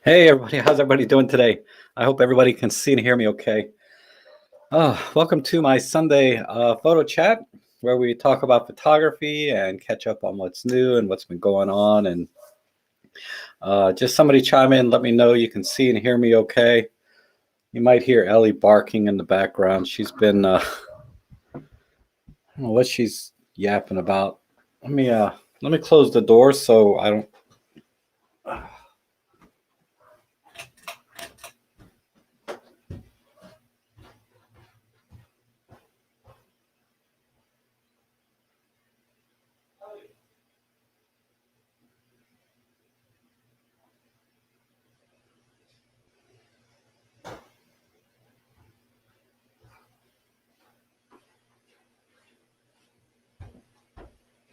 Hey everybody, how's everybody doing today? I hope everybody can see and hear me okay. Welcome to my Sunday photo chat where we talk about photography and catch up on what's new and what's been going on. And just somebody chime in, let me know you can see and hear me okay. You might hear Ellie barking in the background. She's been, I don't know what she's yapping about. Let me close the door so I don't.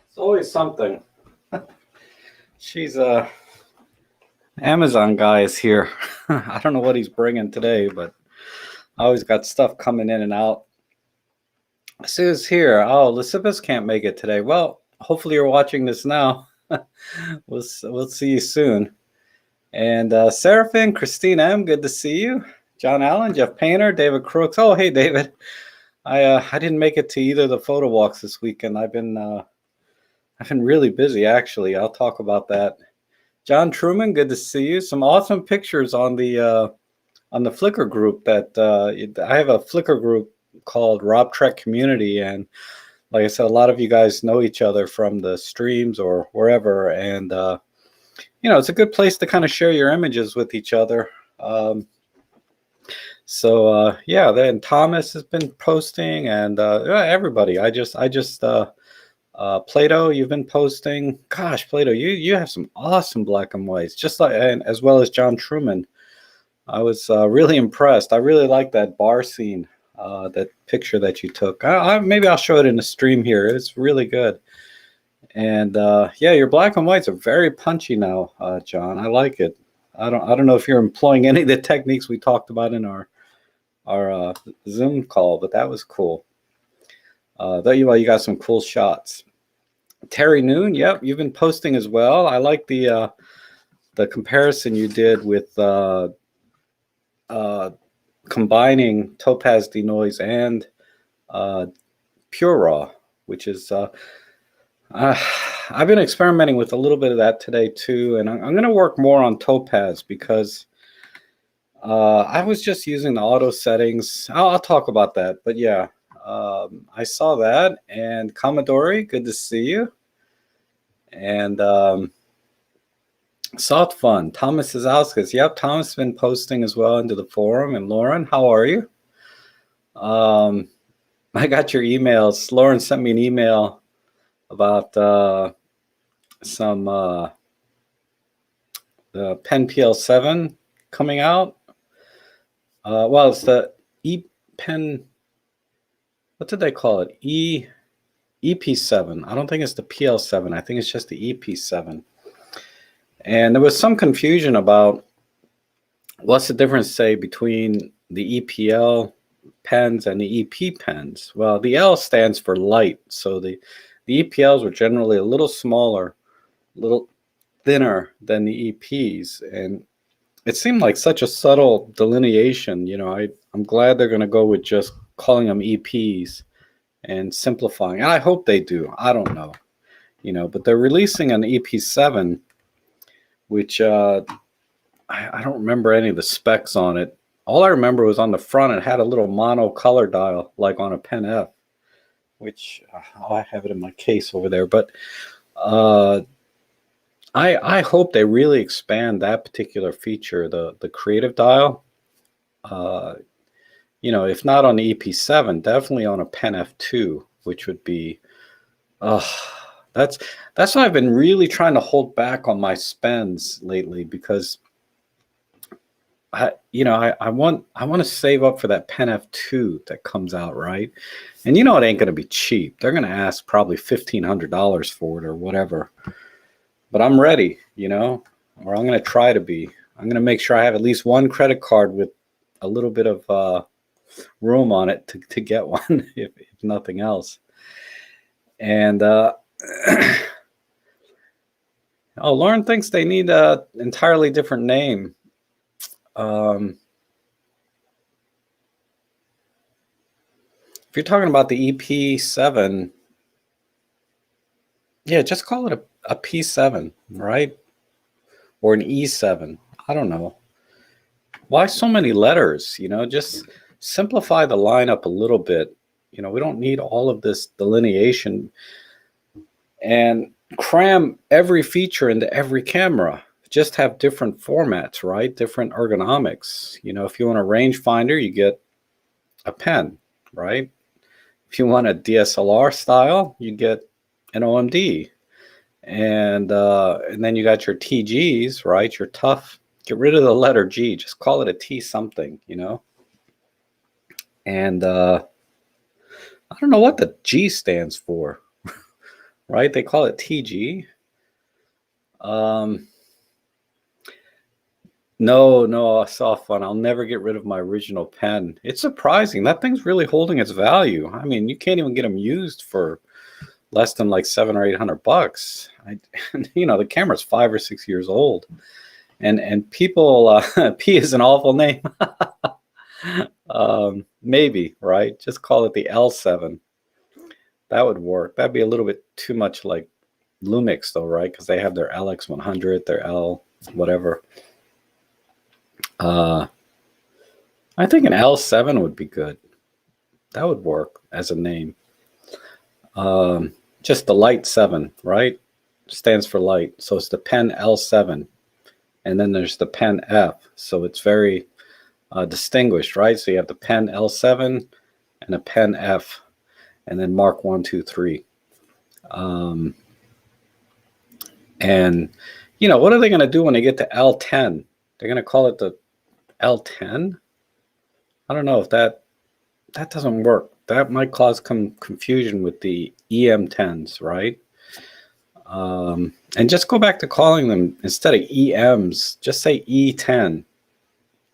It's always something. She's Amazon guy is here. I don't know what he's bringing today, but I always got stuff coming in and out. Sue's here. Oh, Lysippus can't make it today. Well, hopefully you're watching this now. We'll see you soon. And Seraphin, Christine M, good to see you. John Allen, Jeff Painter, David Crooks. Oh, hey David. I didn't make it to either of the photo walks this weekend. I've been really busy actually. I'll talk about that. John Truman, good to see you. Some awesome pictures on the Flickr group that I have a Flickr group called Rob Trek Community, and like I said, a lot of you guys know each other from the streams or wherever, and it's a good place to kind of share your images with each other. Yeah, then Thomas has been posting, and everybody. I just Plato, you've been posting. Gosh, Plato, you have some awesome black and whites, just like, and as well as John Truman. I was really impressed. I really like that bar scene, that picture that you took. Maybe I'll show it in the stream here. It's really good. And yeah, your black and whites are very punchy now, John. I like it. I don't know if you're employing any of the techniques we talked about in our Zoom call, but that was cool. You got some cool shots. Terry Noon, yep, you've been posting as well. I like the comparison you did with combining Topaz Denoise and Pure Raw, which is I've been experimenting with a little bit of that today too, and I'm going to work more on Topaz because I was just using the auto settings. I'll talk about that, but yeah, I saw that. And Commodore, good to see you. And Soft Fun, Thomas Zauskas. Yep, Thomas has been posting as well into the forum. And Lauren, how are you? I got your emails. Lauren sent me an email about some the Pen PL7 coming out. Well, it's the pen. What did they call it? EP7. I don't think it's the PL7. I think it's just the EP7. And there was some confusion about what's the difference, say, between the EPL pens and the EP pens. Well, the L stands for light. So the EPLs were generally a little smaller, a little thinner than the EPs. And it seemed like such a subtle delineation. I'm glad they're going to go with just calling them EPs and simplifying. And I hope they do. I don't know. But they're releasing an EP7, which I don't remember any of the specs on it. All I remember was on the front, it had a little mono color dial, like on a Pen F, which I have it in my case over there. But I hope they really expand that particular feature, the creative dial. If not on the EP7, definitely on a Pen F2, which would be, that's why I've been really trying to hold back on my spends lately, because I want to save up for that Pen F2 that comes out, right? And it ain't going to be cheap. They're going to ask probably $1,500 for it or whatever. But I'm ready, or I'm going to try to be. I'm going to make sure I have at least one credit card with a little bit of room on it to get one, if nothing else. And Lauren thinks they need an entirely different name If you're talking about the ep7, yeah, just call it a p7, right? Or an e7. I don't know. Why so many letters? Just simplify the lineup a little bit. We don't need all of this delineation and cram every feature into every camera. Just have different formats, right? Different ergonomics. If you want a rangefinder, you get a pen, right? If you want a DSLR style, you get an OMD. And then you got your TGs, right? Your tough. Get rid of the letter G. Just call it a T something, And I don't know what the G stands for, right? They call it TG. No, soft fun. I'll never get rid of my original pen. It's surprising. That thing's really holding its value. I mean, you can't even get them used for less than like $700 or $800. The camera's 5 or 6 years old, and people P is an awful name. Maybe, right? Just call it the L7. That would work. That'd be a little bit too much like Lumix, though, right? Because they have their LX100, their L, whatever. I think an L7 would be good. That would work as a name. Just the light 7, right? Stands for light. So it's the pen L7. And then there's the pen F. So it's very distinguished, right? So you have the pen L7 and a pen F. And then mark 1, 2, 3. And, what are they going to do when they get to L10? They're going to call it the L10? I don't know if that doesn't work. That might cause confusion with the EM10s, right? And just go back to calling them, instead of EMs, just say E10,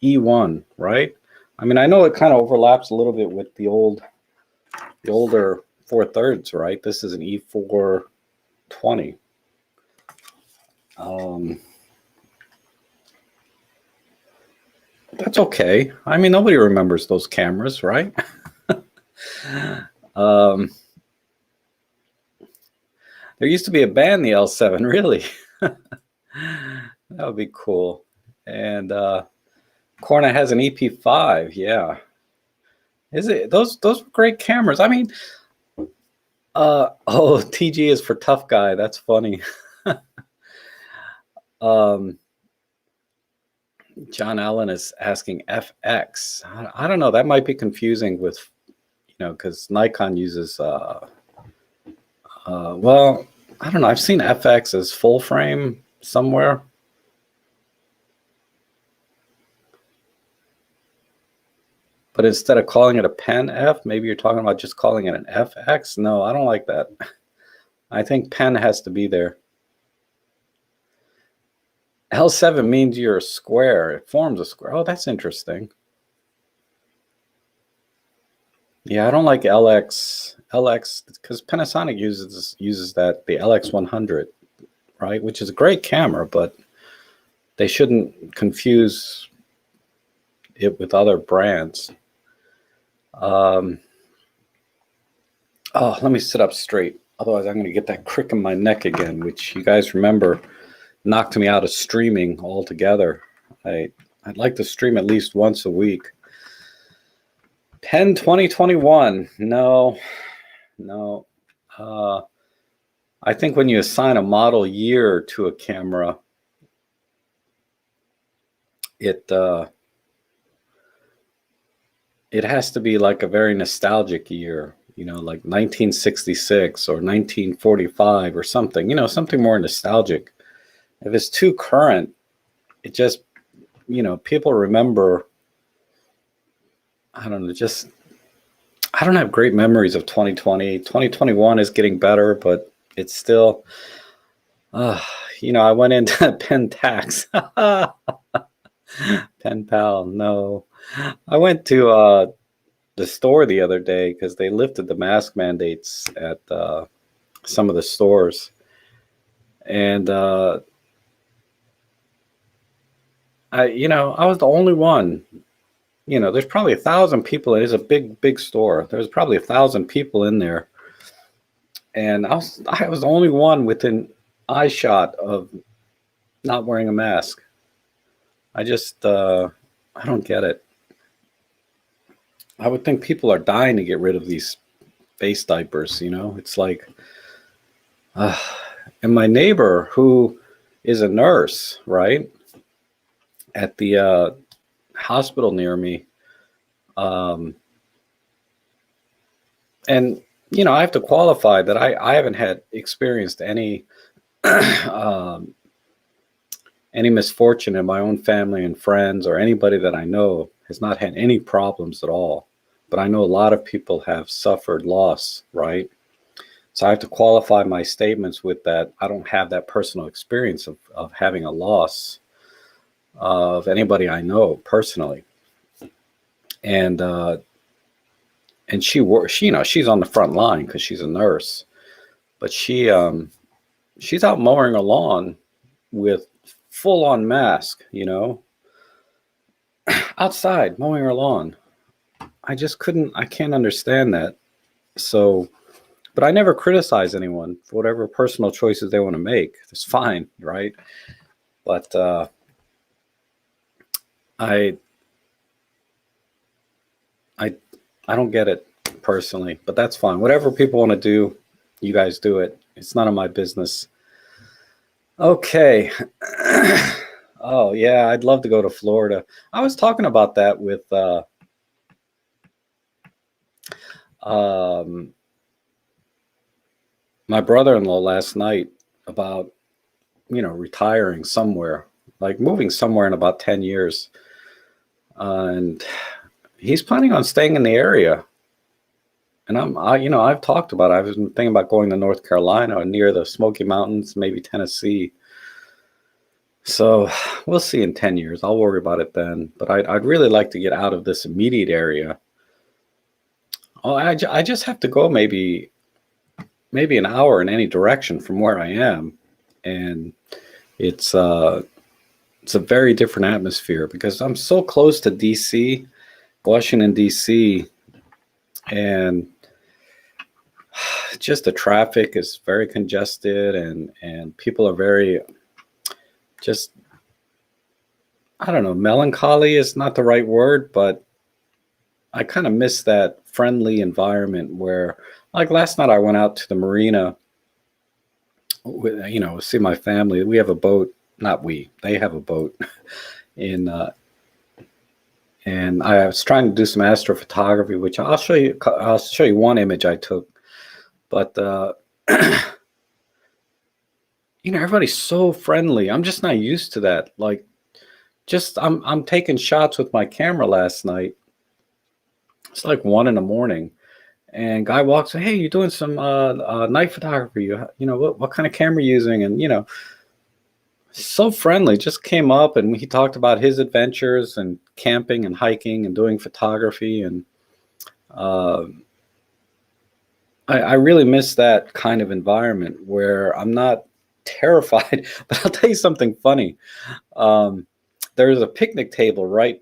E1, right? I mean, I know it kind of overlaps a little bit with the older 4/3, right? This is an E420. That's okay. I mean, nobody remembers those cameras, right? There used to be a band, the L7, really. That would be cool. And Corna has an EP5, yeah. Is it? Those were great cameras. I mean, TG is for tough guy. That's funny. John Allen is asking FX. I don't know. That might be confusing with, because Nikon uses, well, I don't know. I've seen FX as full frame somewhere. But instead of calling it a pen F, maybe you're talking about just calling it an FX. No, I don't like that. I think pen has to be there. L7 means you're a square. It forms a square. Oh, that's interesting. Yeah, I don't like LX because Panasonic uses that, the LX100, right? Which is a great camera, but they shouldn't confuse it with other brands. Oh, let me sit up straight. Otherwise, I'm going to get that crick in my neck again, which you guys remember knocked me out of streaming altogether. I'd like to stream at least once a week. Pen 2021. No. I think when you assign a model year to a camera, it has to be like a very nostalgic year, like 1966 or 1945 or something, something more nostalgic. If it's too current, it just, people remember, I don't know, I don't have great memories of 2020. 2021 is getting better, but it's still, I went into Pen Tax. Pen Pal, no. I went to the store the other day because they lifted the mask mandates at some of the stores. And I was the only one. There's probably 1,000 people. It is a big, big store. There's probably 1,000 people in there, and I was the only one within eye shot of not wearing a mask. I don't get it. I would think people are dying to get rid of these face diapers. It's like, uh, and my neighbor who is a nurse, right, at the hospital near me, um, and I have to qualify that I haven't had experienced um, any misfortune in my own family and friends, or anybody that I know has not had any problems at all. But I know a lot of people have suffered loss, right? So I have to qualify my statements with that. I don't have that personal experience of having a loss of anybody I know personally. And she's on the front line because she's a nurse, but she's out mowing her lawn with full on mask, outside mowing her lawn. I can't understand that. So, but I never criticize anyone for whatever personal choices they want to make. It's fine, right? But I I I don't get it personally, but that's fine. Whatever people want to do, you guys do it. It's none of my business. Okay. Oh yeah, I'd love to go to Florida. I was talking about that with um, my brother-in-law last night about retiring somewhere, like moving somewhere in about 10 years, and he's planning on staying in the area. And I've talked about it. I've been thinking about going to North Carolina, near the Smoky Mountains, maybe Tennessee. So we'll see in 10 years. I'll worry about it then. But I'd really like to get out of this immediate area. Oh, I just have to go maybe an hour in any direction from where I am, and it's it's a very different atmosphere because I'm so close to DC, Washington DC, and just the traffic is very congested, and people are very, just, I don't know, melancholy is not the right word, but I kind of miss that friendly environment where, like last night, I went out to the marina with, see my family. We have a boat, not we, they have a boat in, and I was trying to do some astrophotography, which I'll show you. I'll show you one image I took, but everybody's so friendly. I'm just not used to that. Like, I'm taking shots with my camera last night. It's like 1 a.m, and guy walks in, hey, you doing some night photography? What kind of camera you using? And so friendly. Just came up and he talked about his adventures and camping and hiking and doing photography, and I really miss that kind of environment where I'm not terrified. But I'll tell you something funny. There's a picnic table right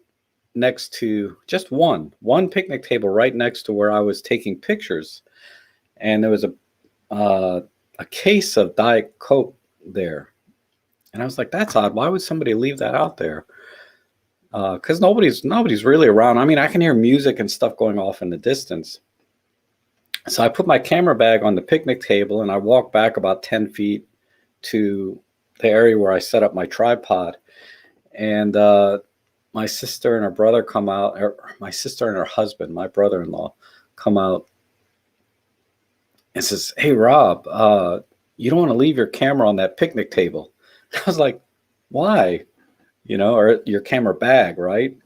next to, just one picnic table right next to where I was taking pictures, and there was a case of Diet Coke there, and I was like, that's odd. Why would somebody leave that out there? Because nobody's really around. I mean, I can hear music and stuff going off in the distance. So I put my camera bag on the picnic table and I walked back about 10 feet to the area where I set up my tripod. And my sister and her brother come out, or my sister and her husband, my brother-in-law, come out and says, hey, Rob, you don't want to leave your camera on that picnic table. I was like, why? Or your camera bag, right?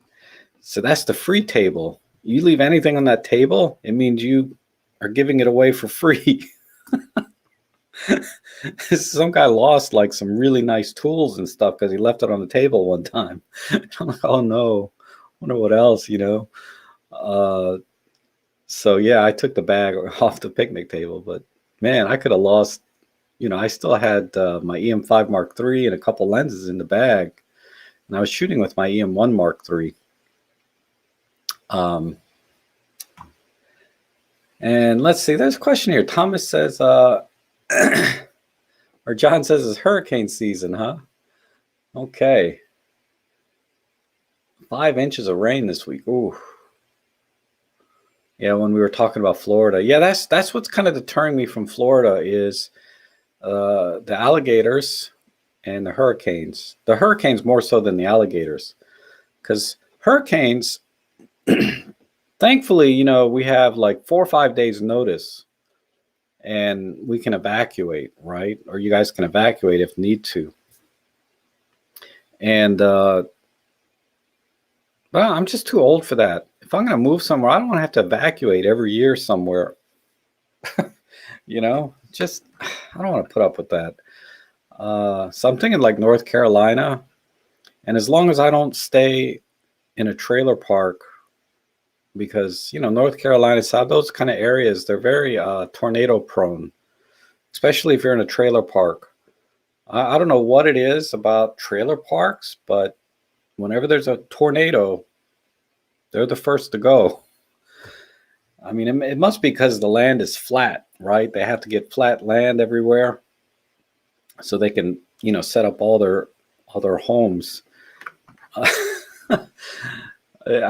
So that's the free table. You leave anything on that table, it means you are giving it away for free. Some guy lost like some really nice tools and stuff because he left it on the table one time. I'm like, oh no, wonder what else, So yeah, I took the bag off the picnic table, but man, I could have lost. I still had my EM5 Mark III and a couple lenses in the bag. And I was shooting with my EM1 Mark III. And let's see, there's a question here. Thomas says, or John says it's hurricane season, huh? Okay. 5 inches of rain this week. Ooh. Yeah, when we were talking about Florida. Yeah, that's what's kind of deterring me from Florida is the alligators and the hurricanes. The hurricanes more so than the alligators. Because hurricanes, thankfully, you know, we have like 4 or 5 days notice and we can evacuate, right? Or you guys can evacuate if need to. And, well, I'm just too old for that. If I'm going to move somewhere, I don't want to have to evacuate every year somewhere. You know, just, I don't want to put up with that. So I'm thinking like North Carolina. And as long as I don't stay in a trailer park, because, you know, North Carolina, South, those kind of areas, they're very tornado prone, especially if you're in a trailer park. I don't know what it is about trailer parks, but whenever there's a tornado, they're the first to go. I mean, it must be because the land is flat, right? They have to get flat land everywhere so they can, you know, set up all their homes. I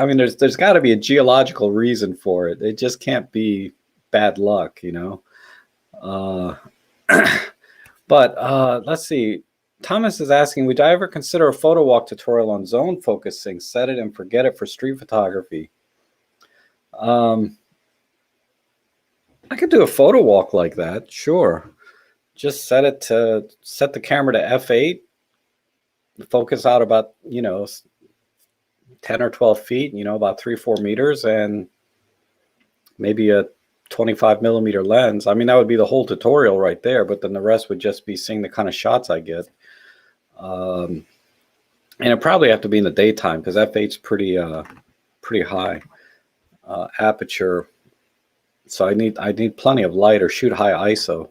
mean, there's got to be a geological reason for it. It just can't be bad luck, you know. But let's see. Thomas is asking, would I ever consider a photo walk tutorial on zone focusing? Set it and forget it for street photography. I could do a photo walk like that, sure. Just set the camera to f8, focus out about, you know, 10 or 12 feet, you know, about 3-4 meters, and maybe a 25 millimeter lens. I mean, that would be the whole tutorial right there, but then the rest would just be seeing the kind of shots I get. And it probably have to be in the daytime because f8's pretty high aperture. So I need plenty of light or shoot high ISO.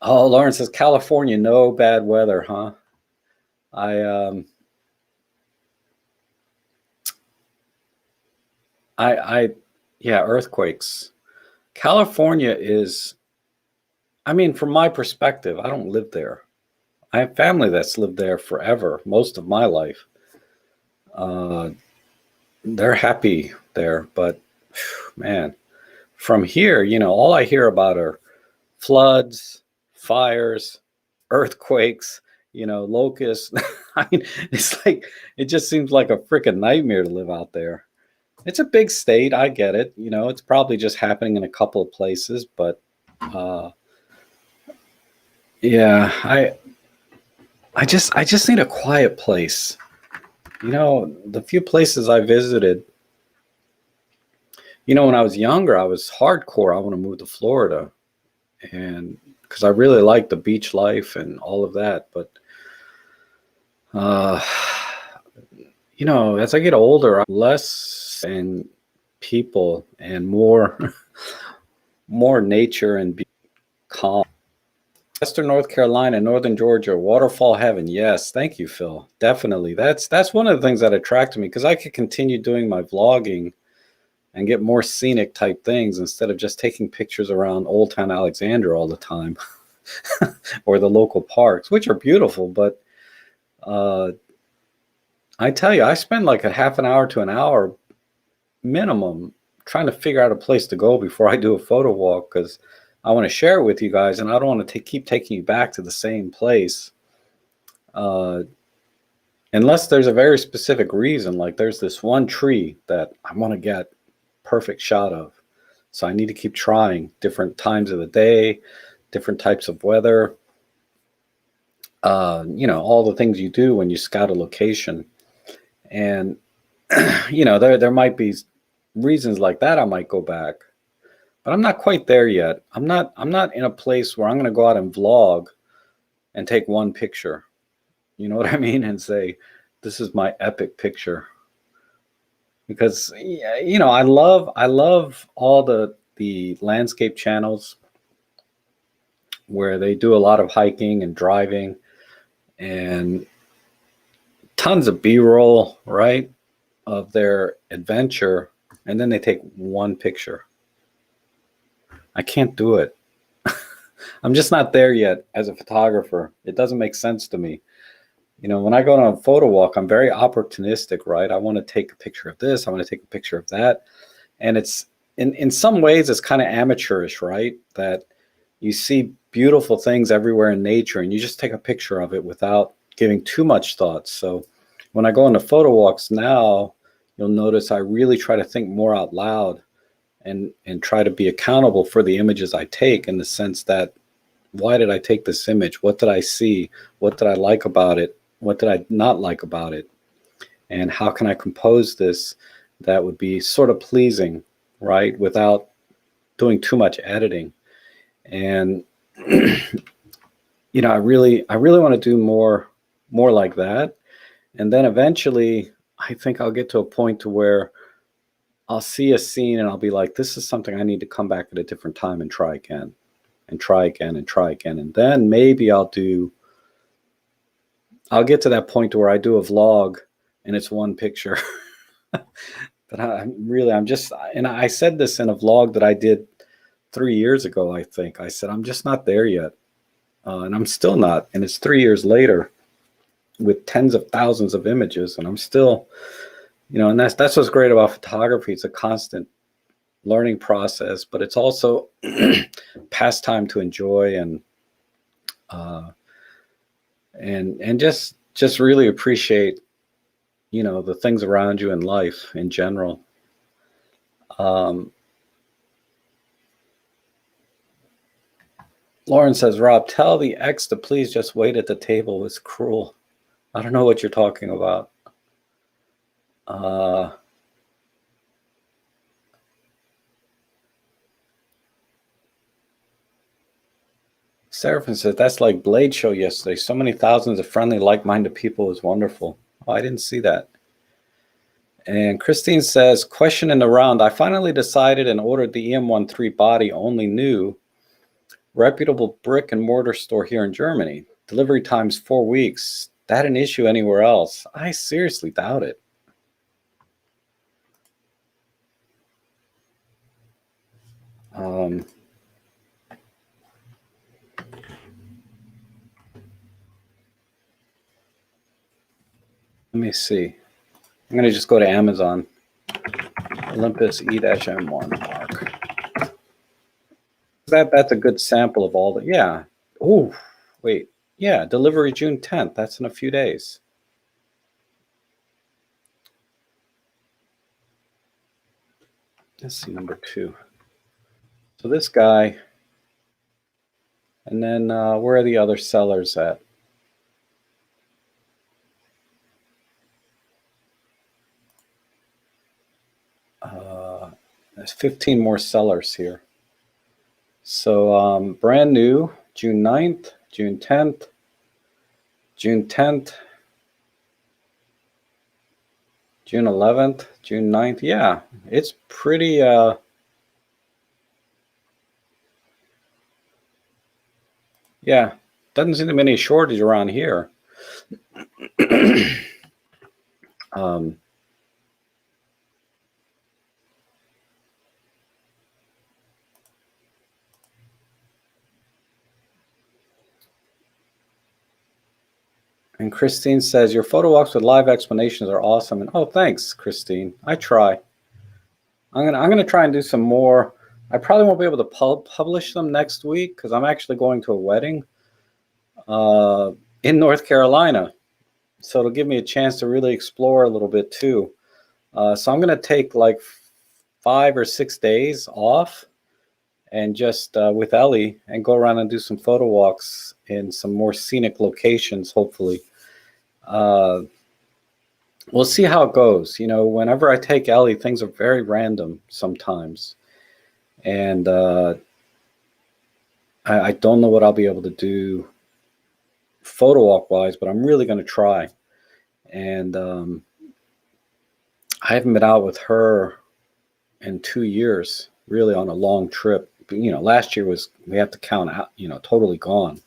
Oh, Lauren says California, no bad weather, huh? Yeah, earthquakes. California is, I mean, from my perspective, I don't live there. I have family that's lived there forever, most of my life. They're happy there, but man, from here, you know, all I hear about are floods, fires, earthquakes, you know, locusts. I mean, it's like, it just seems like a freaking nightmare to live out there. It's a big state. I get it. You know, it's probably just happening in a couple of places, but yeah, I just need a quiet place. You know, the few places I visited, you know, when I was younger, I was hardcore. I want to move to Florida, and because I really like the beach life and all of that. But, you know, as I get older, less and people and more, more nature and calm. Western North Carolina, Northern Georgia, waterfall heaven. Yes, thank you, Phil. Definitely. That's one of the things that attracted me because I could continue doing my vlogging and get more scenic type things instead of just taking pictures around Old Town Alexandria all the time or the local parks, which are beautiful. But I tell you, I spend like a half an hour to an hour minimum trying to figure out a place to go before I do a photo walk because I want to share it with you guys and I don't want to keep taking you back to the same place unless there's a very specific reason. Like there's this one tree that I want to get perfect shot of. So I need to keep trying different times of the day, different types of weather, you know, all the things you do when you scout a location. And, you know, there might be reasons like that I might go back, but I'm not quite there yet. I'm not in a place where I'm going to go out and vlog and take one picture. You know what I mean? And say, this is my epic picture. Because, you know, I love all the landscape channels where they do a lot of hiking and driving, and tons of B-roll, right, of their adventure, and then they take one picture. I can't do it. I'm just not there yet as a photographer. It doesn't make sense to me. You know, when I go on a photo walk, I'm very opportunistic, right? I want to take a picture of this. I want to take a picture of that. And it's in some ways, it's kind of amateurish, right? That you see beautiful things everywhere in nature and you just take a picture of it without giving too much thought. So when I go on the photo walks now, you'll notice I really try to think more out loud and try to be accountable for the images I take, in the sense that, why did I take this image? What did I see? What did I like about it? What did I not like about it? And how can I compose this that would be sort of pleasing, right, without doing too much editing? And you know, I really want to do more like that. And then eventually I think I'll get to a point to where I'll see a scene and I'll be like, this is something I need to come back at a different time and try again and try again and try again. And then maybe I'll get to that point where I do a vlog and it's one picture. But I'm just, and I said this in a vlog that I did 3 years ago, I think. I said, I'm just not there yet. And I'm still not. And it's 3 years later with tens of thousands of images. And I'm still, you know, and that's what's great about photography. It's a constant learning process, but it's also pastime to enjoy, and just really appreciate, you know, the things around you in life in general. Lauren says, Rob, tell the ex to please just wait at the table. It's cruel. I don't know what you're talking about. Seraphim says, that's like Blade Show yesterday. So many thousands of friendly, like-minded people. It was wonderful. Oh, I didn't see that. And Christine says, question in the round. I finally decided and ordered the EM13 body only new, reputable brick and mortar store here in Germany. Delivery time's 4 weeks. That an issue anywhere else? I seriously doubt it. Let me see. I'm going to just go to Amazon. Olympus E-M1 Mark. That's a good sample of all the, yeah. Oh, wait. Yeah, delivery June 10th. That's in a few days. Let's see, number 2. So this guy, and then where are the other sellers at? There's 15 more sellers here. So brand new, June 9th, June 10th, June 10th, June 11th, June 9th. Yeah, it's pretty, yeah, doesn't seem to be any shortage around here. And Christine says, your photo walks with live explanations are awesome. And oh, thanks, Christine. I try. I'm gonna try and do some more. I probably won't be able to publish them next week because I'm actually going to a wedding in North Carolina. So it'll give me a chance to really explore a little bit too. So I'm gonna take like 5 or 6 days off and just with Ellie and go around and do some photo walks in some more scenic locations, hopefully. We'll see how it goes. You know, whenever I take Ellie, things are very random sometimes. And I don't know what I'll be able to do photo walk wise, but I'm really going to try. And I haven't been out with her in 2 years, really on a long trip. You know, last year was, we have to count out, you know, totally gone.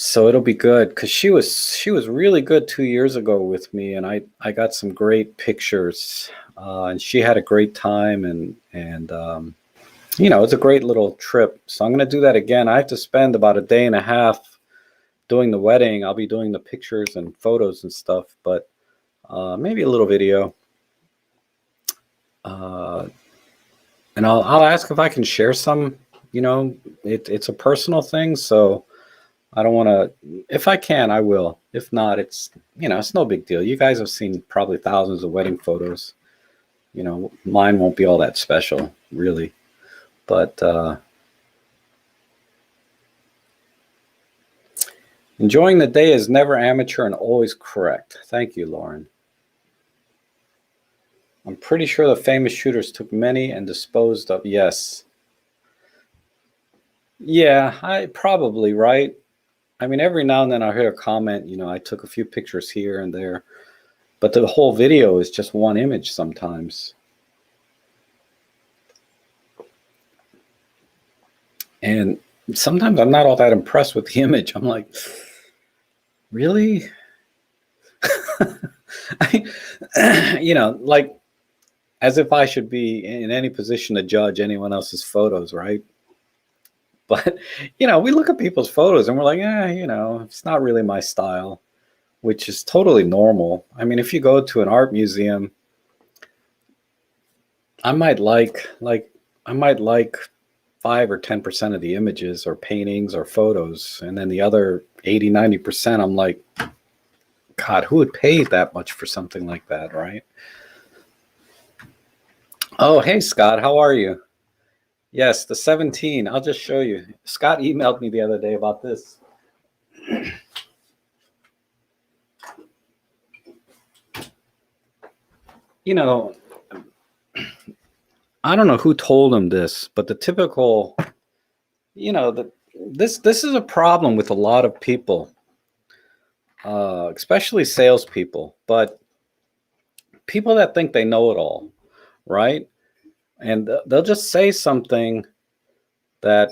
So it'll be good because she was really good 2 years ago with me, and I got some great pictures, and she had a great time, and it's a great little trip. So I'm gonna do that again. I have to spend about a day and a half doing the wedding. I'll be doing the pictures and photos and stuff, but maybe a little video. Uh, and I'll ask if I can share some. It's a personal thing, so I don't want to. If I can, I will. If not, it's no big deal. You guys have seen probably thousands of wedding photos. Mine won't be all that special, really. But enjoying the day is never amateur and always correct. Thank you, Lauren. I'm pretty sure the famous shooters took many and disposed of. Yes. Yeah, I probably, right? I mean, every now and then I hear a comment, I took a few pictures here and there, but the whole video is just one image sometimes. And sometimes I'm not all that impressed with the image. I'm like, really? Like as if I should be in any position to judge anyone else's photos, right? But, we look at people's photos and we're like, it's not really my style, which is totally normal. I mean, if you go to an art museum, I might like 5 or 10% of the images or paintings or photos. And then the other 80, 90%, I'm like, God, who would pay that much for something like that, right? Oh, hey, Scott, how are you? Yes, the 17. I'll just show you. Scott emailed me the other day about this. I don't know who told him this, but the typical, this is a problem with a lot of people, especially salespeople, but people that think they know it all, right? And they'll just say something that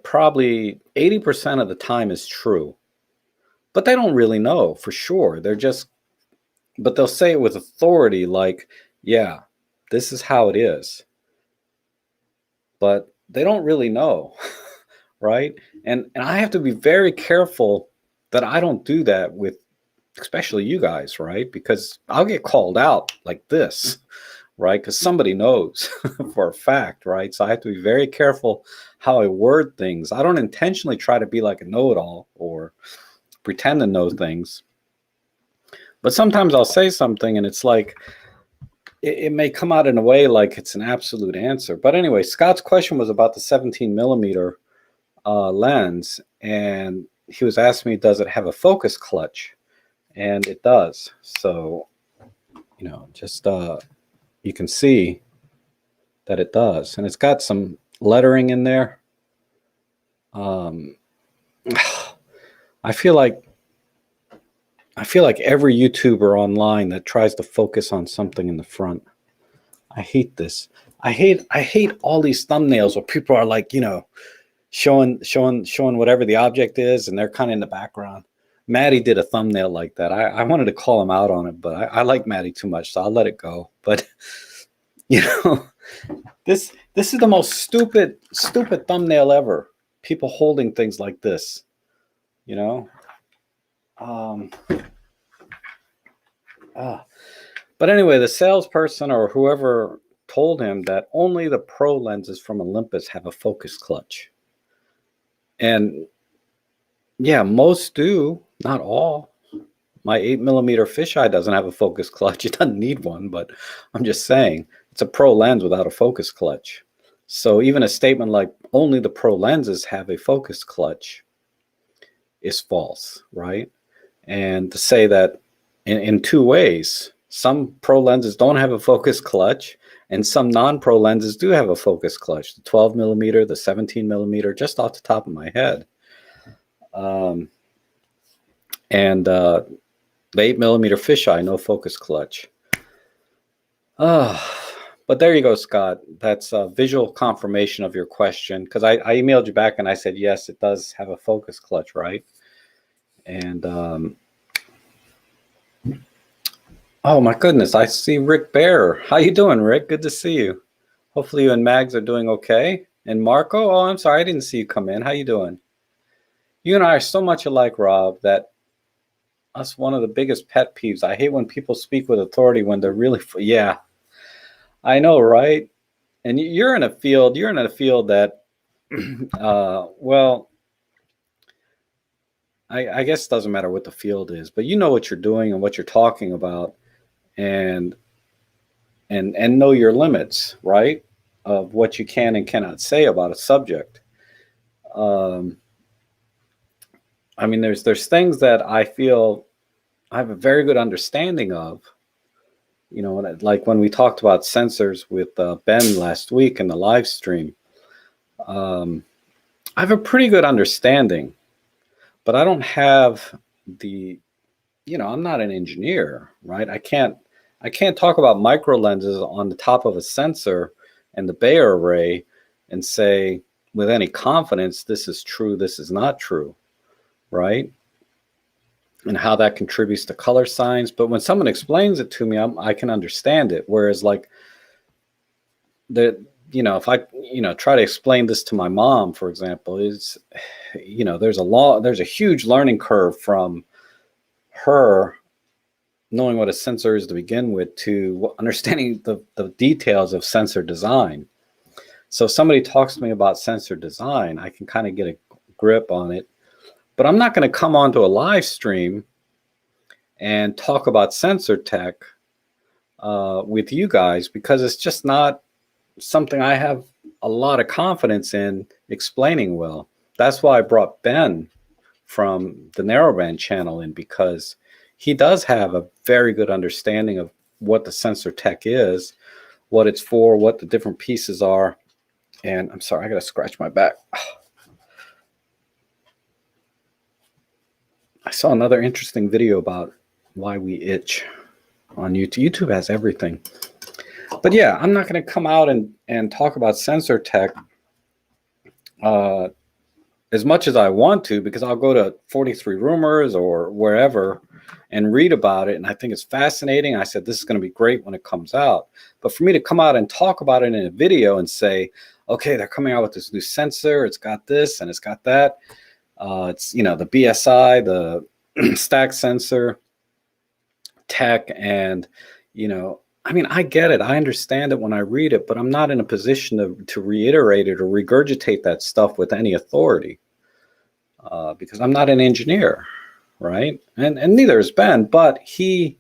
probably 80% of the time is true, but they don't really know for sure. But they'll say it with authority, like, yeah, this is how it is. But they don't really know, right? And I have to be very careful that I don't do that with, especially you guys, right? Because I'll get called out like this, right? Because somebody knows for a fact, right? So I have to be very careful how I word things. I don't intentionally try to be like a know-it-all or pretend to know things. But sometimes I'll say something and it's like, it may come out in a way like it's an absolute answer. But anyway, Scott's question was about the 17 millimeter lens. And he was asking me, does it have a focus clutch? And it does. So, just you can see that it does. And it's got some lettering in there. I feel like every YouTuber online that tries to focus on something in the front. I hate this. I hate all these thumbnails where people are like, showing whatever the object is, and they're kind of in the background. Maddie did a thumbnail like that. I wanted to call him out on it, but I like Maddie too much, so I'll let it go. But this is the most stupid thumbnail ever. People holding things like this, But anyway, the salesperson or whoever told him that only the pro lenses from Olympus have a focus clutch. And yeah, most do, not all. My 8mm fisheye doesn't have a focus clutch. It doesn't need one, but I'm just saying it's a pro lens without a focus clutch. So even a statement like only the pro lenses have a focus clutch is false, right? And to say that in two ways, some pro lenses don't have a focus clutch and some non-pro lenses do have a focus clutch, the 12mm, the 17mm, just off the top of my head. And the 8mm fisheye, no focus clutch. But But there you go, Scott. That's a visual confirmation of your question, because I emailed you back and I said, yes, it does have a focus clutch, right? And oh my goodness, I see Rick Bear. How you doing, Rick? Good to see you. Hopefully you and Mags are doing okay. And Marco, oh, I'm sorry, I didn't see you come in. How you doing? You and I are so much alike, Rob, that that's one of the biggest pet peeves. I hate when people speak with authority when they're really, yeah, I know, right? And you're in a field that, well, I guess it doesn't matter what the field is, but you know what you're doing and what you're talking about, and know your limits, right? Of what you can and cannot say about a subject. Um, I mean, there's things that I feel I have a very good understanding of. You know, like when we talked about sensors with Ben last week in the live stream, I have a pretty good understanding, but I don't have the, you know, I'm not an engineer, right? I can't talk about micro lenses on the top of a sensor and the Bayer array and say with any confidence, this is true, this is not true, right? And how that contributes to color science. But when someone explains it to me, I can understand it. Whereas like you know, if I, you know, try to explain this to my mom, for example, is, you know, there's a huge learning curve from her knowing what a sensor is to begin with to understanding the details of sensor design. So if somebody talks to me about sensor design, I can kind of get a grip on it. But I'm not going to come onto a live stream and talk about sensor tech with you guys, because it's just not something I have a lot of confidence in explaining well. That's why I brought Ben from the Narrowband channel in, because he does have a very good understanding of what the sensor tech is, what it's for, what the different pieces are. And I'm sorry, I got to scratch my back. I saw another interesting video about why we itch on YouTube. YouTube has everything. But yeah, I'm not going to come out and talk about sensor tech as much as I want to, because I'll go to 43 Rumors or wherever and read about it. And I think it's fascinating. I said, this is going to be great when it comes out. But for me to come out and talk about it in a video and say, okay, they're coming out with this new sensor. It's got this and it's got that. It's, you know, the BSI, the stack sensor tech. And, you know, I mean, I get it. I understand it when I read it, but I'm not in a position to reiterate it or regurgitate that stuff with any authority because I'm not an engineer, right? And neither is Ben, but he's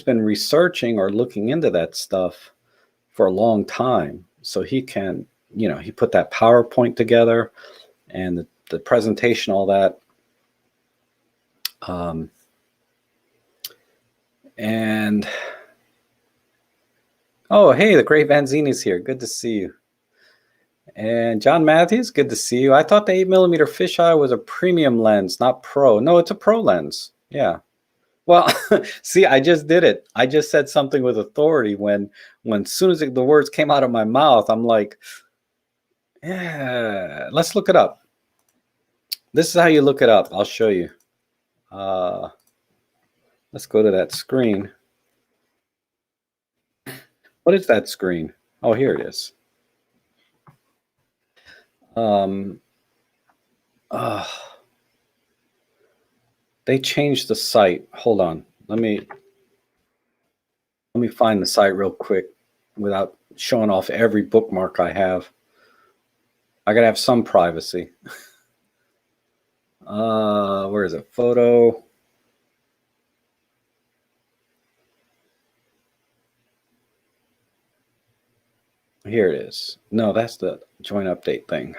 been researching or looking into that stuff for a long time. So he can, you know, he put that PowerPoint together and the presentation, all that. And oh, hey, the great Vanzini's here. Good to see you. And John Matthews, good to see you. I thought the 8mm fisheye was a premium lens, not pro. No, it's a pro lens. Yeah. Well, see, I just did it. I just said something with authority when as soon as the words came out of my mouth, I'm like, yeah, let's look it up. This is how you look it up. I'll show you. Let's go to that screen. What is that screen? Oh, here it is. They changed the site. Hold on. Let me find the site real quick without showing off every bookmark I have. I gotta have some privacy. Where is it? Photo. Here it is. No, that's the joint update thing.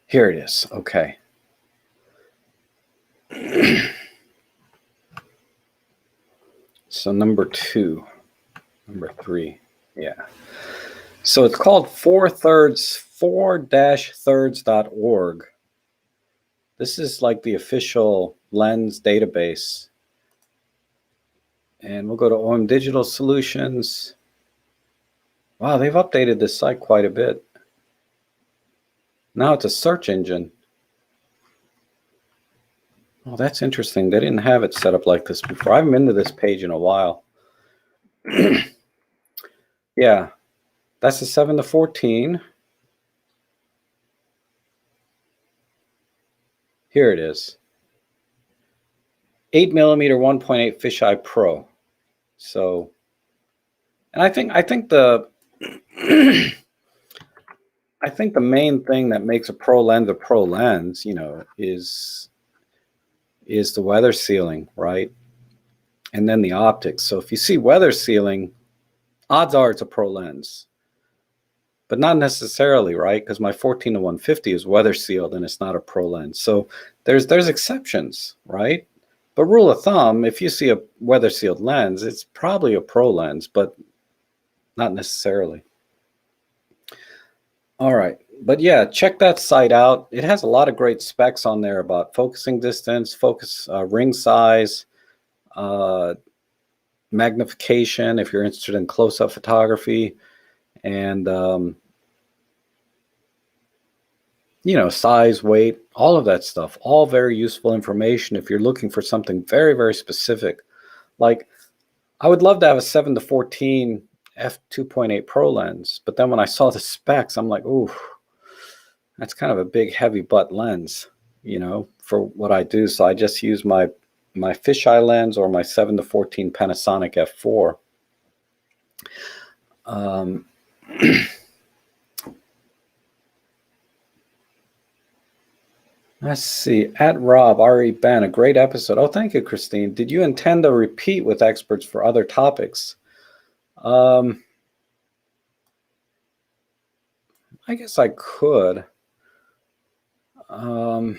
Here it is. Okay. So number 2, number 3. Yeah. So it's called 4-thirds.org. This is like the official lens database. And we'll go to OM Digital Solutions. Wow, they've updated this site quite a bit. Now it's a search engine. Oh, that's interesting. They didn't have it set up like this before. I haven't been to this page in a while. Yeah, that's the 7 to 14. Here it is. 8mm 1.8 fisheye Pro. So, and I think the I think the main thing that makes a pro lens, you know, is the weather sealing, right? And then the optics. So if you see weather sealing, odds are it's a pro lens. But not necessarily, right? Because my 14 to 150 is weather sealed and it's not a pro lens. So there's exceptions, right? But rule of thumb, if you see a weather sealed lens, it's probably a pro lens, but not necessarily. All right. But yeah, check that site out. It has a lot of great specs on there about focusing distance, focus ring size, magnification if you're interested in close-up photography, and you know, size, weight, all of that stuff. All very useful information if you're looking for something very, very specific. Like, I would love to have a 7 to 14 f2.8 Pro lens, but then when I saw the specs, I'm like, ooh, that's kind of a big, heavy butt lens, you know, for what I do. So I just use my fisheye lens or my 7 to 14 Panasonic f4. Let's see. At Rob R.E. Ben, a great episode. Oh, thank you, Christine. Did you intend to repeat with experts for other topics? I guess I could. I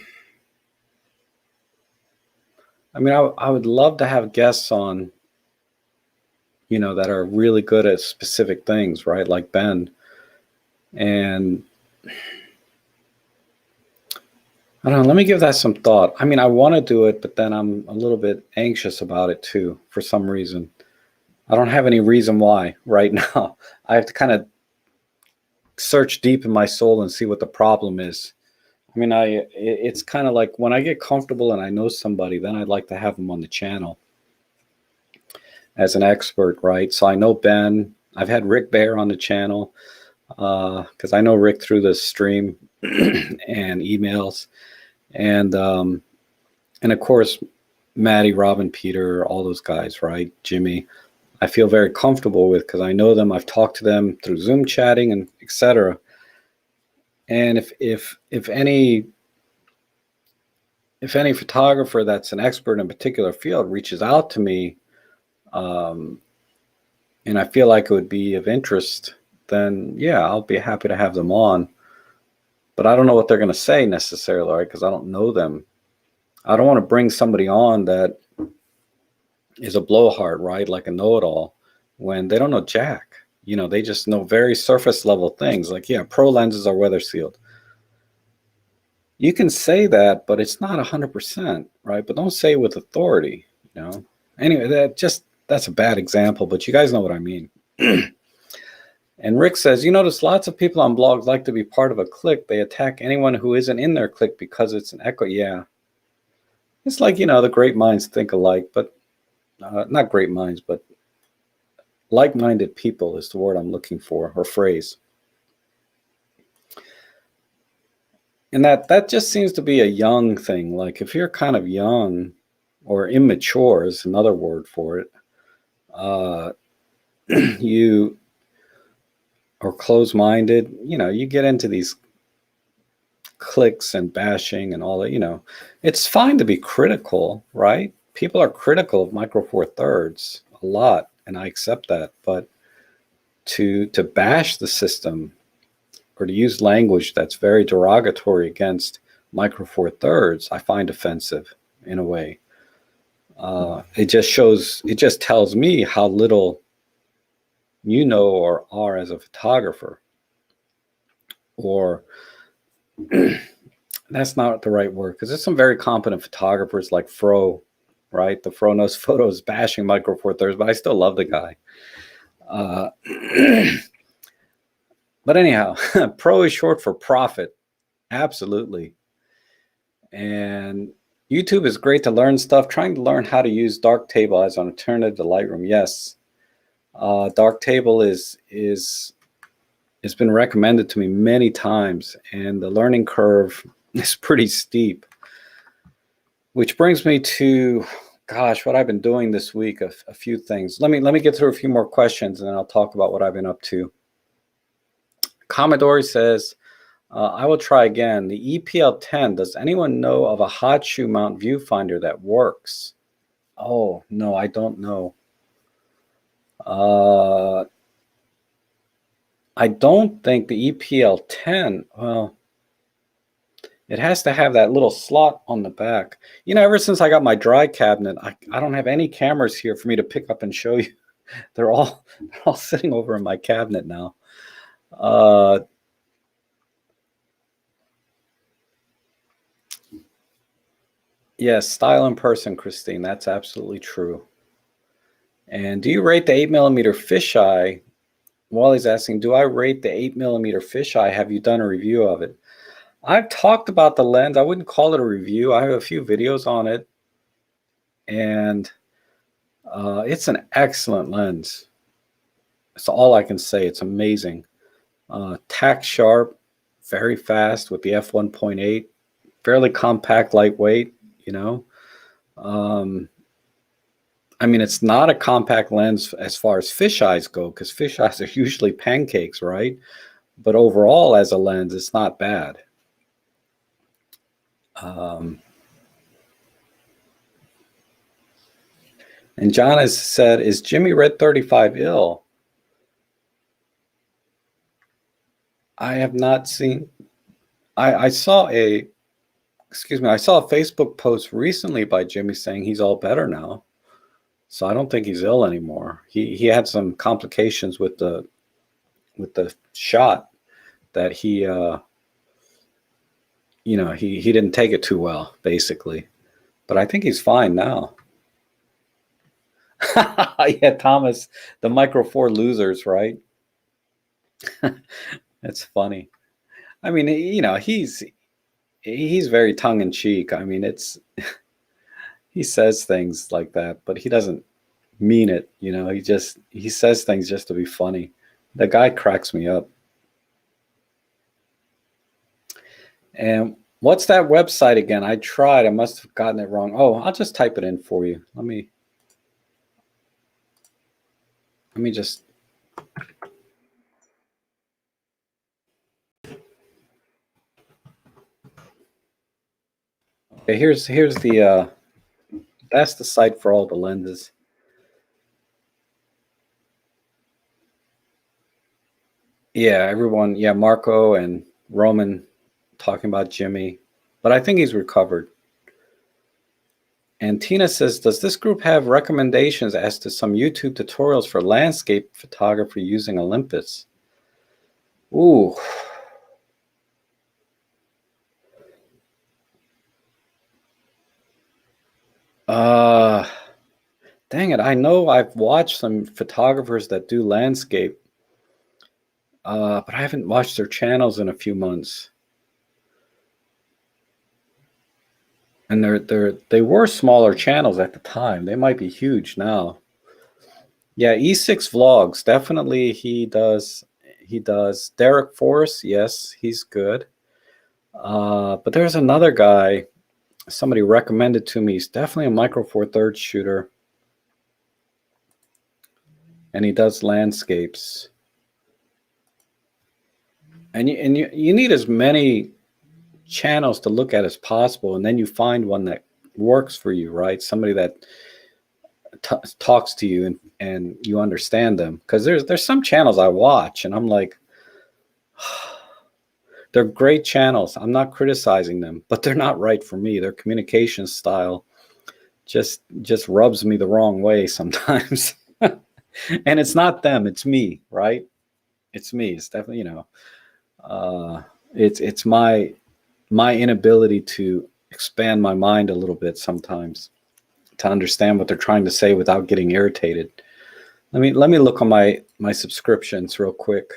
mean, I would love to have guests on, you know, that are really good at specific things, right? Like Ben. And I don't know, let me give that some thought. I mean, I want to do it, but then I'm a little bit anxious about it too, for some reason. I don't have any reason why right now. I have to kind of search deep in my soul and see what the problem is. I mean, it's kind of like when I get comfortable and I know somebody, then I'd like to have them on the channel as an expert, right? So I know Ben. I've had Rick Bear on the channel because I know Rick through the stream and emails, and of course Maddie, Robin, Peter, all those guys, right? Jimmy. I feel very comfortable with because I know them. I've talked to them through Zoom chatting and etc. And if any photographer that's an expert in a particular field reaches out to me, and I feel like it would be of interest, then yeah, I'll be happy to have them on. But I don't know what they're going to say necessarily, right? Because I don't know them. I don't want to bring somebody on that is a blowhard, right? Like a know-it-all, when they don't know jack. You know, they just know very surface level things. Like, yeah, pro lenses are weather sealed. You can say that, but it's not 100%, right? But don't say it with authority, you know? Anyway, that's a bad example, but you guys know what I mean. And Rick says, you notice lots of people on blogs like to be part of a clique. They attack anyone who isn't in their clique because it's an echo. Yeah. It's like, you know, the great minds think alike, but not great minds, but like-minded people is the word I'm looking for, or phrase. And that just seems to be a young thing. Like if you're kind of young or immature is another word for it, you are closed-minded, you know, you get into these cliques and bashing and all that, you know. It's fine to be critical, right? People are critical of Micro Four Thirds a lot, and I accept that. But to bash the system or to use language that's very derogatory against Micro Four Thirds, I find offensive in a way. It just tells me how little you know or are as a photographer. Or that's not the right word, because there's some very competent photographers like Fro right? The Fronos photos bashing Micro Four Thirds, but I still love the guy. But anyhow, pro is short for profit. Absolutely. And YouTube is great to learn stuff. Trying to learn how to use Darktable as an alternative to Lightroom. Yes. Darktable it's been recommended to me many times, and the learning curve is pretty steep. Which brings me to, gosh, what I've been doing this week. A few things. Let me get through a few more questions, and then I'll talk about what I've been up to. Commodore says, I will try again. The EPL10, does anyone know of a hot shoe mount viewfinder that works? Oh, no, I don't know. I don't think the EPL10, well, it has to have that little slot on the back. You know, ever since I got my dry cabinet, I don't have any cameras here for me to pick up and show you. They're all sitting over in my cabinet now. Yes, style in person, Christine. That's absolutely true. And do you rate the 8mm fisheye? Wally's asking, do I rate the 8mm fisheye? Have you done a review of it? I've talked about the lens. I wouldn't call it a review. I have a few videos on it. And it's an excellent lens. That's all I can say. It's amazing. Tack sharp, very fast with the f1.8. Fairly compact, lightweight, you know. I mean, it's not a compact lens as far as fisheyes go, because fisheyes are usually pancakes, right? But overall, as a lens, it's not bad. And John has said, is Jimmy Red 35 ill? I have not seen. I saw a Facebook post recently by Jimmy saying he's all better now. So I don't think he's ill anymore. He had some complications with the shot that he didn't take it too well, basically. But I think he's fine now. Yeah, Thomas, the Micro Four losers, right? That's funny. I mean, you know, he's very tongue in cheek. I mean, he says things like that, but he doesn't mean it. You know, he says things just to be funny. The guy cracks me up. And what's that website again? I tried. I must have gotten it wrong. Oh, I'll just type it in for you. Let me just. Okay, here's the that's the site for all the lenses. Yeah, everyone. Yeah, Marco and Roman talking about Jimmy, but I think he's recovered. And Tina says, does this group have recommendations as to some YouTube tutorials for landscape photography using Olympus? Ooh. Dang it. I know I've watched some photographers that do landscape, but I haven't watched their channels in a few months. And they were smaller channels at the time. They might be huge now. Yeah, E6 Vlogs, definitely he does. Derek Force, yes, he's good. But there's another guy somebody recommended to me. He's definitely a Micro Four Thirds shooter. And he does landscapes. And you need as many channels to look at as possible, and then you find one that works for you, right? Somebody that talks to you and you understand them. Because there's some channels I watch and I'm like, they're great channels. I'm not criticizing them, but they're not right for me. Their communication style just rubs me the wrong way sometimes. And it's not them, it's me, right? It's me. It's definitely, you know, it's my inability to expand my mind a little bit sometimes. to understand what they're trying to say without getting irritated. Let me look on my subscriptions real quick.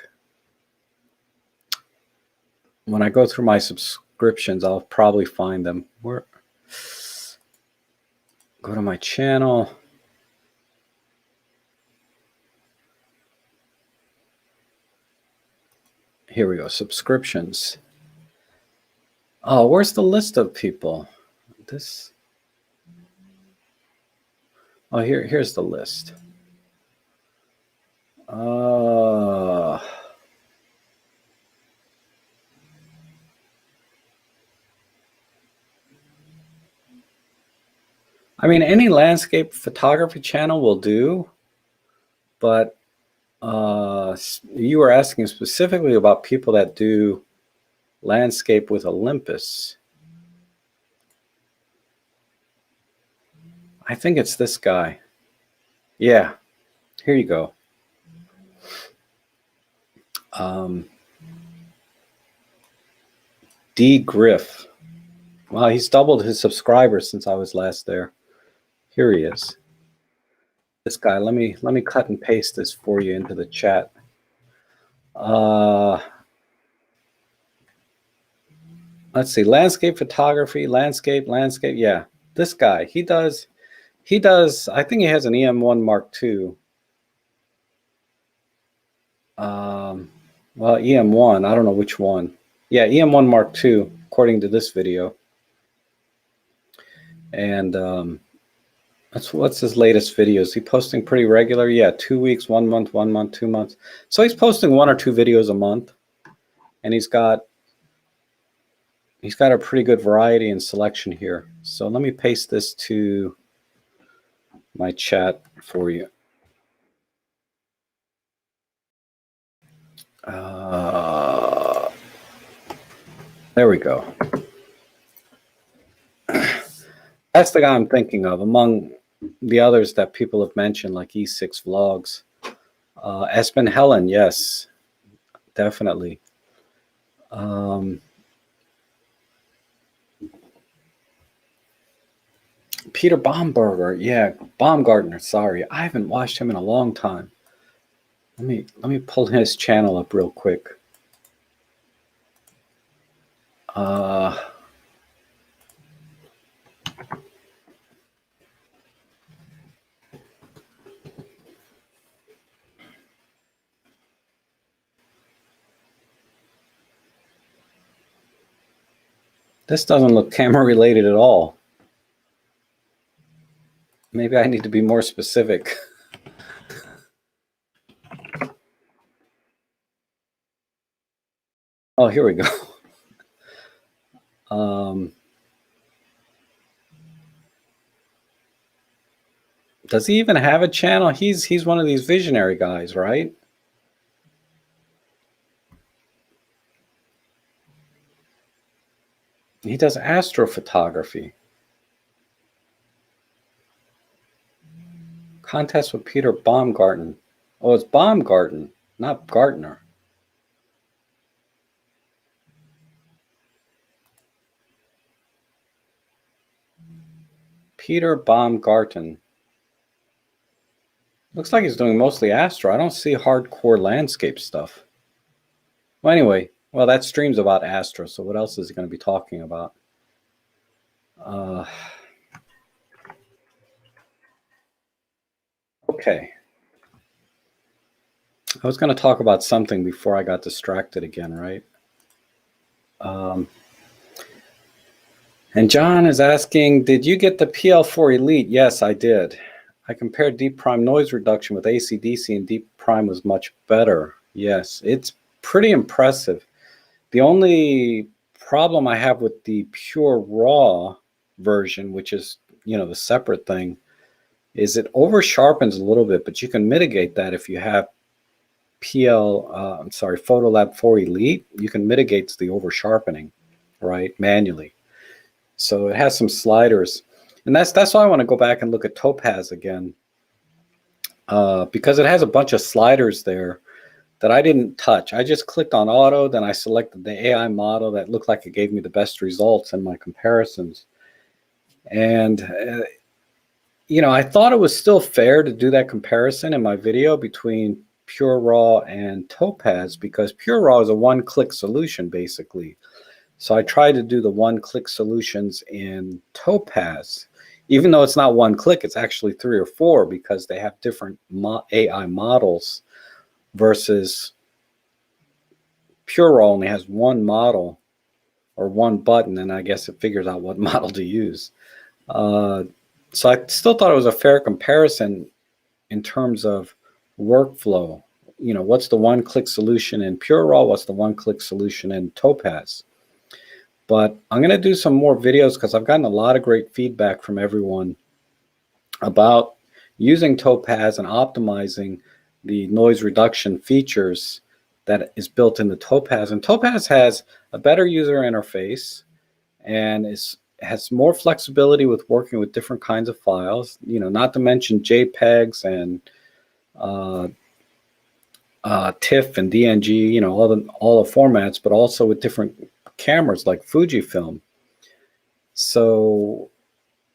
When I go through my subscriptions, I'll probably find them. Go to my channel. Here we go, subscriptions. Oh, where's the list of people? This. Oh, here's the list. I mean, any landscape photography channel will do, but you were asking specifically about people that do landscape with Olympus. I think it's this guy. Yeah, here you go. D. Griff. Wow, he's doubled his subscribers since I was last there. Here he is. This guy. Let me cut and paste this for you into the chat. Let's see. Landscape photography. Landscape. Yeah, this guy. He does. I think he has an EM1 Mark II. Well, EM1. I don't know which one. Yeah, EM1 Mark II, according to this video. And what's his latest videos? Is he posting pretty regular? Yeah, 2 weeks, 1 month, 1 month, 2 months. So he's posting 1 or 2 videos a month, and he's got a pretty good variety and selection here. So let me paste this to my chat for you. There we go. That's the guy I'm thinking of among the others that people have mentioned, like E6 Vlogs. Espen Helen, yes, definitely. Peter Baumgartner, yeah, Baumgartner. Sorry, I haven't watched him in a long time. Let me pull his channel up real quick. This doesn't look camera related at all. Maybe I need to be more specific. Oh, here we go. Does he even have a channel? He's one of these visionary guys, right? He does astrophotography. Contest with Peter Baumgarten. Oh, it's Baumgarten, not Gartner. Peter Baumgarten. Looks like he's doing mostly astro. I don't see hardcore landscape stuff. Well, anyway, well, that stream's about astro, so what else is he going to be talking about? Okay. I was going to talk about something before I got distracted again, right? And John is asking, did you get the PL4 Elite? Yes, I did. I compared deep prime noise reduction with AC/DC, and deep prime was much better. Yes, it's pretty impressive. The only problem I have with the pure raw version, which is, the separate thing, is it over sharpens a little bit, but you can mitigate that if you have Photolab 4 Elite. You can mitigate the over sharpening, right, manually. So it has some sliders, and that's why I want to go back and look at Topaz again, because it has a bunch of sliders there that I didn't touch. I just clicked on auto, then I selected the AI model that looked like it gave me the best results in my comparisons. And I thought it was still fair to do that comparison in my video between Pure Raw and Topaz, because Pure Raw is a one-click solution basically. So I tried to do the one-click solutions in Topaz. Even though it's not one click, it's actually 3 or 4, because they have different AI models, versus Pure Raw only has one model or one button, and I guess it figures out what model to use. So I still thought it was a fair comparison in terms of workflow. What's the one-click solution in Pure Raw? What's the one-click solution in Topaz? But I'm going to do some more videos, because I've gotten a lot of great feedback from everyone about using Topaz and optimizing the noise reduction features that is built into Topaz. And Topaz has a better user interface and has more flexibility with working with different kinds of files, not to mention JPEGs and TIFF and DNG, all the formats, but also with different cameras like Fujifilm. So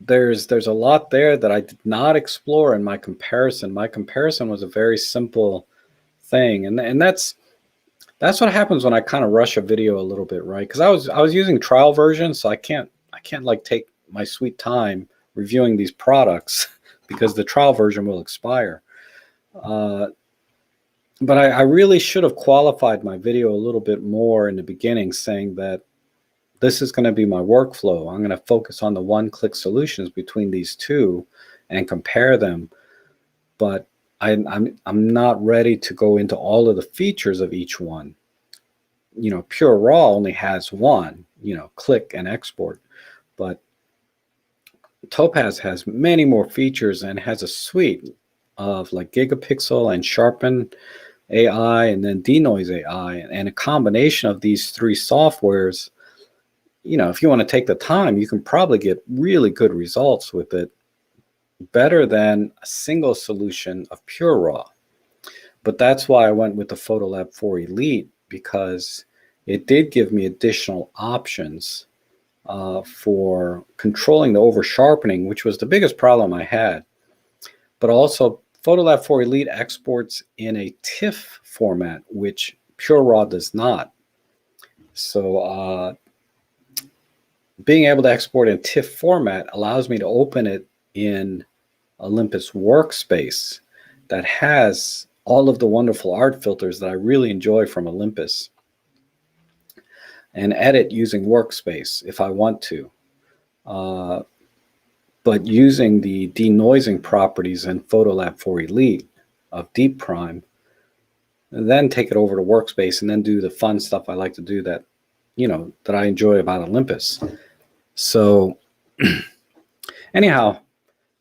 there's a lot there that I did not explore in my comparison. My comparison was a very simple thing, and that's what happens when I kind of rush a video a little bit, right? Because I was using trial version, so I can't like take my sweet time reviewing these products because the trial version will expire. But I really should have qualified my video a little bit more in the beginning, saying that this is going to be my workflow. I'm going to focus on the one-click solutions between these two and compare them. But I'm not ready to go into all of the features of each one. Pure Raw only has one, click and export. But Topaz has many more features and has a suite of like gigapixel and sharpen AI and then denoise AI, and a combination of these three softwares. If you want to take the time, you can probably get really good results with it, better than a single solution of Pure Raw. But that's why I went with the Photolab 4 Elite, because it did give me additional options for controlling the over sharpening, which was the biggest problem I had. But also, Photolab 4 Elite exports in a TIFF format, which Pure Raw does not. So being able to export in TIFF format allows me to open it in Olympus Workspace that has all of the wonderful art filters that I really enjoy from Olympus, and edit using Workspace if I want to. But using the denoising properties in Photolab 4 Elite of Deep Prime, and then take it over to Workspace and then do the fun stuff I like to do that I enjoy about Olympus. So anyhow,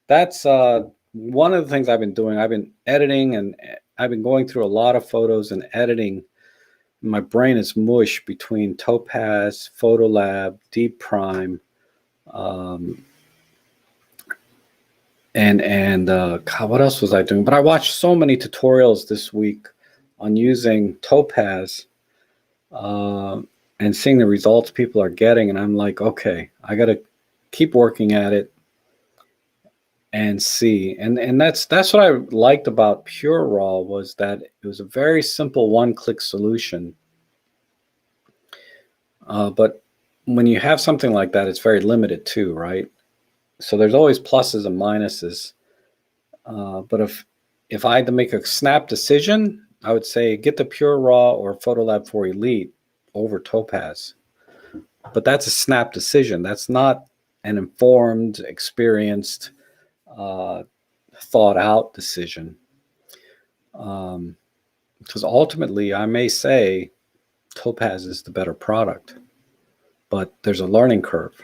that's one of the things I've been doing. I've been editing, and I've been going through a lot of photos and editing. My brain is mush between Topaz, Photolab, Deep Prime, and God, what else was I doing? But I watched so many tutorials this week on using Topaz, and seeing the results people are getting, and I'm like, okay, I got to keep working at it and see. And that's what I liked about Pure Raw, was that it was a very simple one-click solution. But when you have something like that, it's very limited too, right? So there's always pluses and minuses. But if I had to make a snap decision, I would say get the Pure Raw or Photolab 4 Elite over Topaz. But that's a snap decision. That's not an informed, experienced, thought out decision. Because ultimately, I may say Topaz is the better product, but there's a learning curve,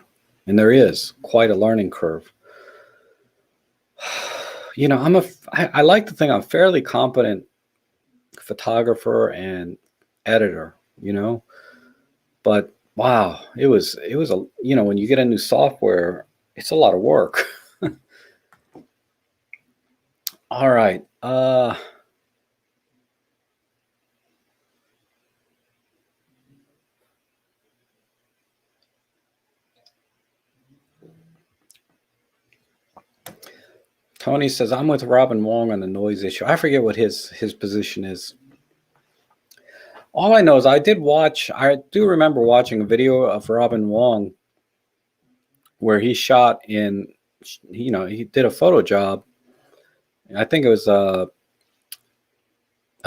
and there is quite a learning curve. I like to think I'm a fairly competent photographer and editor, but wow, it was when you get a new software, it's a lot of work. All right. Tony says, I'm with Robin Wong on the noise issue. I forget what his position is. All I know is I do remember watching a video of Robin Wong where he shot he did a photo job. I think it was a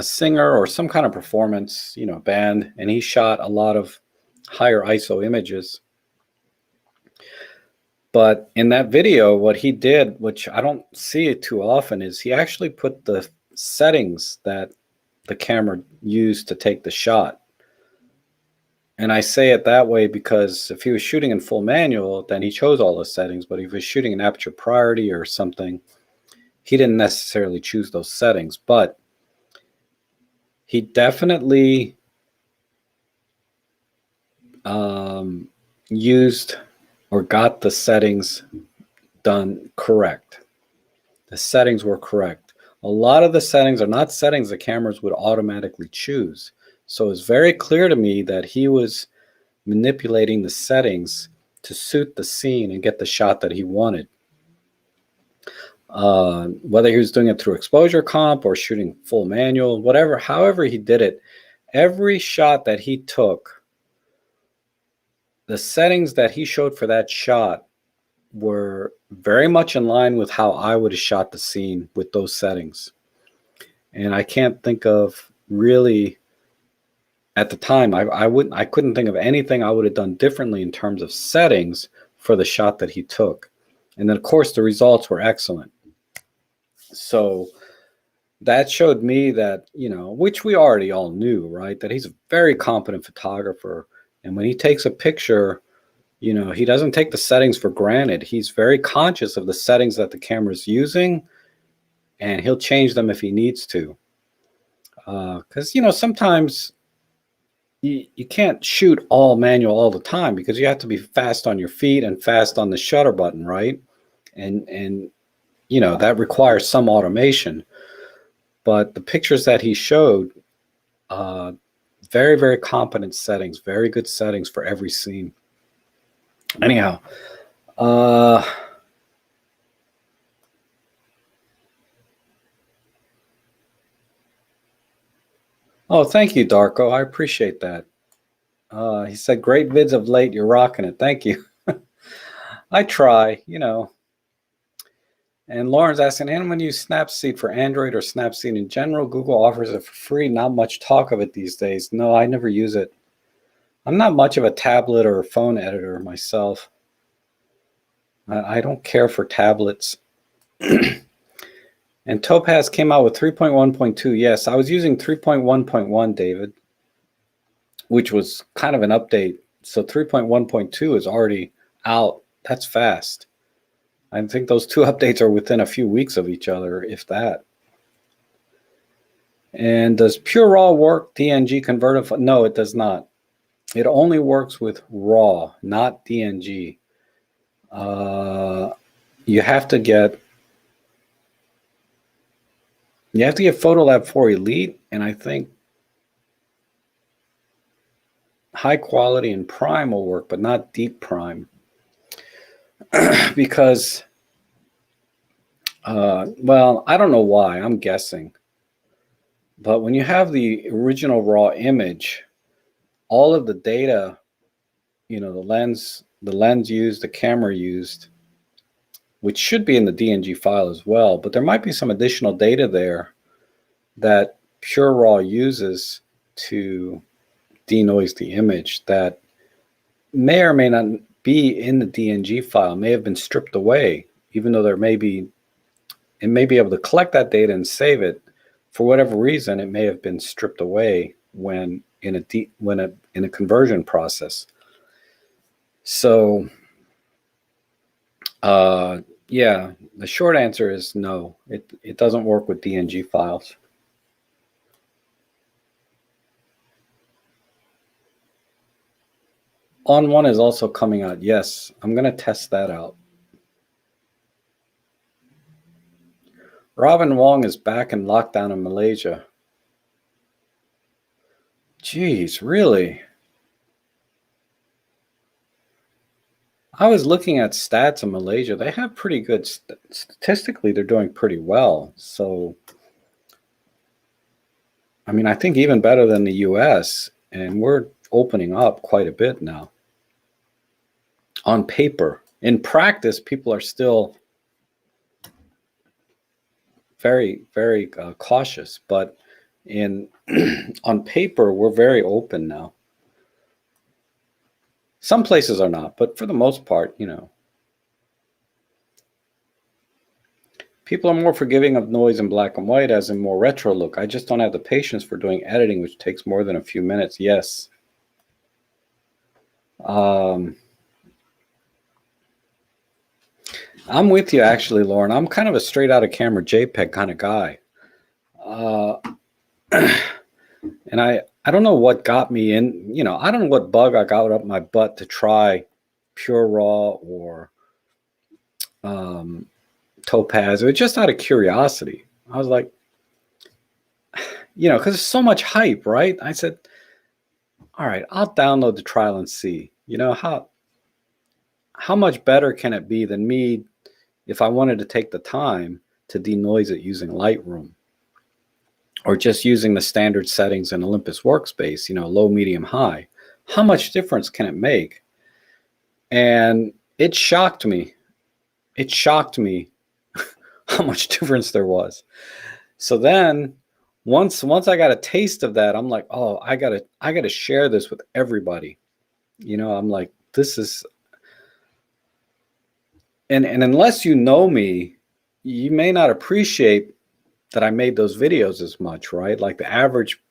singer or some kind of performance, band, and he shot a lot of higher ISO images. But in that video, what he did, which I don't see it too often, is he actually put the settings that the camera used to take the shot. And I say it that way because if he was shooting in full manual, then he chose all the settings. But if he was shooting in aperture priority or something, he didn't necessarily choose those settings. But he definitely used or got the settings done correct. The settings were correct. A lot of the settings are not settings the cameras would automatically choose. So it's very clear to me that he was manipulating the settings to suit the scene and get the shot that he wanted. Whether he was doing it through exposure comp or shooting full manual, however he did it, every shot that he took, the settings that he showed for that shot were very much in line with how I would have shot the scene with those settings. And I can't think of really, at the time, I couldn't think of anything I would have done differently in terms of settings for the shot that he took. And then of course the results were excellent. So that showed me that, which we already all knew, right? That he's a very competent photographer. And when he takes a picture, he doesn't take the settings for granted. He's very conscious of the settings that the camera's using, and he'll change them if he needs to. Because, sometimes you can't shoot all manual all the time because you have to be fast on your feet and fast on the shutter button, right? And that requires some automation. But the pictures that he showed, very, very competent settings, very good settings for every scene. Anyhow, oh, thank you, Darko. I appreciate that. He said, great vids of late. You're rocking it. Thank you. I try, And Lauren's asking, anyone use Snapseed for Android or Snapseed in general? Google offers it for free. Not much talk of it these days. No, I never use it. I'm not much of a tablet or phone editor myself. I don't care for tablets. And Topaz came out with 3.1.2. Yes, I was using 3.1.1, David, which was kind of an update. So 3.1.2 is already out. That's fast. I think those two updates are within a few weeks of each other, if that. And does Pure RAW work DNG converter? No, it does not. It only works with RAW, not DNG. You have to get Photolab 4 Elite, and I think high quality and prime will work, but not deep prime. Because, well, I don't know why, I'm guessing. But when you have the original raw image, all of the data, the lens used, the camera used, which should be in the DNG file as well, but there might be some additional data there that Pure RAW uses to denoise the image that may or may not be in the DNG file, may have been stripped away, even though it may be able to collect that data and save it. For whatever reason, it may have been stripped away when in a conversion process. So, yeah, the short answer is no. It doesn't work with DNG files. On One is also coming out. Yes, I'm going to test that out. Robin Wong is back in lockdown in Malaysia. Jeez, really? I was looking at stats in Malaysia. They have pretty good, statistically, they're doing pretty well. So, I mean, I think even better than the US, and we're opening up quite a bit now on paper. In practice, people are still very, very cautious, but in on paper, we're very open now. Some places are not, but for the most part, people are more forgiving of noise in black and white as in more retro look. I just don't have the patience for doing editing, which takes more than a few minutes. Yes. I'm with you, actually, Lauren. I'm kind of a straight out of camera JPEG kind of guy. And I don't know what got me in, I don't know what bug I got up my butt to try Pure Raw or Topaz. It was just out of curiosity. I was like, because there's so much hype, right? I said, all right, I'll download the trial and see. How much better can it be than me if I wanted to take the time to denoise it using Lightroom or just using the standard settings in Olympus Workspace, low, medium, high? How much difference can it make? And it shocked me. It shocked me how much difference there was. So then once I got a taste of that, I'm like, oh, I gotta share this with everybody. I'm like, this is, and unless you know me, you may not appreciate that I made those videos as much, right? Like the average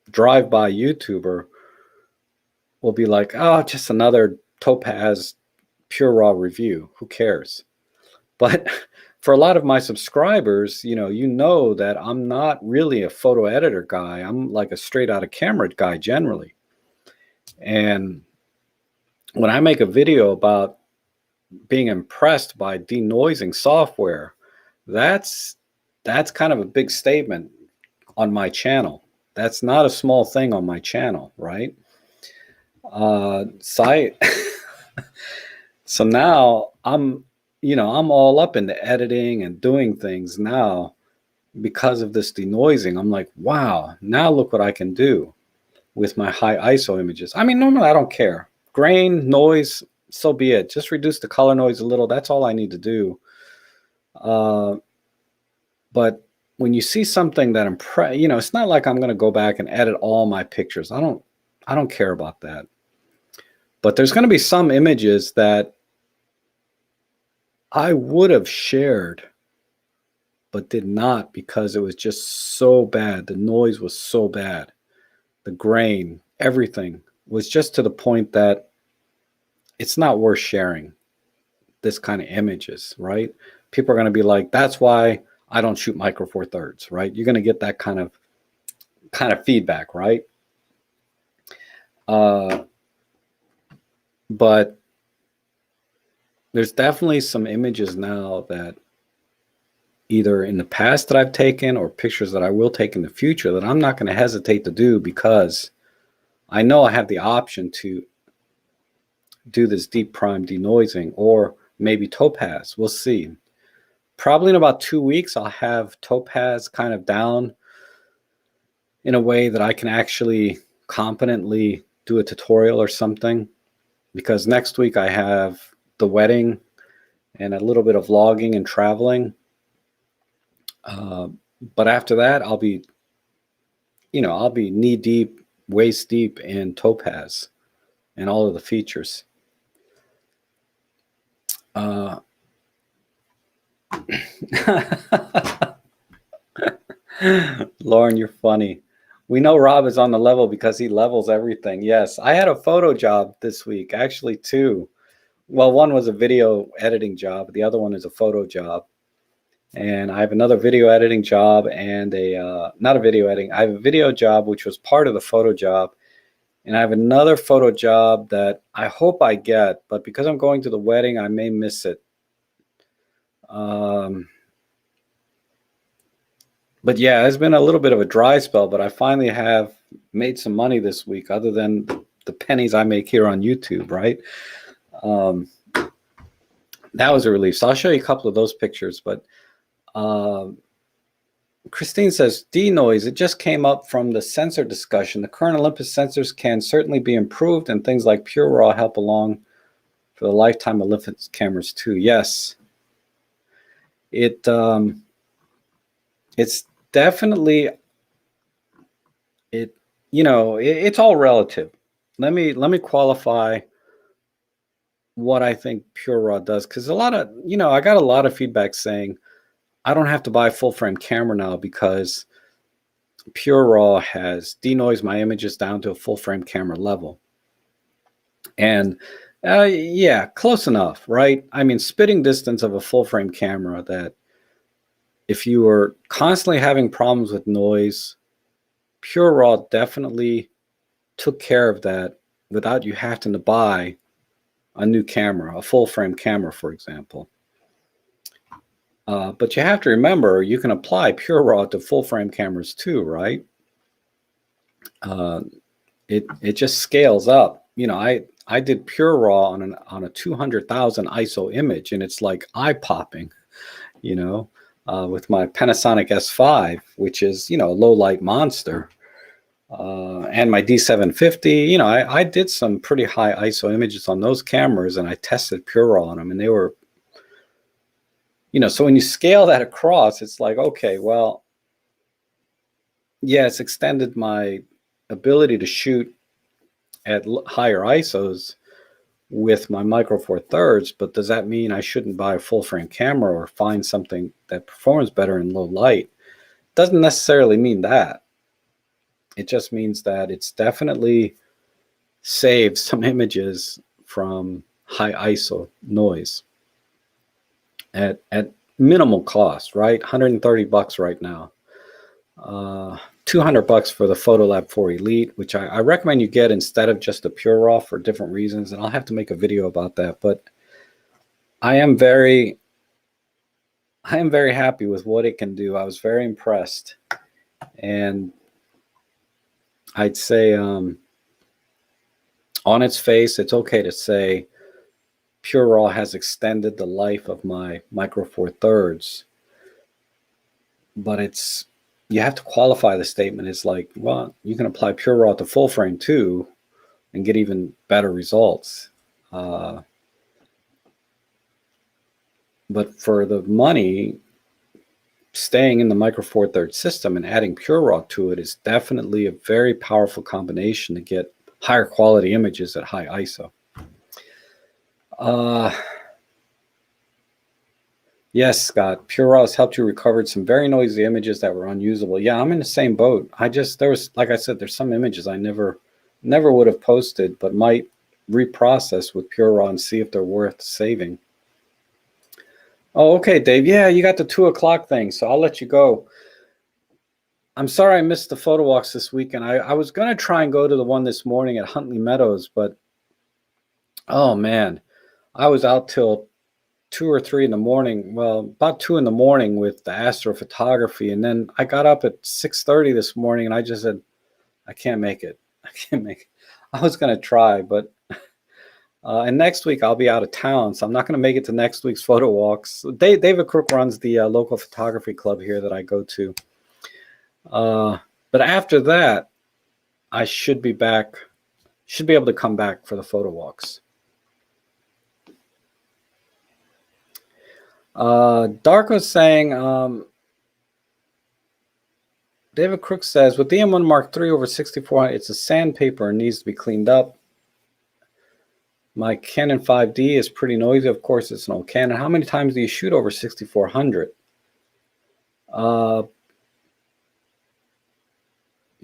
drive-by YouTuber will be like, oh, just another Topaz Pure Raw review. Who cares? But for a lot of my subscribers, you know that I'm not really a photo editor guy. I'm like a straight out of camera guy generally. And when I make a video about being impressed by denoising software, that's kind of a big statement on my channel. That's not a small thing on my channel, right? So now I'm all up into editing and doing things now because of this denoising. I'm like, wow, now look what I can do with my high ISO images. I mean, normally I don't care. Grain, noise, so be it. Just reduce the color noise a little. That's all I need to do. But when you see something that it's not like I'm going to go back and edit all my pictures. I don't care about that. But there's going to be some images that I would have shared, but did not because it was just so bad. The noise was so bad. The grain, everything was just to the point that it's not worth sharing this kind of images, right? People are going to be like, that's why I don't shoot Micro Four Thirds, right? You're going to get that kind of feedback, right? But there's definitely some images now that either in the past that I've taken or pictures that I will take in the future that I'm not going to hesitate to do because I know I have the option to do this deep prime denoising or maybe Topaz. We'll see. Probably in about 2 weeks, I'll have Topaz kind of down in a way that I can actually competently do a tutorial or something, because next week I have the wedding and a little bit of vlogging and traveling. But after that, I'll be knee deep, waist deep in Topaz and all of the features. Lauren, you're funny. We know Rob is on the level because he levels everything. Yes, I had a photo job this week, actually two. Well, one was a video editing job. The other one is a photo job. And I have another video editing job and not a video editing. I have a video job, which was part of the photo job. And I have another photo job that I hope I get, but because I'm going to the wedding, I may miss it. But yeah, it's been a little bit of a dry spell, but I finally have made some money this week other than the pennies I make here on YouTube, right? that was a relief. So I'll show you a couple of those pictures. But Christine says, denoise, it just came up from the sensor discussion. The current Olympus sensors can certainly be improved, and things like Pure Raw help along for the lifetime Olympus cameras too. Yes, it's definitely, it's all relative. Let me qualify what I think Pure Raw does, because I got a lot of feedback saying I don't have to buy a full frame camera now because Pure Raw has denoised my images down to a full frame camera level. And yeah, close enough, right? I mean, spitting distance of a full frame camera, that if you were constantly having problems with noise, Pure Raw definitely took care of that without you having to buy a new camera, a full frame camera, for example. But you have to remember, you can apply Pure Raw to full frame cameras too, right? It just scales up. I did Pure Raw on a 200,000 ISO image, and it's like eye popping, with my Panasonic S5, which is a low light monster, and my D750. I did some pretty high ISO images on those cameras, and I tested Pure Raw on them, and they were, so when you scale that across, it's like, okay, well, yeah, it's extended my ability to shoot at higher ISOs with my Micro Four Thirds, but does that mean I shouldn't buy a full frame camera or find something that performs better in low light? Doesn't necessarily mean that. It just means that it's definitely saved some images from high ISO noise at minimal cost, right? $130 right now. $200 for the Photolab 4 Elite, which I recommend you get instead of just the Pure Raw for different reasons, and I'll have to make a video about that. But I am very happy with what it can do. I was very impressed, and I'd say on its face, it's okay to say Pure Raw has extended the life of my Micro Four Thirds, but you have to qualify the statement. It's like, well, you can apply Pure Raw to full frame too and get even better results. But for the money, staying in the Micro Four Thirds system and adding Pure Raw to it is definitely a very powerful combination to get higher quality images at high ISO. Yes, Scott, Pure Raw has helped you recover some very noisy images that were unusable. Yeah, I'm in the same boat. Like I said, there's some images I never would have posted, but might reprocess with Pure Raw and see if they're worth saving. Oh, okay, Dave. Yeah, you got the 2:00 thing, so I'll let you go. I'm sorry I missed the photo walks this weekend. I was going to try and go to the one this morning at Huntley Meadows, but oh man, I was out till 2 or 3 in the morning. Well, about 2 in the morning with the astrophotography, and then I got up at 6:30 this morning, and I just said, I can't make it. I can't make it. I was going to try, but and next week I'll be out of town, so I'm not going to make it to next week's photo walks. David Crook runs the local photography club here that I go to. But after that, I should be back. Should be able to come back for the photo walks. Darko's saying, David Crook says, with the M1 Mark III over 6400, it's a sandpaper and needs to be cleaned up. My Canon 5D is pretty noisy. Of course, it's an old Canon. How many times do you shoot over 6400?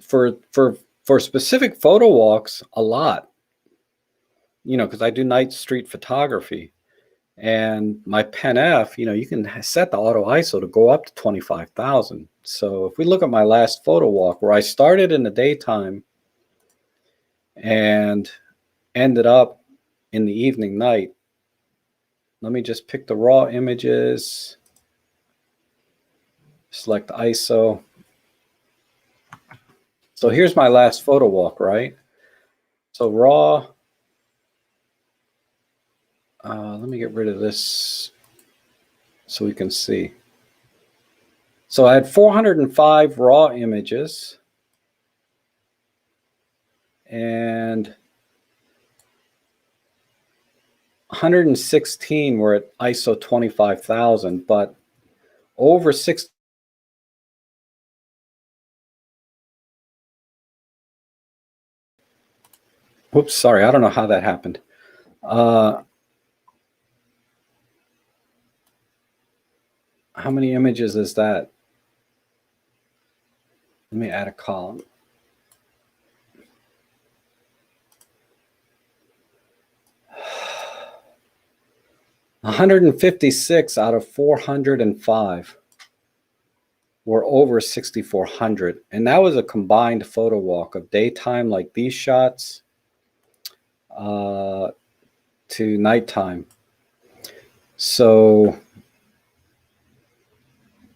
For specific photo walks, a lot. Because I do night street photography. And my Pen F, you can set the auto ISO to go up to 25,000. So if we look at my last photo walk where I started in the daytime and ended up in the evening night, let me just pick the raw images, select ISO. So here's my last photo walk, right? So raw, Let me get rid of this so we can see. So I had 405 raw images and 116 were at ISO 25,000, but over 6. Whoops, sorry, I don't know how that happened. How many images is that? Let me add a column. One 156 out of 405 were over 6,400, and that was a combined photo walk of daytime, like these shots, to nighttime. So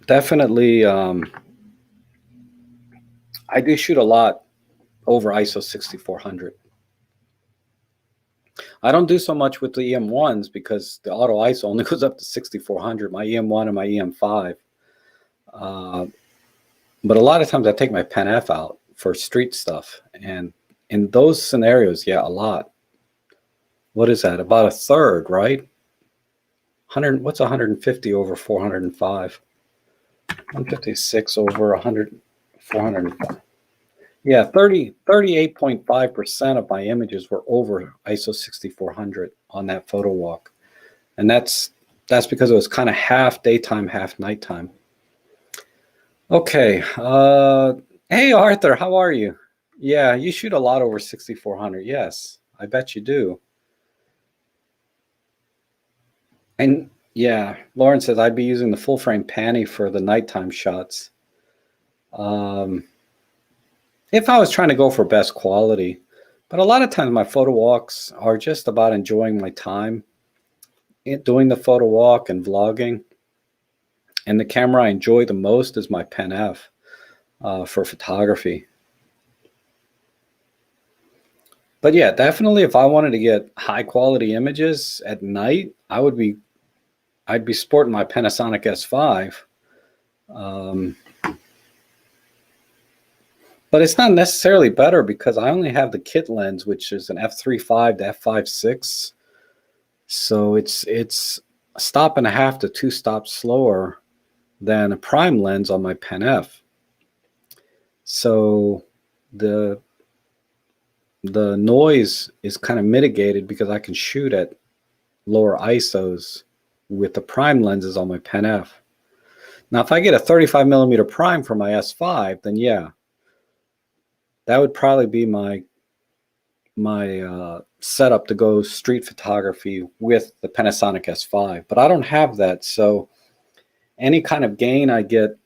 definitely, I do shoot a lot over ISO 6400. I don't do so much with the EM1s because the auto ISO only goes up to 6400, my EM1 and my EM5. But a lot of times I take my Pen F out for street stuff. And in those scenarios, yeah, a lot. What is that? About a third, right? 100, what's 150 over 405? 156 over 100, 405. Yeah, 38.5% of my images were over ISO 6400 on that photo walk. And that's because it was kind of half daytime, half nighttime. Okay. Hey, Arthur, how are you? Yeah, you shoot a lot over 6400. Yes, I bet you do. And yeah, Lauren says I'd be using the full frame Panny for the nighttime shots. If I was trying to go for best quality, but a lot of times my photo walks are just about enjoying my time doing the photo walk and vlogging. And the camera I enjoy the most is my Pen F for photography. But yeah, definitely if I wanted to get high quality images at night, I'd be sporting my Panasonic S5. But it's not necessarily better because I only have the kit lens, which is an f3.5 to f5.6. So it's a stop and a half to 2 stops slower than a prime lens on my Pen F. So the noise is kind of mitigated because I can shoot at lower ISOs with the prime lenses on my Pen F. Now, if I get a 35 millimeter prime for my S5, then yeah, that would probably be my setup to go street photography with the Panasonic S5. But I don't have that, so any kind of gain I get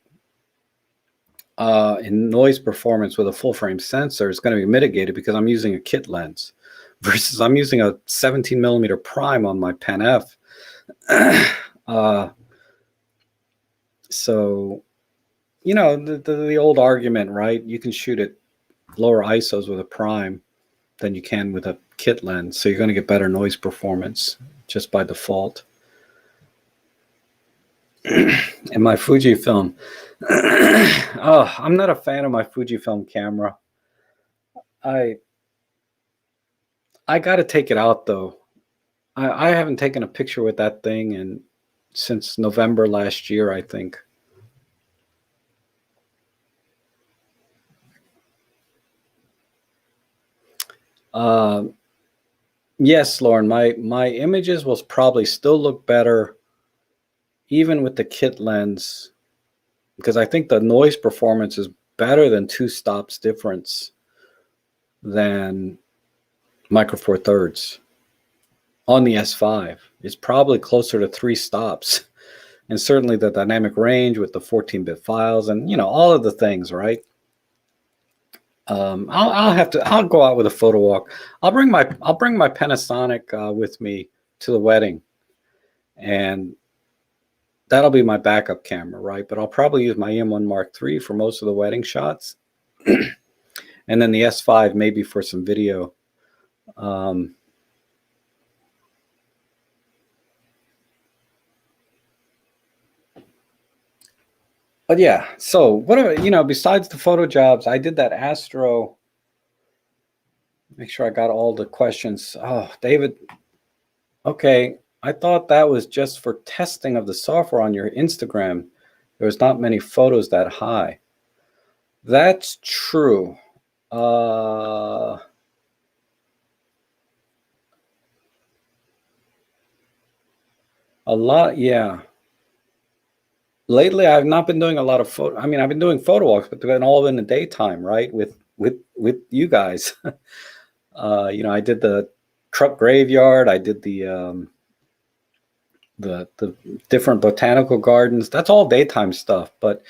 in noise performance with a full frame sensor is going to be mitigated because I'm using a kit lens versus I'm using a 17 millimeter prime on my Pen F. So, you know, the old argument, right? You can shoot at lower ISOs with a prime than you can with a kit lens. So you're going to get better noise performance just by default. And my Fujifilm, oh, I'm not a fan of my Fujifilm camera. I got to take it out though. I haven't taken a picture with that thing since November last year, I think. Yes, Lauren, my images will probably still look better even with the kit lens because I think the noise performance is better than 2 stops difference than Micro Four Thirds on the S5. It's probably closer to 3 stops. And certainly the dynamic range with the 14-bit files and, you know, all of the things, right? I'll go out with a photo walk. I'll bring my Panasonic with me to the wedding, and that'll be my backup camera, right? But I'll probably use my EM1 Mark III for most of the wedding shots, and then the S5 maybe for some video. But yeah, so what, besides the photo jobs, I did that Astro. Make sure I got all the questions. Oh, David. Okay. I thought that was just for testing of the software on your Instagram. There was not many photos that high. That's true. A lot, yeah. Lately, I've not been doing a lot of photo. I mean, I've been doing photo walks, but they've been all in the daytime, right? With you guys. I did the truck graveyard. I did the different botanical gardens. That's all daytime stuff. But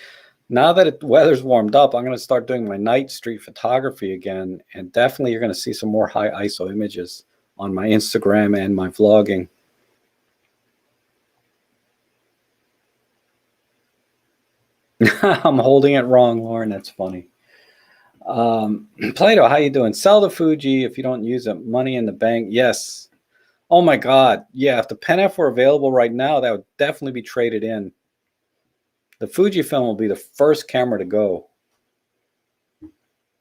now that the weather's warmed up, I'm going to start doing my night street photography again, and definitely you're going to see some more high ISO images on my Instagram and my vlogging. I'm holding it wrong, Lauren. That's funny. Plato, how you doing? Sell the Fuji if you don't use it. Money in the bank. Yes. Oh my God. Yeah. If the Pen F were available right now, that would definitely be traded in. The Fujifilm will be the first camera to go.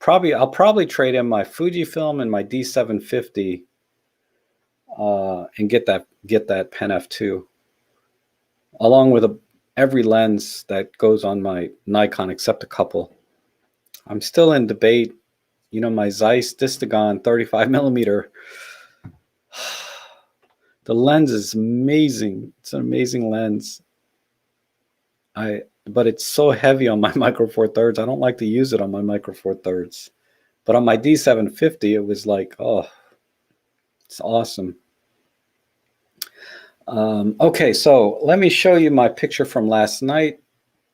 I'll probably trade in my Fujifilm and my D750 and get that Pen F2 along with every lens that goes on my Nikon except a couple. I'm still in debate. My Zeiss Distagon 35 millimeter. The lens is amazing. It's an amazing lens. But it's so heavy on my Micro Four Thirds. I don't like to use it on my Micro Four Thirds. But on my D750, it was like, oh, it's awesome. Okay, so let me show you my picture from last night.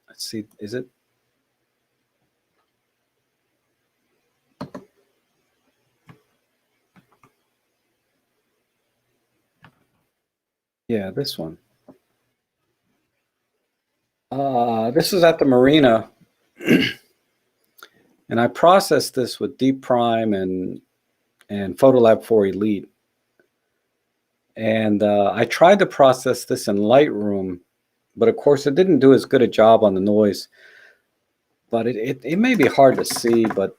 Let's see, is it? Yeah, this one. This is at the marina, and I processed this with Deep Prime and Photolab 4 Elite. And I tried to process this in Lightroom, but of course it didn't do as good a job on the noise. But it may be hard to see, but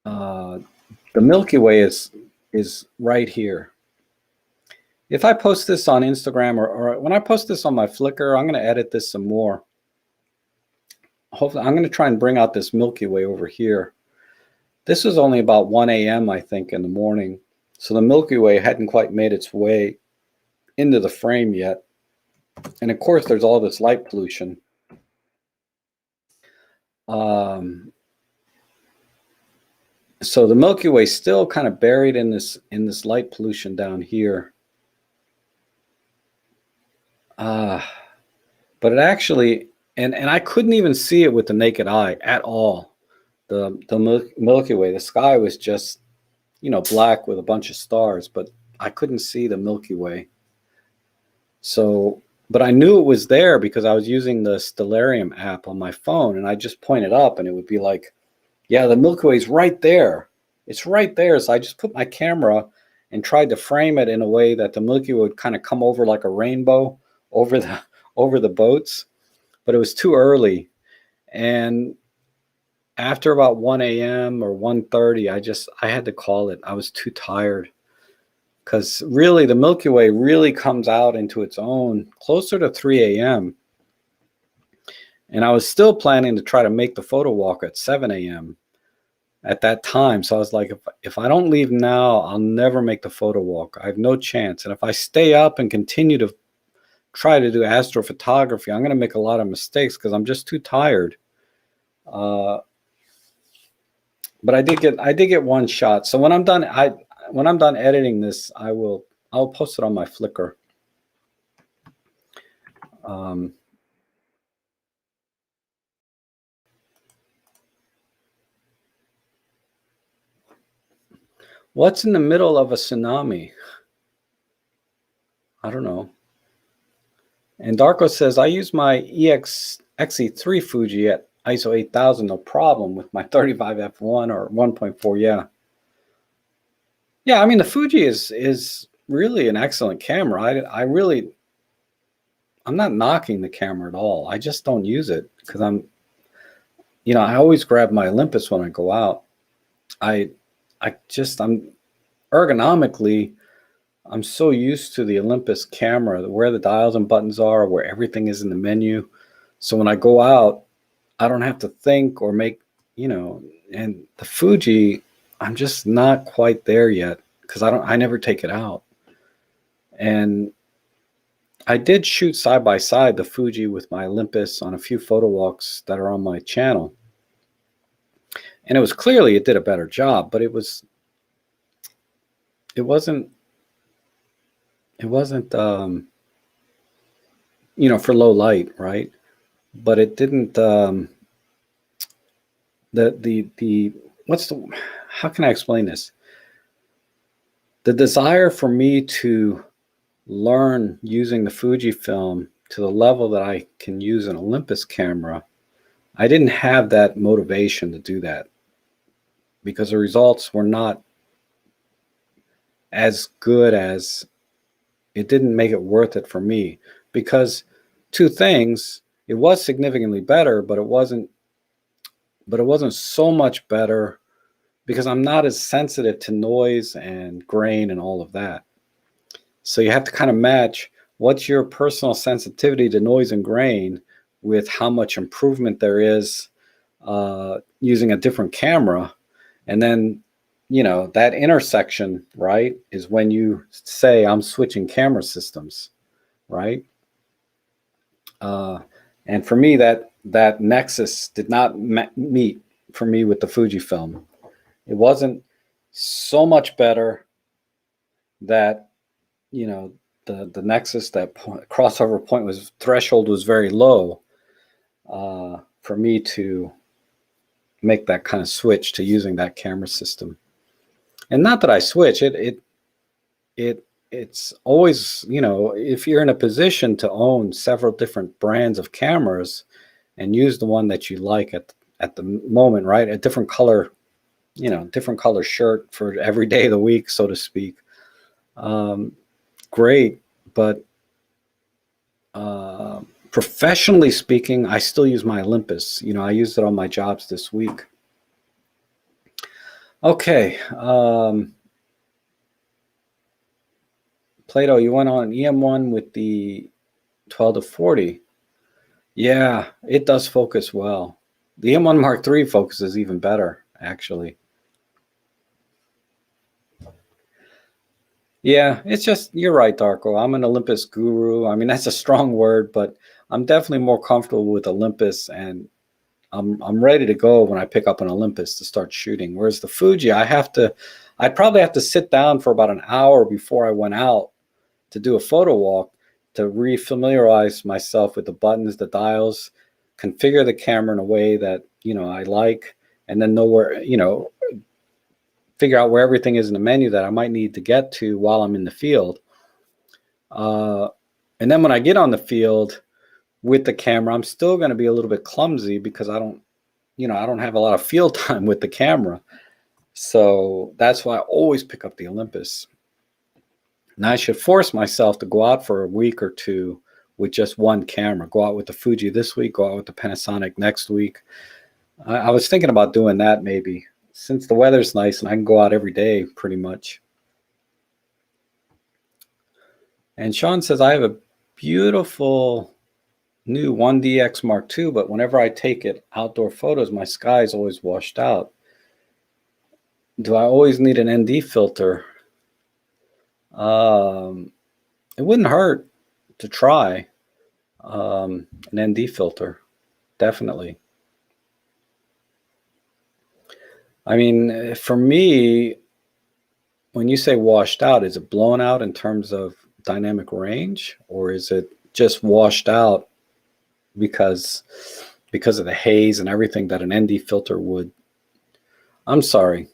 the Milky Way is right here. If I post this on Instagram or when I post this on my Flickr, I'm going to edit this some more. Hopefully, I'm going to try and bring out this Milky Way over here. This was only about 1 a.m., I think, in the morning. So the Milky Way hadn't quite made its way into the frame yet. And of course, there's all this light pollution. So the Milky Way is still kind of buried in this light pollution down here. But it actually, and I couldn't even see it with the naked eye at all. The Milky Way, the sky was just, black with a bunch of stars, but I couldn't see the Milky Way. So, but I knew it was there because I was using the Stellarium app on my phone, and I just pointed up, and it would be like, yeah, the Milky Way is right there. It's right there. So I just put my camera and tried to frame it in a way that the Milky Way would kind of come over like a rainbow over the boats, but it was too early. And after about 1 a.m. or 1:30, I had to call it. I was too tired because really the Milky Way really comes out into its own closer to 3 a.m. And I was still planning to try to make the photo walk at 7 a.m. at that time. So I was like, if I don't leave now, I'll never make the photo walk. I have no chance. And if I stay up and continue to try to do astrophotography, I'm going to make a lot of mistakes because I'm just too tired. But I did get one shot. So when I'm done editing this, I'll post it on my Flickr. What's in the middle of a tsunami? I don't know. And Darko says, I use my XE3 Fuji at ISO 8000, no problem with my 35 f1 or 1.4. Yeah. Yeah, I mean, the Fuji is really an excellent camera. I'm not knocking the camera at all. I just don't use it because I always grab my Olympus when I go out. I'm ergonomically, I'm so used to the Olympus camera, where the dials and buttons are, where everything is in the menu. So when I go out, I don't have to think or make, and the Fuji, I'm just not quite there yet because I never take it out. And I did shoot side by side the Fuji with my Olympus on a few photo walks that are on my channel. And it did a better job, but it wasn't for low light, right? But it didn't how can I explain this? The desire for me to learn using the Fujifilm to the level that I can use an Olympus camera, I didn't have that motivation to do that because the results were not as good as it didn't make it worth it for me. Because two things, it was significantly better, but it wasn't so much better because I'm not as sensitive to noise and grain and all of that. So you have to kind of match what's your personal sensitivity to noise and grain with how much improvement there is using a different camera. And then, that intersection, right, is when you say I'm switching camera systems, right? And for me, that nexus did not meet for me with the Fujifilm. It wasn't so much better that, the nexus, that crossover point threshold was very low for me to make that kind of switch to using that camera system. And not that I switch it's always, if you're in a position to own several different brands of cameras and use the one that you like at the moment, right? A different color shirt for every day of the week, so to speak. Great. But professionally speaking, I still use my Olympus. I used it on my jobs this week. Okay. Plato, you went on EM1 with the 12-40. Yeah, it does focus well. The EM1 Mark III focuses even better, actually. Yeah, it's just, you're right, Darko. I'm an Olympus guru. I mean, that's a strong word, but I'm definitely more comfortable with Olympus, and I'm ready to go when I pick up an Olympus to start shooting. Whereas the Fuji, I'd probably have to sit down for about an hour before I went out to do a photo walk to refamiliarize myself with the buttons, the dials, configure the camera in a way that, I like, and then know where, figure out where everything is in the menu that I might need to get to while I'm in the field. And then when I get on the field with the camera, I'm still going to be a little bit clumsy because I don't have a lot of field time with the camera. So that's why I always pick up the Olympus. Now I should force myself to go out for a week or two with just one camera. Go out with the Fuji this week, go out with the Panasonic next week. I was thinking about doing that maybe, since the weather's nice and I can go out every day pretty much. And Sean says, I have a beautiful new 1DX Mark II, but whenever I take it outdoor photos, my sky is always washed out. Do I always need an ND filter? It wouldn't hurt to try an ND filter, definitely. I mean, for me, when you say washed out, is it blown out in terms of dynamic range, or is it just washed out because of the haze and everything that an ND filter would? I'm sorry.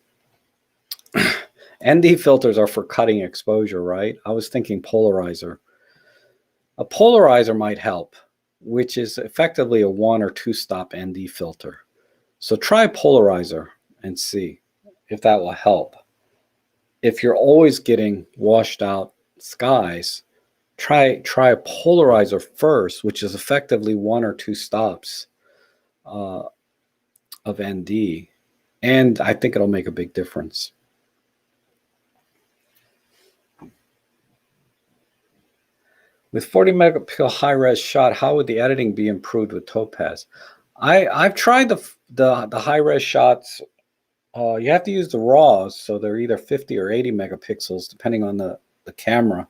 ND filters are for cutting exposure, right? I was thinking polarizer. A polarizer might help, which is effectively a 1 or 2 stop ND filter. So try polarizer and see if that will help. If you're always getting washed out skies, try a polarizer first, which is effectively 1 or 2 stops of ND, and I think it'll make a big difference. With 40 megapixel high-res shot, how would the editing be improved with Topaz? I've tried the high-res shots. You have to use the RAWs, so they're either 50 or 80 megapixels, depending on the camera.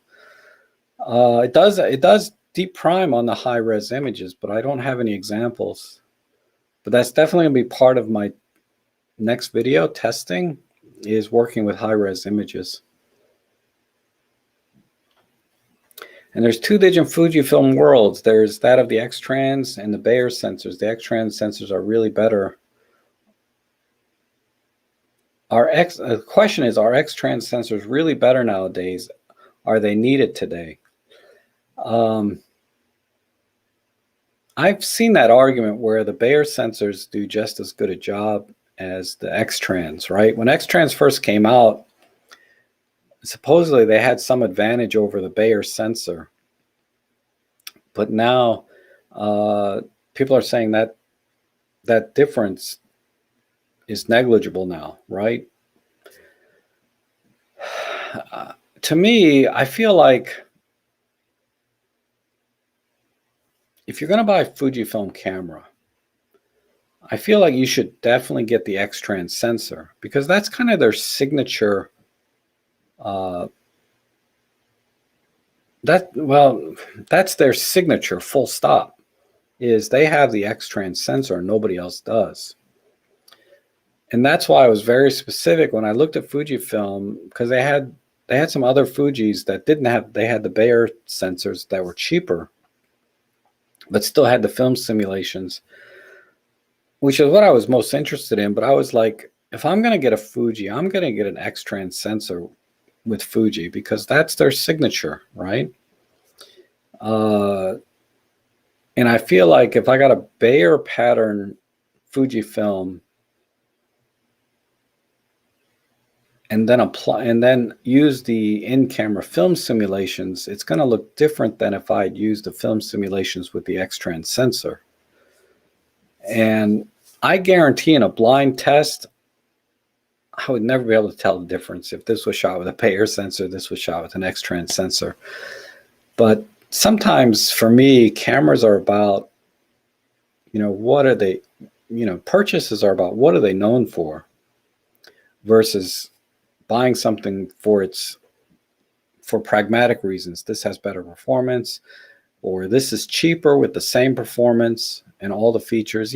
It does deep prime on the high-res images, but I don't have any examples. But that's definitely going to be part of my next video testing, is working with high-res images. And there's 2 digital Fujifilm worlds. There's that of the X-Trans and the Bayer sensors. The X-Trans sensors are really better. The question is, are X-Trans sensors really better nowadays? Are they needed today? I've seen that argument where the Bayer sensors do just as good a job as the X-Trans, right? When X-Trans first came out, supposedly they had some advantage over the Bayer sensor. But now people are saying that that difference is negligible now, right? To me, I feel like if you're going to buy a Fujifilm camera, I feel like you should definitely get the X-Trans sensor, because that's kind of their signature. That's their signature, full stop, is they have the X-Trans sensor and nobody else does. And that's why I was very specific when I looked at Fujifilm, because they had some other Fujis that didn't have, they had the Bayer sensors that were cheaper, but still had the film simulations, which is what I was most interested in. But I was like, if I'm going to get a Fuji, I'm going to get an X-Trans sensor with Fuji, because that's their signature, right? And I feel like if I got a Bayer pattern Fujifilm and then use the in-camera film simulations, it's going to look different than if I'd used the film simulations with the X-Trans sensor. And I guarantee in a blind test, I would never be able to tell the difference if this was shot with a Bayer sensor, this was shot with an X-Trans sensor. But sometimes for me, cameras are about, what are they, purchases are about what are they known for, versus buying something for pragmatic reasons. This has better performance, or this is cheaper with the same performance and all the features,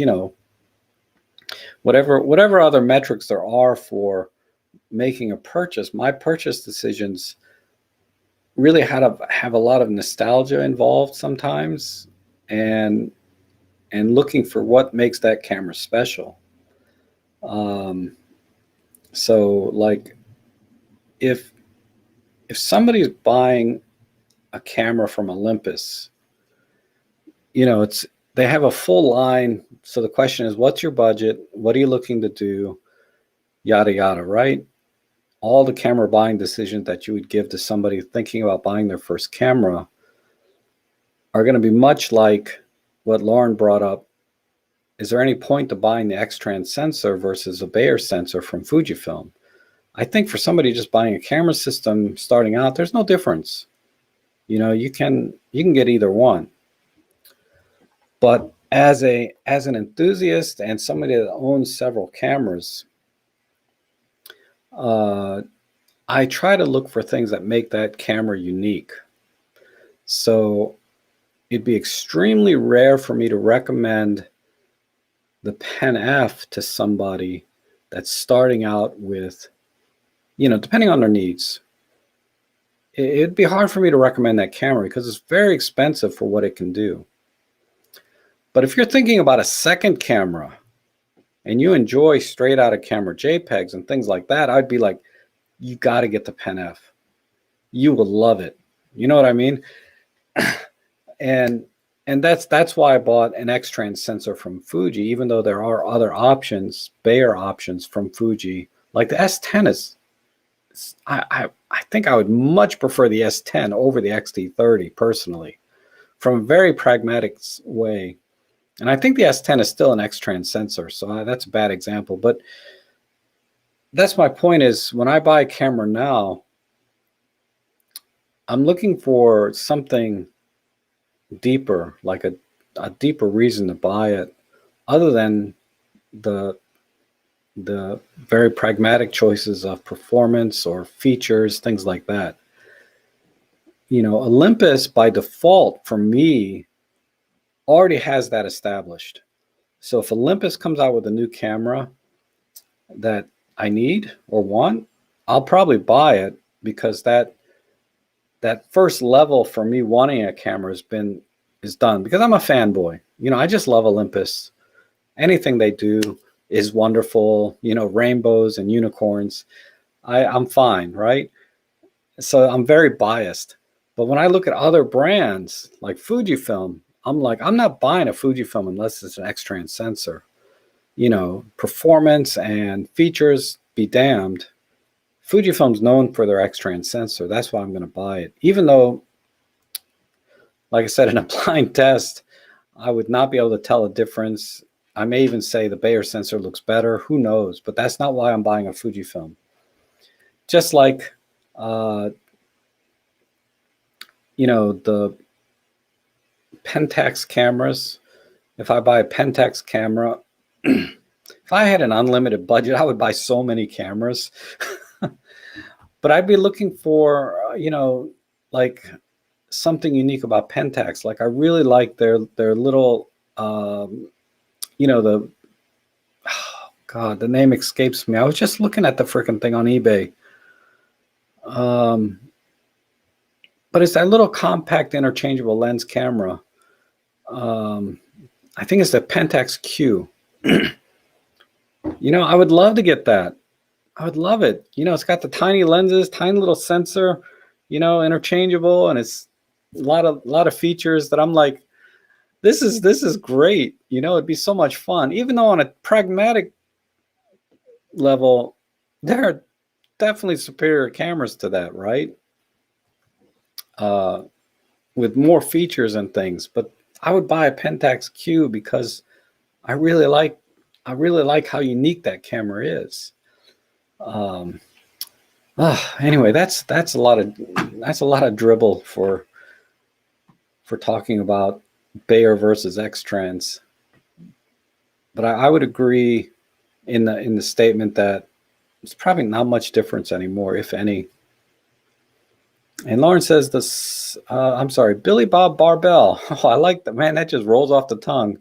whatever other metrics there are for making a purchase. My purchase decisions really have a lot of nostalgia involved sometimes, and looking for what makes that camera special. So like if somebody's buying a camera from Olympus, they have a full line. So the question is, what's your budget? What are you looking to do? Yada, yada, right? All the camera buying decisions that you would give to somebody thinking about buying their first camera are going to be much like what Lauren brought up. Is there any point to buying the X-Trans sensor versus a Bayer sensor from Fujifilm? I think for somebody just buying a camera system starting out, there's no difference. You can get either one. But as an enthusiast and somebody that owns several cameras, I try to look for things that make that camera unique. So it'd be extremely rare for me to recommend the Pen F to somebody that's starting out with, depending on their needs. It'd be hard for me to recommend that camera because it's very expensive for what it can do. But if you're thinking about a second camera and you enjoy straight out of camera JPEGs and things like that, I'd be like, you got to get the Pen F. You will love it. You know what I mean? And that's why I bought an X-Trans sensor from Fuji, even though there are other options, Bayer options from Fuji. Like the S10 I think I would much prefer the S10 over the XT30 personally, from a very pragmatic way. And I think the S10 is still an X-Trans sensor, so that's a bad example. But that's my point is when I buy a camera now, I'm looking for something deeper, like a deeper reason to buy it, other than the very pragmatic choices of performance or features, things like that. You know, Olympus by default for me already has that established. So if Olympus comes out with a new camera that I need or want, I'll probably buy it because that first level for me wanting a camera is done because I'm a fanboy. You know, I just love Olympus. Anything they do is wonderful. You know, rainbows and unicorns. I'm fine, right? So I'm very biased. But when I look at other brands like Fujifilm, I'm like, I'm not buying a Fujifilm unless it's an X-Trans sensor. You know, performance and features be damned. Fujifilm's known for their X-Trans sensor. That's why I'm going to buy it. Even though, like I said, in a blind test, I would not be able to tell a difference. I may even say the Bayer sensor looks better. Who knows? But that's not why I'm buying a Fujifilm. Just like, you know, the Pentax cameras. If I buy a Pentax camera, if I had an unlimited budget, I would buy so many cameras. But I'd be looking for, you know, like something unique about Pentax. Like I really like their little, you know, oh God, the name escapes me. I was just looking at the freaking thing on eBay. But it's that little compact interchangeable lens camera. I think it's the Pentax Q. You know, I would love to get that. I would love it. You know, it's got the tiny lenses, tiny little sensor, you know, interchangeable, and it's a lot of features that I'm like, this is great. You know, it'd be so much fun. Even though on a pragmatic level, there are definitely superior cameras to that, right? With more features and things. But I would buy a Pentax Q because I really like how unique that camera is. Anyway, that's a lot of dribble for talking about Bayer versus X-Trans. But I would agree in the statement that it's probably not much difference anymore, if any. And Lauren says this. I'm sorry, Billy Bob Barbell. Oh, I like that, man. That just rolls off the tongue.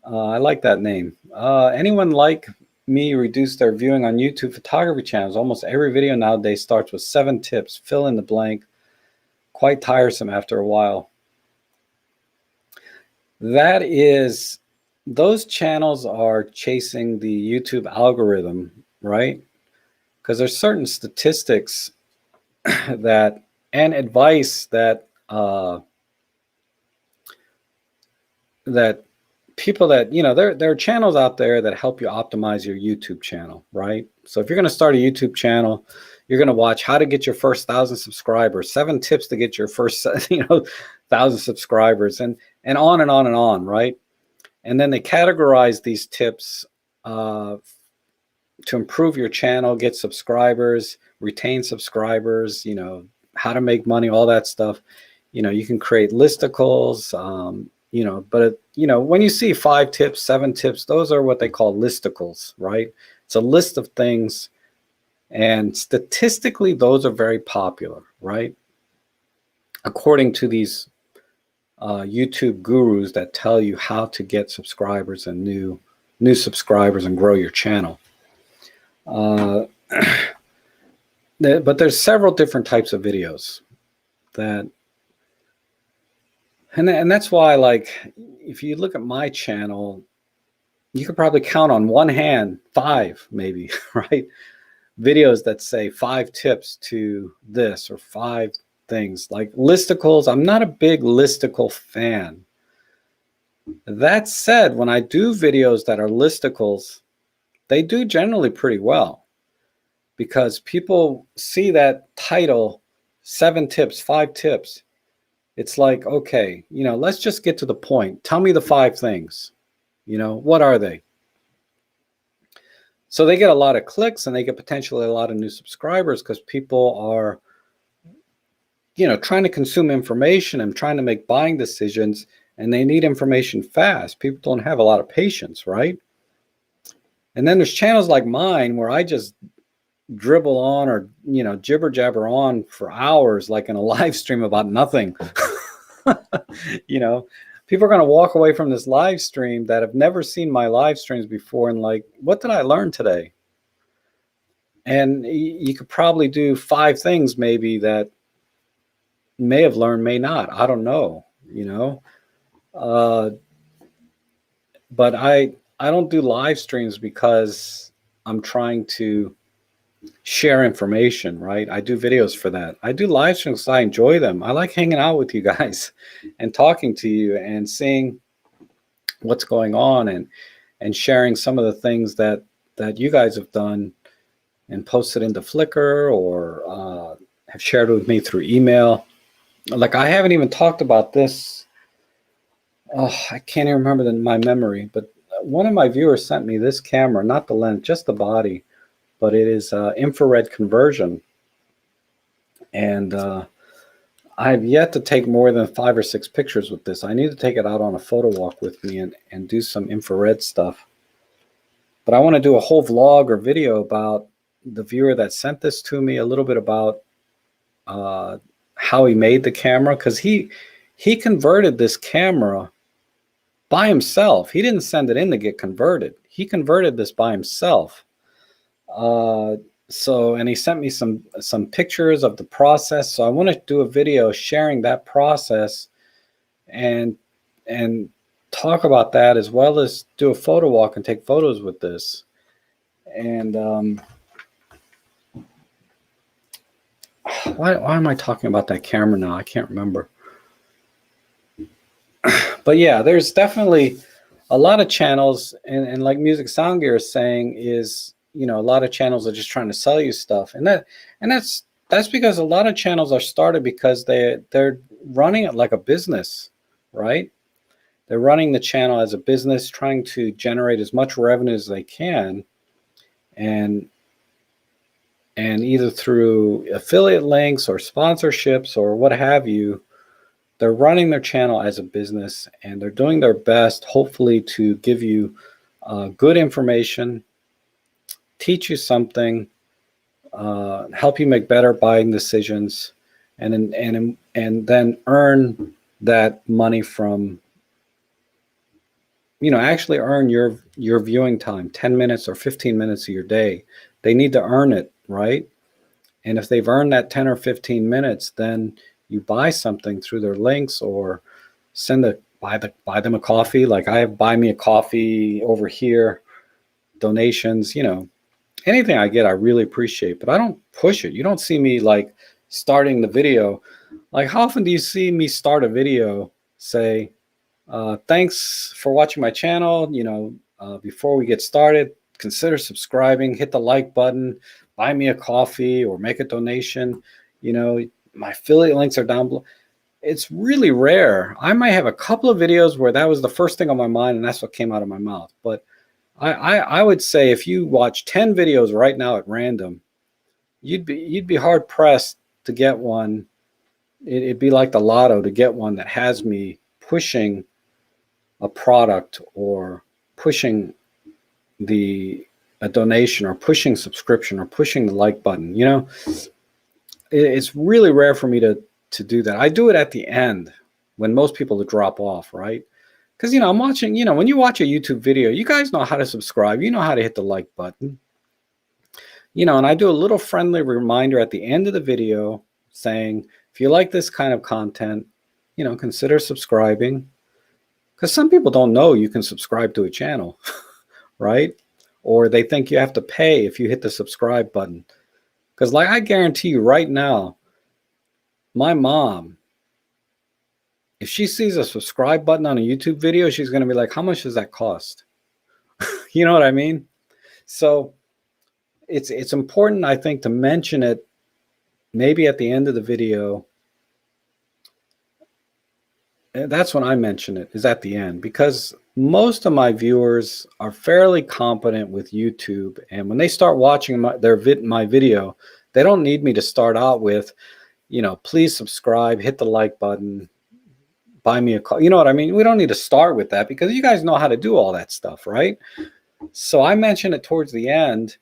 I like that name. Anyone like me reduce their viewing on YouTube photography channels? Almost every video nowadays starts with 7 tips. Fill in the blank. Quite tiresome after a while. Those channels are chasing the YouTube algorithm, right? Because there's certain statistics that and advice that that people that, you know, there are channels out there that help you optimize your YouTube channel, right? So if you're going to start a YouTube channel, you're going to watch how to get your first 1,000 subscribers, 7 tips to get your first, 1,000 subscribers, and on and on and on, right? And then they categorize these tips to improve your channel, get subscribers, retain subscribers, you know, how to make money, all that stuff. You know, you can create listicles, you know, but, you know, when you see 5 tips, 7 tips, those are what they call listicles, right? It's a list of things. And statistically, those are very popular, right? According to these YouTube gurus that tell you how to get subscribers and new subscribers and grow your channel. But there's several different types of videos and that's why, like, if you look at my channel, you could probably count on one hand 5 maybe, right? Videos that say 5 tips to this or 5 things. Like listicles, I'm not a big listicle fan. That said, when I do videos that are listicles, they do generally pretty well. because people see that title, 7 tips, 5 tips. It's like, okay, let's just get to the point. Tell me the 5 things. What are they? So they get a lot of clicks and they get potentially a lot of new subscribers because people are, trying to consume information and trying to make buying decisions, and they need information fast. People don't have a lot of patience, right? And then there's channels like mine where I just dribble on or, jibber jabber on for hours, like in a live stream about nothing. People are going to walk away from this live stream that have never seen my live streams before and like, what did I learn today? And you could probably do 5 things maybe that may have learned, may not. I don't know, but I don't do live streams because I'm trying to share information, right? I do videos for that. I do live streams because I enjoy them. I like hanging out with you guys and talking to you and seeing what's going on and sharing some of the things that you guys have done and posted into Flickr or have shared with me through email. Like, I haven't even talked about this. Oh, I can't even remember my memory, but one of my viewers sent me this camera, not the lens, just the body, but it is infrared conversion. And I've yet to take more than 5 or 6 pictures with this. I need to take it out on a photo walk with me and do some infrared stuff. But I want to do a whole vlog or video about the viewer that sent this to me, a little bit about how he made the camera, because he converted this camera by himself. He didn't send it in to get converted. He converted this by himself. And he sent me some pictures of the process. So I want to do a video sharing that process and talk about that, as well as do a photo walk and take photos with this. And why am I talking about that camera now? I can't remember. But yeah, there's definitely a lot of channels, and like Music Sound Gear is saying, is, a lot of channels are just trying to sell you stuff, and that's because a lot of channels are started because they're running it like a business, right? They're running the channel as a business, trying to generate as much revenue as they can, and either through affiliate links or sponsorships or what have you, they're running their channel as a business, and they're doing their best, hopefully, to give you good information, teach you something, help you make better buying decisions, and then earn that money from, actually earn your viewing time, 10 minutes or 15 minutes of your day. They need to earn it, right? And if they've earned that 10 or 15 minutes, then you buy something through their links or buy them a coffee. Like, I have buy me a coffee over here, donations, anything I get, I really appreciate, but I don't push it. You don't see me like starting the video. Like, how often do you see me start a video, say, thanks for watching my channel. Before we get started, consider subscribing, hit the like button, buy me a coffee or make a donation. My affiliate links are down below. It's really rare. I might have a couple of videos where that was the first thing on my mind and that's what came out of my mouth. But I would say if you watch 10 videos right now at random, you'd be hard pressed to get one. It'd be like the lotto to get one that has me pushing a product or pushing a donation or pushing subscription or pushing the like button. It's really rare for me to do that. I do it at the end when most people drop off, right? Because, I'm watching, when you watch a YouTube video, you guys know how to subscribe. You know how to hit the like button. And I do a little friendly reminder at the end of the video saying, if you like this kind of content, consider subscribing. Because some people don't know you can subscribe to a channel, right? Or they think you have to pay if you hit the subscribe button. Because, like, I guarantee you right now, my mom, if she sees a subscribe button on a YouTube video, she's going to be like, how much does that cost? You know what I mean? So it's important, I think, to mention it maybe at the end of the video. That's when I mention it, is at the end, because most of my viewers are fairly competent with YouTube, and when they start watching my video, they don't need me to start out with, please subscribe, hit the like button, buy me a call. You know what I mean? We don't need to start with that because you guys know how to do all that stuff, right? So I mention it towards the end,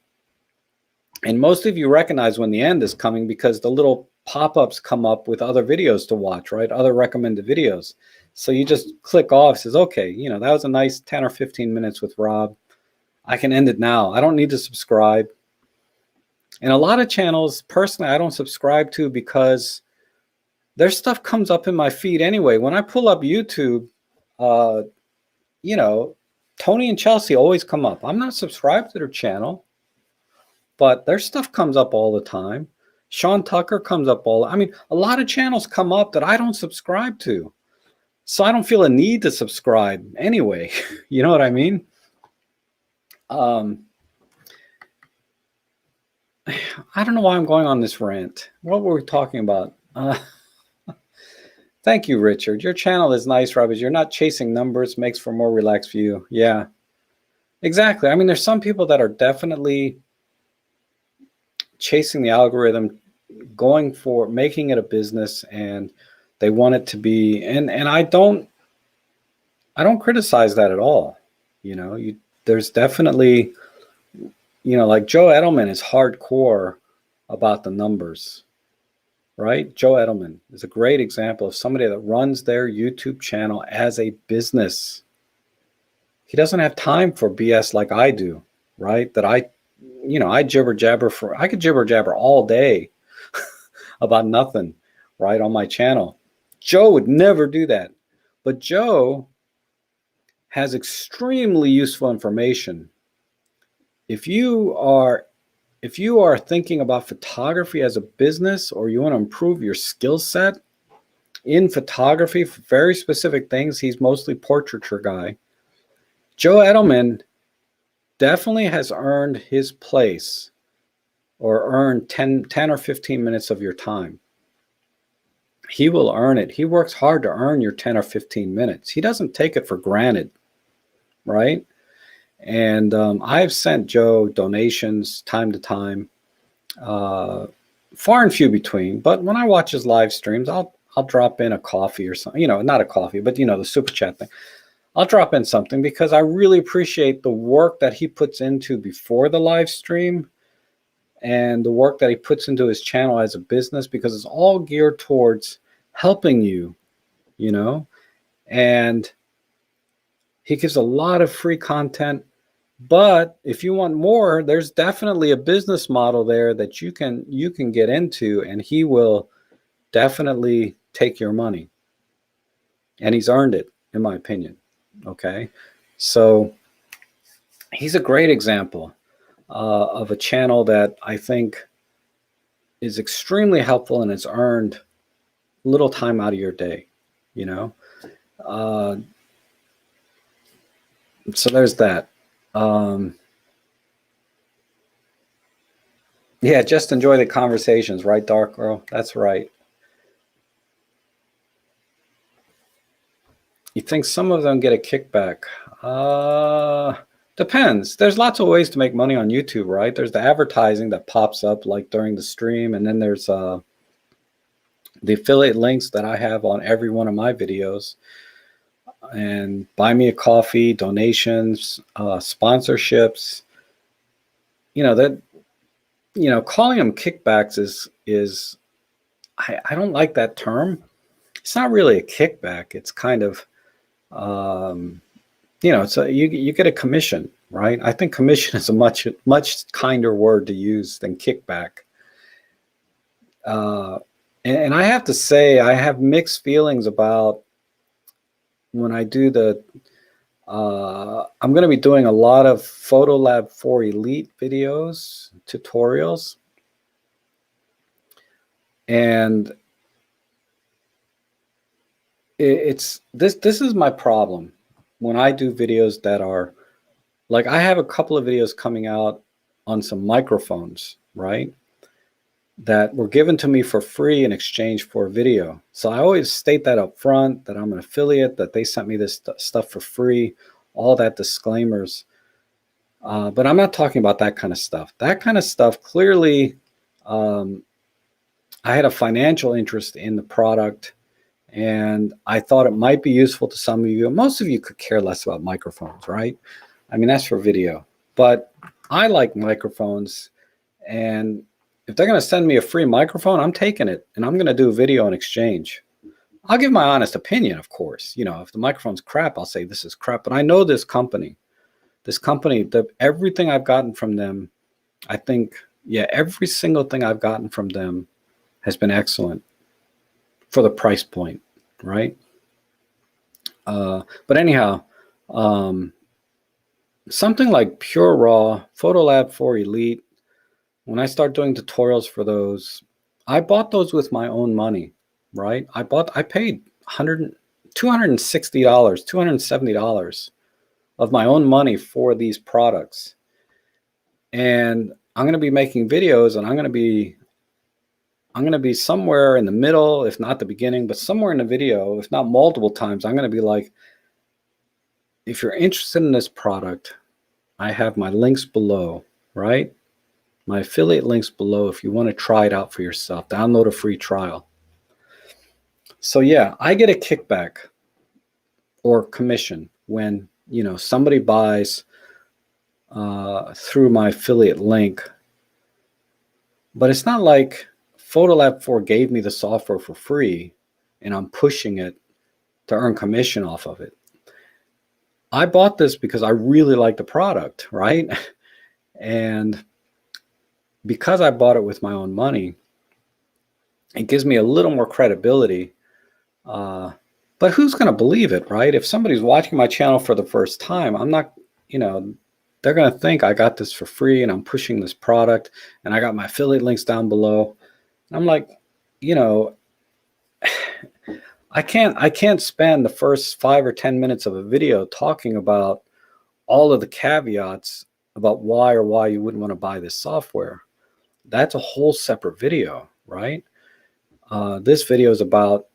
and most of you recognize when the end is coming because the little pop-ups come up with other videos to watch, right? Other recommended videos. So you just click off, says, okay, that was a nice 10 or 15 minutes with Rob. I can end it now. I don't need to subscribe. And a lot of channels, personally, I don't subscribe to because their stuff comes up in my feed anyway. When I pull up YouTube, Tony and Chelsea always come up. I'm not subscribed to their channel, but their stuff comes up all the time. Sean Tucker comes up a lot of channels come up that I don't subscribe to. So I don't feel a need to subscribe anyway. You know what I mean? I don't know why I'm going on this rant. What were we talking about? Thank you, Richard. Your channel is nice, Rob. You're not chasing numbers, makes for a more relaxed view. Yeah, exactly. I mean, there's some people that are definitely chasing the algorithm, going for making it a business, and they want it to be, and I don't criticize that at all. There's definitely, like Joe Edelman is hardcore about the numbers, right? Joe Edelman is a great example of somebody that runs their YouTube channel as a business. He doesn't have time for BS like I do, right? That I jibber jabber I could jibber jabber all day about nothing, right, on my channel. Joe would never do that. But Joe has extremely useful information. If you are thinking about photography as a business, or you want to improve your skill set in photography for very specific things, he's mostly portraiture guy. Joe Edelman definitely has earned his place, or earned 10 or 15 minutes of your time. He will earn it. He works hard to earn your 10 or 15 minutes. He doesn't take it for granted, right? And I've sent Joe donations time to time, far and few between. But when I watch his live streams, I'll drop in a coffee or something. Not a coffee, but the super chat thing. I'll drop in something because I really appreciate the work that he puts into before the live stream, and the work that he puts into his channel as a business, because it's all geared towards helping you, and he gives a lot of free content. But if you want more, there's definitely a business model there that you can get into, and he will definitely take your money. And he's earned it, in my opinion. Okay? So he's a great example of a channel that I think is extremely helpful, and it's earned little time out of your day, so there's that. Yeah, just enjoy the conversations, right, Dark Girl? That's right. You think some of them get a kickback? Depends. There's lots of ways to make money on YouTube, right? There's the advertising that pops up like during the stream, and then there's the affiliate links that I have on every one of my videos, and buy me a coffee, donations, sponsorships. Calling them kickbacks is I don't like that term. It's not really a kickback. It's kind of it's you get a commission, right? I think commission is a much kinder word to use than kickback. And I have to say, I have mixed feelings about when I do I'm going to be doing a lot of Photolab 4 Elite videos, tutorials. And this is my problem when I do videos that are like, I have a couple of videos coming out on some microphones, right? That were given to me for free in exchange for a video. So I always state that up front, that I'm an affiliate, that they sent me this stuff for free, all that disclaimers. But I'm not talking about that kind of stuff. That kind of stuff, clearly, I had a financial interest in the product, and I thought it might be useful to some of you. Most of you could care less about microphones, right? I mean, that's for video. But I like microphones, and if they're going to send me a free microphone, I'm taking it, and I'm going to do a video in exchange. I'll give my honest opinion, of course. You know, if the microphone's crap, I'll say this is crap. But I know this company. Everything I've gotten from them, I think, yeah, every single thing I've gotten from them has been excellent for the price point, right? But anyhow, something like Pure Raw, Photolab 4 Elite, when I start doing tutorials for those, I bought those with my own money, right? I paid $260, $270 of my own money for these products. And I'm going to be making videos, and I'm going to be somewhere in the middle, if not the beginning, but somewhere in the video, if not multiple times. I'm going to be like, if you're interested in this product, I have my links below, right? My affiliate links below if you want to try it out for yourself. Download a free trial. So yeah, I get a kickback or commission when, you know, somebody buys through my affiliate link. But it's not like Photolab 4 gave me the software for free and I'm pushing it to earn commission off of it. I bought this because I really like the product, right? And because I bought it with my own money, it gives me a little more credibility. But who's going to believe it, right? If somebody's watching my channel for the first time, I'm not, you know, they're going to think I got this for free and I'm pushing this product and I got my affiliate links down below. I'm like, you know, I can't spend the first 5 or 10 minutes of a video talking about all of the caveats about why you wouldn't want to buy this software. That's a whole separate video, right? This video is about,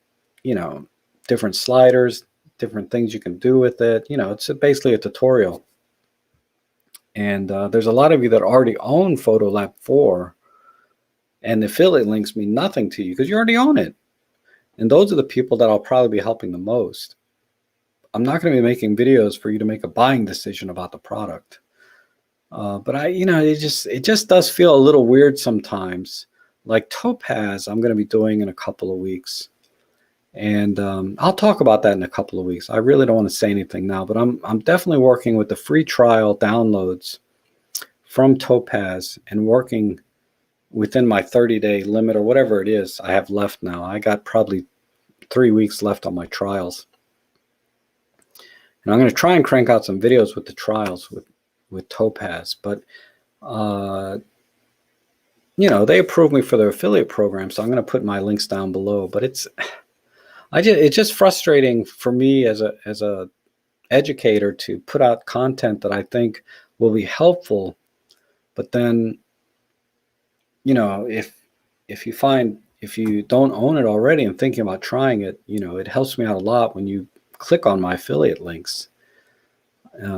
you know, different sliders, different things you can do with it. You know, it's basically a tutorial. And there's a lot of you that already own Photolab 4, and the affiliate links mean nothing to you because you already own it. And those are the people that I'll probably be helping the most. I'm not going to be making videos for you to make a buying decision about the product. But you know, it just does feel a little weird sometimes. Like Topaz, I'm going to be doing in a couple of weeks. And I'll talk about that in a couple of weeks. I really don't want to say anything now, but I'm definitely working with the free trial downloads from Topaz and working within my 30-day limit or whatever it is I have left now. I got probably 3 weeks left on my trials. And I'm going to try and crank out some videos with the trials with Topaz. But, you know, they approved me for their affiliate program, so I'm going to put my links down below. But it's just frustrating for me as a educator to put out content that I think will be helpful, but then, you know, if you don't own it already and thinking about trying it, you know, it helps me out a lot when you click on my affiliate links,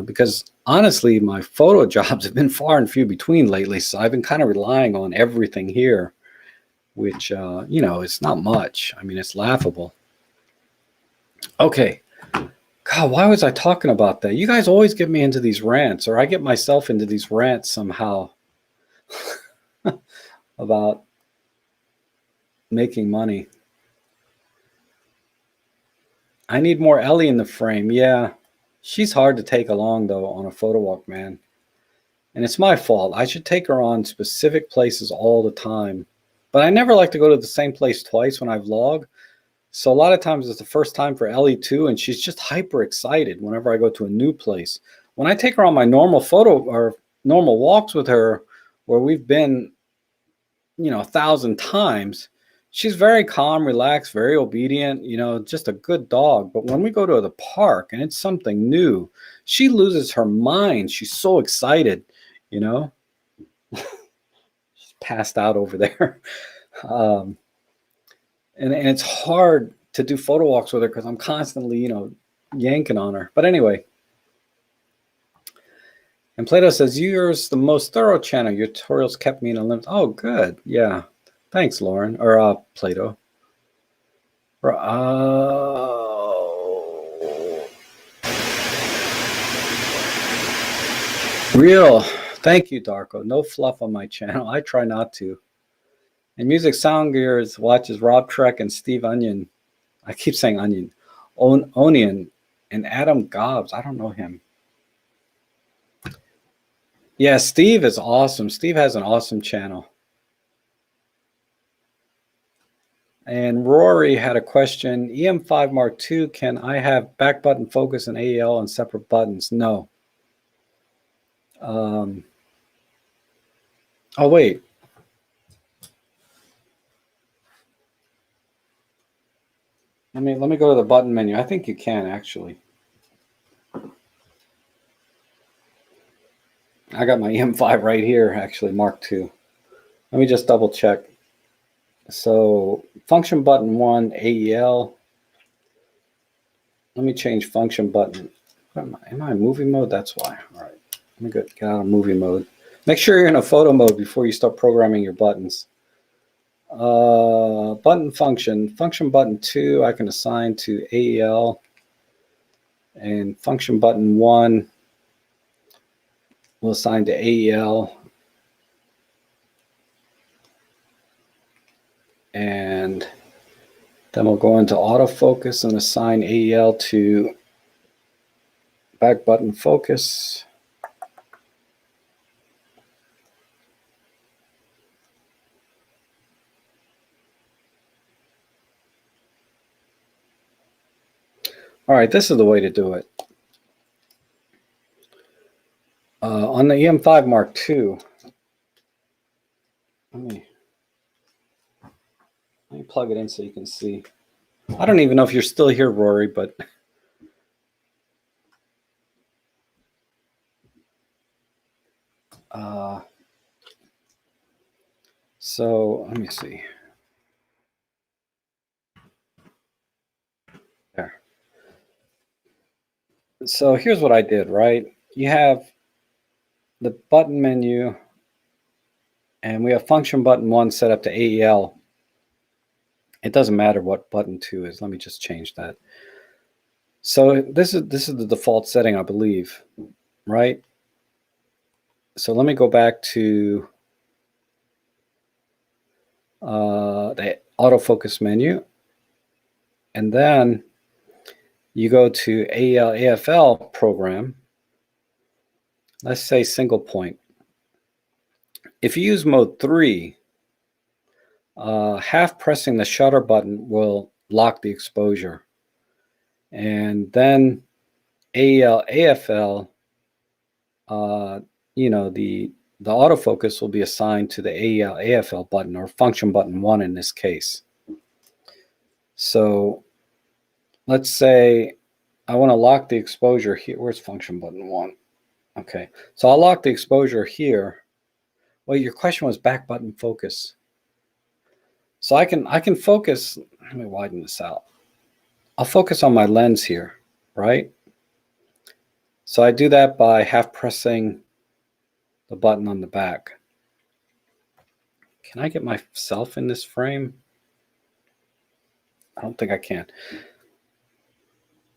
because honestly, my photo jobs have been far and few between lately, so I've been kind of relying on everything here, which you know, it's not much. I mean, it's laughable. Okay. God, why was I talking about that? You guys always get me into these rants, or I get myself into these rants somehow about making money. I need more Ellie in the frame. Yeah, she's hard to take along, though, on a photo walk, man. And it's my fault. I should take her on specific places all the time. But I never like to go to the same place twice when I vlog. So a lot of times it's the first time for Ellie too, and she's just hyper excited whenever I go to a new place. When I take her on my normal photo or normal walks with her, where we've been, you know, 1,000 times, she's very calm, relaxed, very obedient, you know, just a good dog. But when we go to the park and it's something new, she loses her mind. She's so excited, you know. She's passed out over there. And it's hard to do photo walks with her because I'm constantly, yanking on her. But anyway, and Plato says, yours the most thorough channel. Your tutorials kept me in a limit. Oh, good. Yeah. Thanks, Lauren. Or Plato. Real. Thank you, Darko. No fluff on my channel. I try not to. And Music Sound Gears watches Rob Trek and Steve Onion. I keep saying Onion. Onion and Adam Gobbs. I don't know him. Yeah, Steve is awesome. Steve has an awesome channel. And Rory had a question. EM5 Mark II, can I have back button focus and AEL on separate buttons? No. Oh, wait. Let me go to the button menu. I think you can, actually. I got my EM5 right here, actually, Mark II. Let me just double check. So function button 1, AEL. Let me change function button. Am I in movie mode? That's why. All right. Let me get out of movie mode. Make sure you're in a photo mode before you start programming your buttons. Button function button 2, I can assign to AEL. And function button 1 will assign to AEL. And then we'll go into autofocus and assign AEL to back button focus. All right, this is the way to do it. On the EM5 Mark II, let me plug it in so you can see. I don't even know if you're still here, Rory, but so let me see. There. So here's what I did, right? You have the button menu, and we have function button 1 set up to AEL. It doesn't matter what button 2 is. Let me just change that. So this is the default setting, I believe, right? So let me go back to the autofocus menu, and then you go to AEL AFL program. Let's say single point. If you use mode 3, half pressing the shutter button will lock the exposure. And then AEL AFL, the autofocus will be assigned to the AEL AFL button, or function button 1 in this case. So let's say I want to lock the exposure here. Where's function button 1? Okay, so I'll lock the exposure here. Well, your question was back button focus. So I can focus. Let me widen this out. I'll focus on my lens here, right? So I do that by half pressing the button on the back. Can I get myself in this frame? I don't think I can.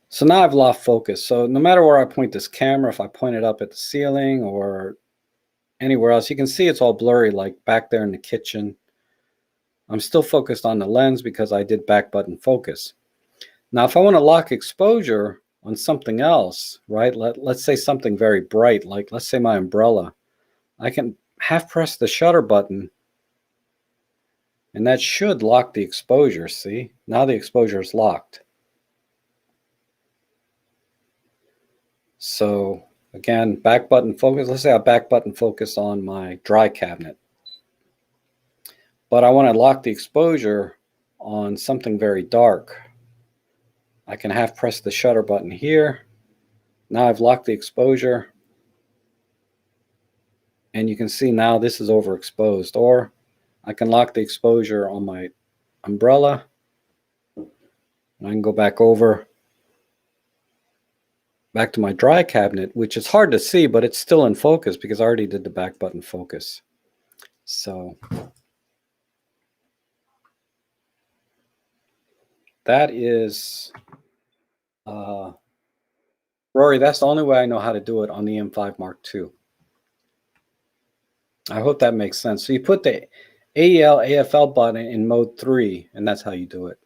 So now I've lost focus. So no matter where I point this camera, if I point it up at the ceiling or anywhere else, you can see it's all blurry, like back there in the kitchen. I'm still focused on the lens because I did back button focus. Now, if I want to lock exposure on something else, right? Let's say something very bright, like let's say my umbrella. I can half press the shutter button, and that should lock the exposure. See? Now the exposure is locked. So again, back button focus. Let's say I back button focus on my dry cabinet. But I want to lock the exposure on something very dark. I can half press the shutter button here. Now I've locked the exposure. And you can see now this is overexposed, or I can lock the exposure on my umbrella, and I can go back to my dry cabinet, which is hard to see, but it's still in focus because I already did the back button focus. So that is, Rory, that's the only way I know how to do it on the M5 Mark II. I hope that makes sense. So you put the AEL AFL button in mode 3, and that's how you do it.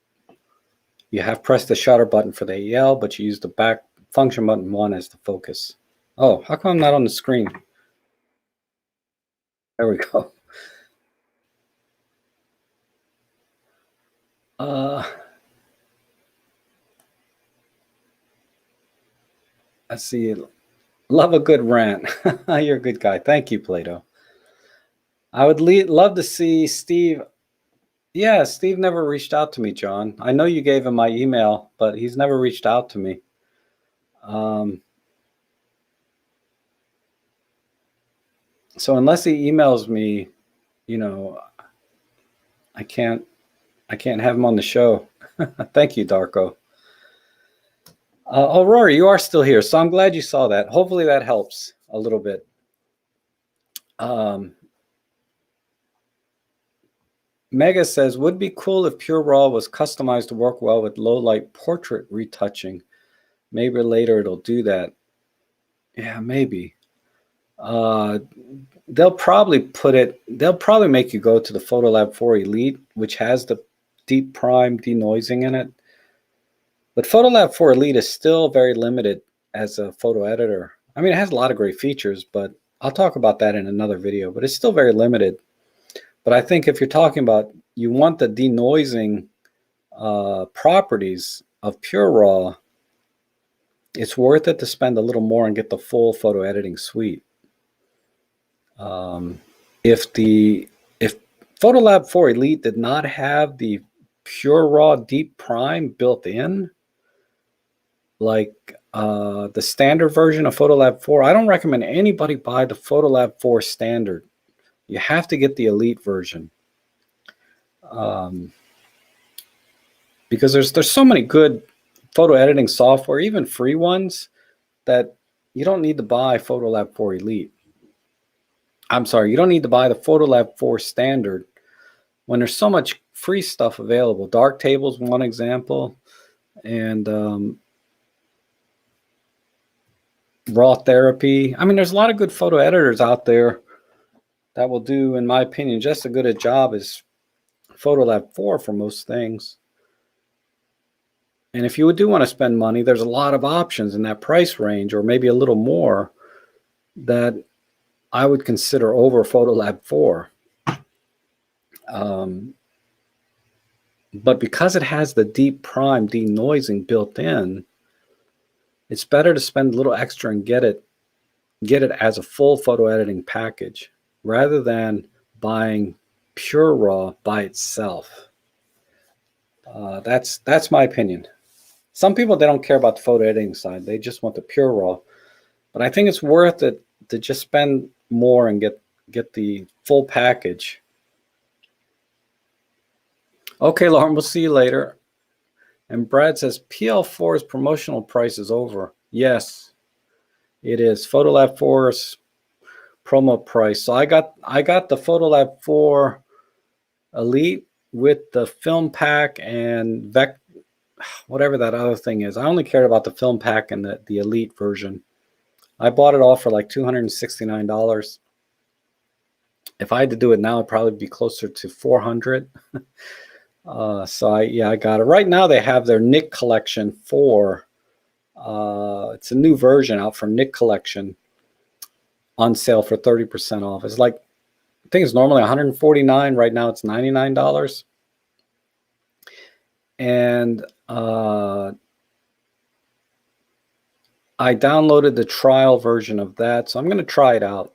You have pressed the shutter button for the AEL, but you use the back function button 1 as the focus. Oh, how come I'm not on the screen? There we go. Let's see. Love a good rant. You're a good guy. Thank you, Plato. I would love to see Steve. Yeah, Steve never reached out to me, John. I know you gave him my email, but he's never reached out to me. So unless he emails me, you know, I can't have him on the show. Thank you, Darko. Oh, Rory, you are still here, so I'm glad you saw that. Hopefully that helps a little bit. Mega says, would be cool if Pure Raw was customized to work well with low light portrait retouching. Maybe later it'll do that. Yeah, maybe. They'll probably make you go to the Photolab 4 Elite, which has the deep prime denoising in it. But Photolab 4 Elite is still very limited as a photo editor. I mean, it has a lot of great features, but I'll talk about that in another video, but it's still very limited. But I think if you're talking about, you want the denoising properties of Pure Raw, it's worth it to spend a little more and get the full photo editing suite. If Photolab 4 Elite did not have the Pure Raw Deep Prime built in, like the standard version of Photolab 4, I don't recommend anybody buy the Photolab 4 standard. You have to get the Elite version. Because there's so many good photo editing software, even free ones, that you don't need to buy Photolab 4 Elite. I'm sorry, you don't need to buy the Photolab 4 standard when there's so much free stuff available. Darktable is one example, and Raw Therapy. I mean, there's a lot of good photo editors out there that will do, in my opinion, just as good a job as Photolab 4 for most things. And if you do want to spend money, there's a lot of options in that price range, or maybe a little more, that I would consider over Photolab 4. But because it has the deep prime denoising built in, it's better to spend a little extra and get it as a full photo editing package rather than buying Pure Raw by itself. That's my opinion. Some people, they don't care about the photo editing side. They just want the Pure Raw. But I think it's worth it to just spend more and get the full package. Okay, Lauren, we'll see you later. And Brad says, PL4's promotional price is over. Yes, it is. Photolab 4's promo price. So I got the Photolab 4 Elite with the film pack and whatever that other thing is. I only cared about the film pack and the Elite version. I bought it all for like $269. If I had to do it now, it'd probably be closer to $400. So I got it. Right now they have their Nick Collection 4. It's a new version out from Nick Collection on sale for 30% off. It's like, I think it's normally $149. Right now it's $99. And I downloaded the trial version of that, so I'm going to try it out.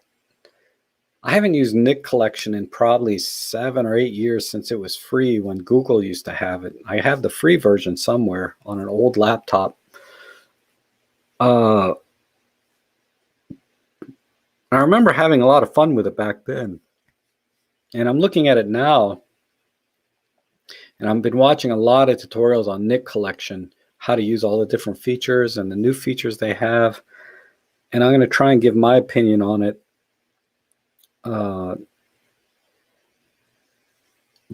I haven't used Nick Collection in probably 7 or 8 years since it was free when Google used to have it. I have the free version somewhere on an old laptop. All remember having a lot of fun with it back then. And I'm looking at it now, and I've been watching a lot of tutorials on Nik Collection, how to use all the different features and the new features they have. And I'm going to try and give my opinion on it. But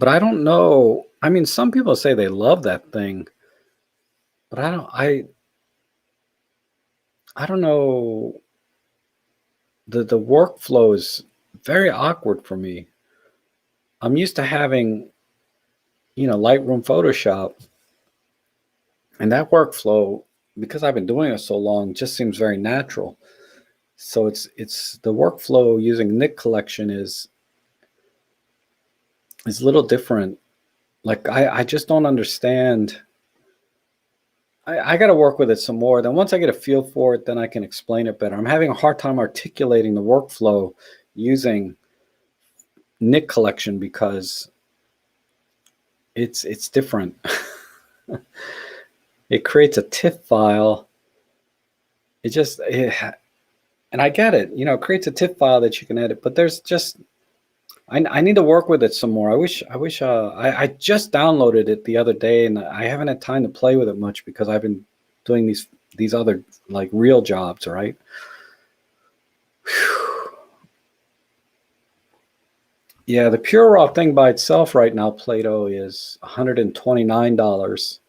I don't know. I mean, some people say they love that thing, but I don't know. The workflow is very awkward for me. I'm used to having, Lightroom, Photoshop, and that workflow, because I've been doing it so long, just seems very natural. So it's the workflow using Nik Collection is a little different. Like I just don't understand. I got to work with it some more. Then once I get a feel for it, then I can explain it better. I'm having a hard time articulating the workflow using Nik Collection because it's different. It creates a TIFF file. And I get it. It creates a TIFF file that you can edit, but there's just I need to work with it some more. I wish I just downloaded it the other day, and I haven't had time to play with it much because I've been doing these other like real jobs, right? Whew. Yeah, the Pure Raw thing by itself right now, Plato, is $129.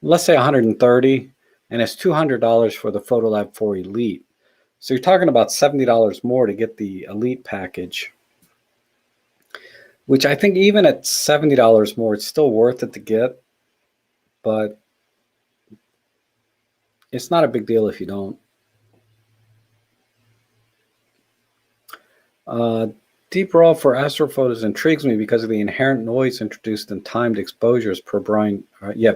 Let's say $130, and it's $200 for the Photolab 4 Elite. So you're talking about $70 more to get the Elite package, which I think even at $70 more, it's still worth it to get, but it's not a big deal if you don't. Deep RAW for astrophotos intrigues me because of the inherent noise introduced in timed exposures per Brian.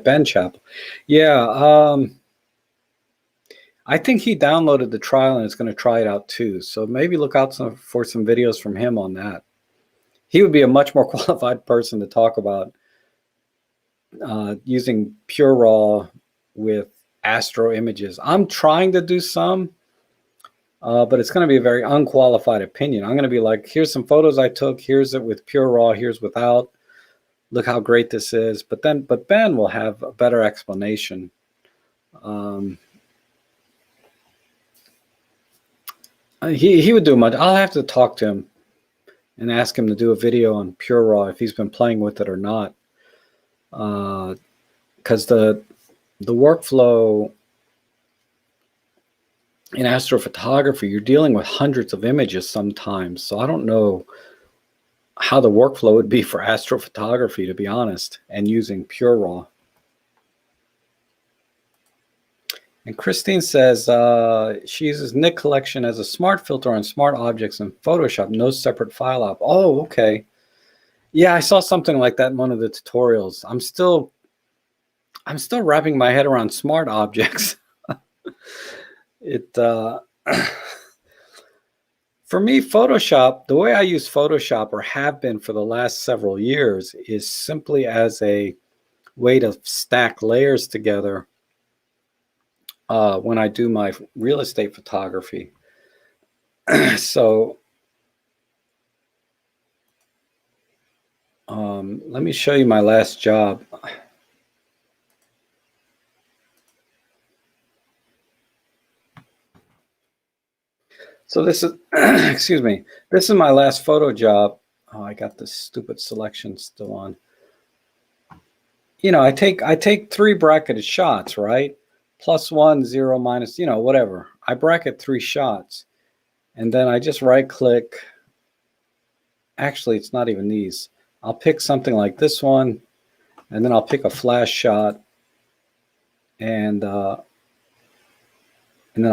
Ben Chappell. Yeah, I think he downloaded the trial and is going to try it out too. So maybe look out for some videos from him on that. He would be a much more qualified person to talk about using Pure Raw with astro images. I'm trying to do some, but it's going to be a very unqualified opinion. I'm going to be like, here's some photos I took. Here's it with Pure Raw. Here's without. Look how great this is. But Ben will have a better explanation. He would do much. I'll have to talk to him and ask him to do a video on Pure Raw if he's been playing with it or not. Because the workflow in astrophotography, you're dealing with hundreds of images sometimes. So I don't know how the workflow would be for astrophotography, to be honest, and using Pure Raw. And Christine says she uses Nik Collection as a smart filter on smart objects in Photoshop, no separate file app. Oh, okay. Yeah, I saw something like that in one of the tutorials. I'm still wrapping my head around smart objects. For me, Photoshop, the way I use Photoshop, or have been for the last several years, is simply as a way to stack layers together when I do my real estate photography. So let me show you my last job. So this is, excuse me, this is my last photo job. Oh, I got this stupid selection still on. I take 3 bracketed shots, right? +1, 0, minus, whatever. I bracket 3 shots, and then I just right click. Actually, it's not even these. I'll pick something like this one, and then I'll pick a flash shot, and then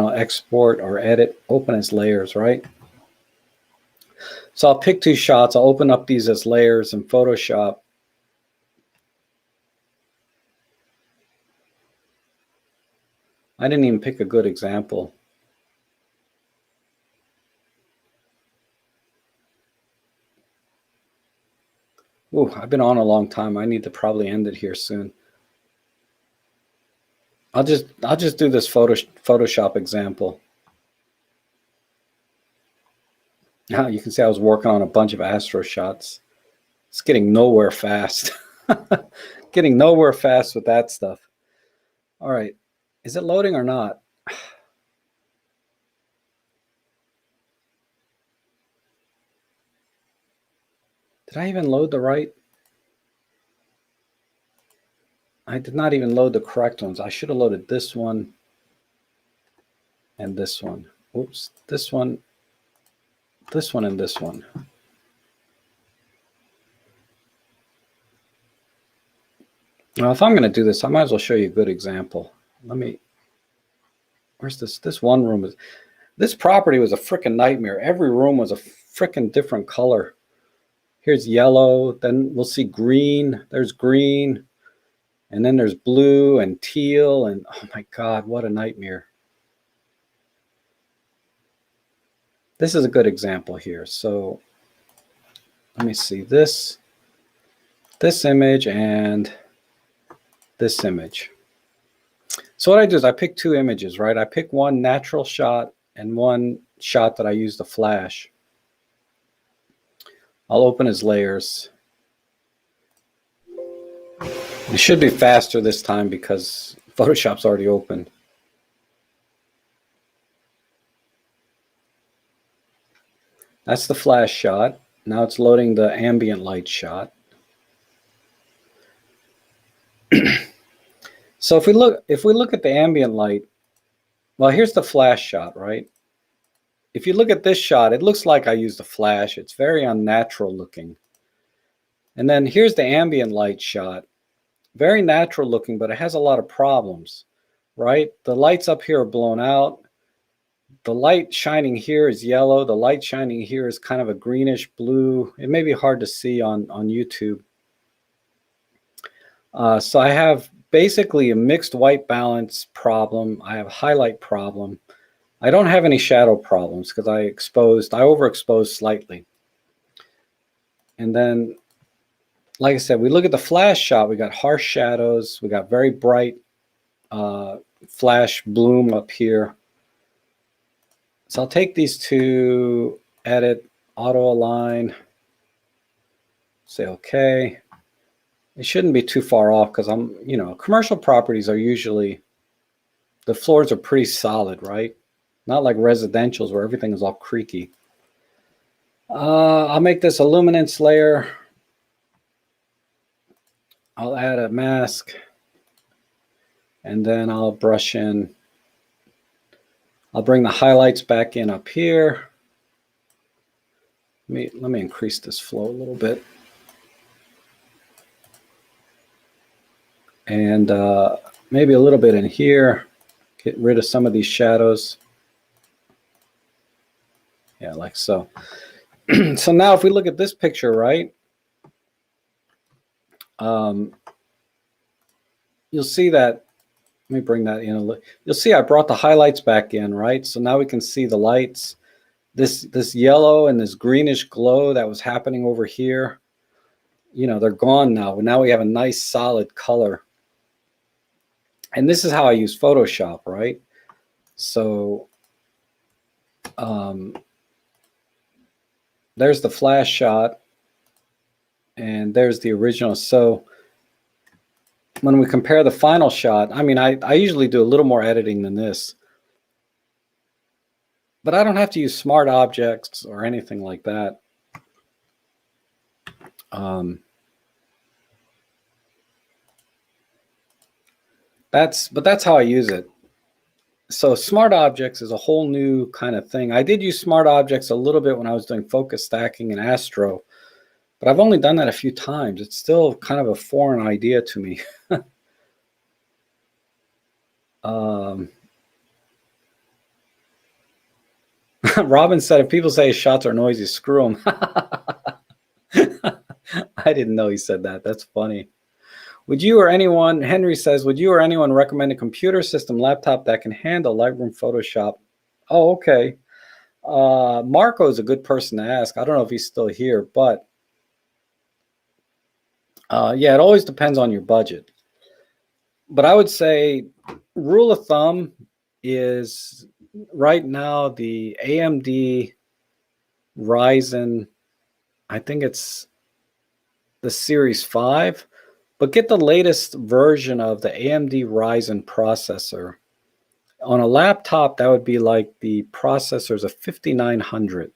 I'll export or edit, open as layers, right? So I'll pick 2 shots. I'll open up these as layers in Photoshop. I didn't even pick a good example. Ooh, I've been on a long time. I need to probably end it here soon. I'll just do this Photoshop example. Now you can see I was working on a bunch of astro shots. It's getting nowhere fast. Getting nowhere fast with that stuff. All right. Is it loading or not? Did I even load the right? I did not even load the correct ones. I should have loaded this one and this one. Oops. This one, and this one. Now, if I'm going to do this, I might as well show you a good example. Where's this? This one room is, this property was a freaking nightmare. Every room was a freaking different color. Here's yellow, then we'll see green. There's green, and then there's blue and teal, and oh my God, what a nightmare. This is a good example here. So let me see this image and this image. So what I do is I pick two images, right? I pick one natural shot and one shot that I use the flash. I'll open his layers. It should be faster this time because Photoshop's already open. That's the flash shot. Now it's loading the ambient light shot. So if we look at the ambient light, well, here's the flash shot, right? If you look at this shot, it looks like I used a flash. It's very unnatural looking. And then here's the ambient light shot. Very natural looking, but it has a lot of problems, right? The lights up here are blown out. The light shining here is yellow. The light shining here is kind of a greenish blue. It may be hard to see on YouTube. So I have basically a mixed white balance problem. I have a highlight problem. I don't have any shadow problems because I overexposed slightly. And then, like I said, we look at the flash shot. We got harsh shadows. We got very bright flash bloom up here. So I'll take these two, edit, auto align, say okay. It shouldn't be too far off because commercial properties are usually, the floors are pretty solid, right? Not like residentials where everything is all creaky. I'll make this a luminance layer. I'll add a mask. And then I'll brush in. I'll bring the highlights back in up here. Let me increase this flow a little bit. And maybe a little bit in here. Get rid of some of these shadows. Yeah, like so. So now if we look at this picture, right? You'll see that, let me bring that in a little. You'll see I brought the highlights back in, right? So now we can see the lights. This yellow and this greenish glow that was happening over here, they're gone now. Now we have a nice solid color. And this is how I use Photoshop, right? So there's the flash shot and there's the original. So when we compare the final shot, I usually do a little more editing than this, but I don't have to use smart objects or anything like that. That's how I use it. So smart objects is a whole new kind of thing. I did use smart objects a little bit when I was doing focus stacking and astro, but I've only done that a few times. It's still kind of a foreign idea to me. Robin said, if people say his shots are noisy, screw them. I didn't know he said that. That's funny. Would you or anyone, Henry says, would you or anyone recommend a computer system laptop that can handle Lightroom Photoshop? Oh, okay. Marco is a good person to ask. I don't know if he's still here, but yeah, it always depends on your budget. But I would say rule of thumb is right now the AMD Ryzen, I think it's the Series 5, but get the latest version of the AMD Ryzen processor. On a laptop, that would be like the processors of 5900.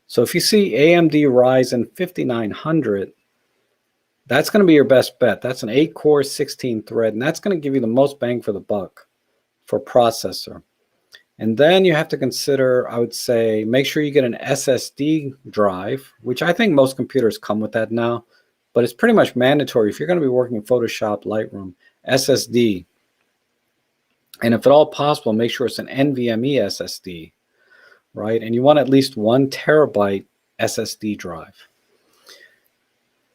So if you see AMD Ryzen 5900, that's going to be your best bet. That's an 8-core, 16-thread, and that's going to give you the most bang for the buck for processor. And then you have to consider, I would say, make sure you get an SSD drive, which I think most computers come with that now, but it's pretty much mandatory if you're going to be working in Photoshop, Lightroom, SSD. And if at all possible, make sure it's an NVMe SSD, right? And you want at least 1 terabyte SSD drive.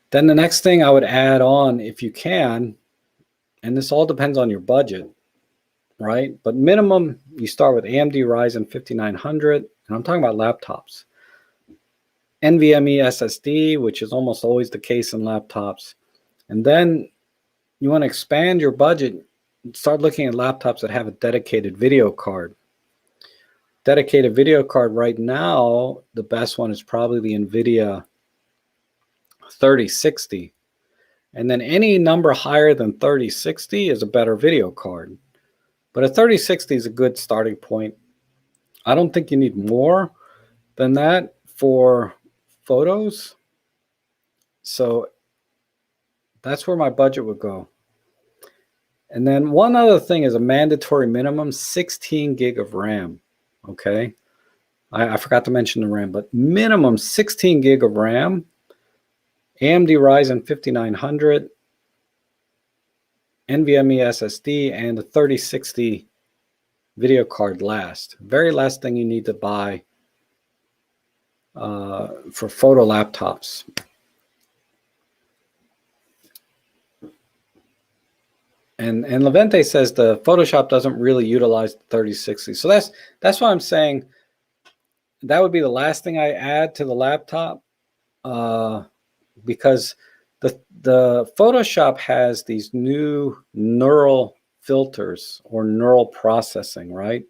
Then the next thing I would add on, if you can, and this all depends on your budget, right? But minimum, you start with AMD Ryzen 5900, and I'm talking about laptops. NVMe SSD, which is almost always the case in laptops. And then you want to expand your budget, start looking at laptops that have a dedicated video card. Dedicated video card right now, the best one is probably the NVIDIA 3060. And then any number higher than 3060 is a better video card. But a 3060 is a good starting point. I don't think you need more than that for photos. So that's where my budget would go. And then one other thing is a mandatory minimum 16 gig of RAM. Okay. I forgot to mention the RAM, but minimum 16 gig of RAM, AMD Ryzen 5900, NVMe SSD, and the 3060 video card last. Very last thing you need to buy for photo laptops. And Levente says the Photoshop doesn't really utilize the 3060. So that's why I'm saying that would be the last thing I add to the laptop, because the Photoshop has these new neural filters or neural processing, right?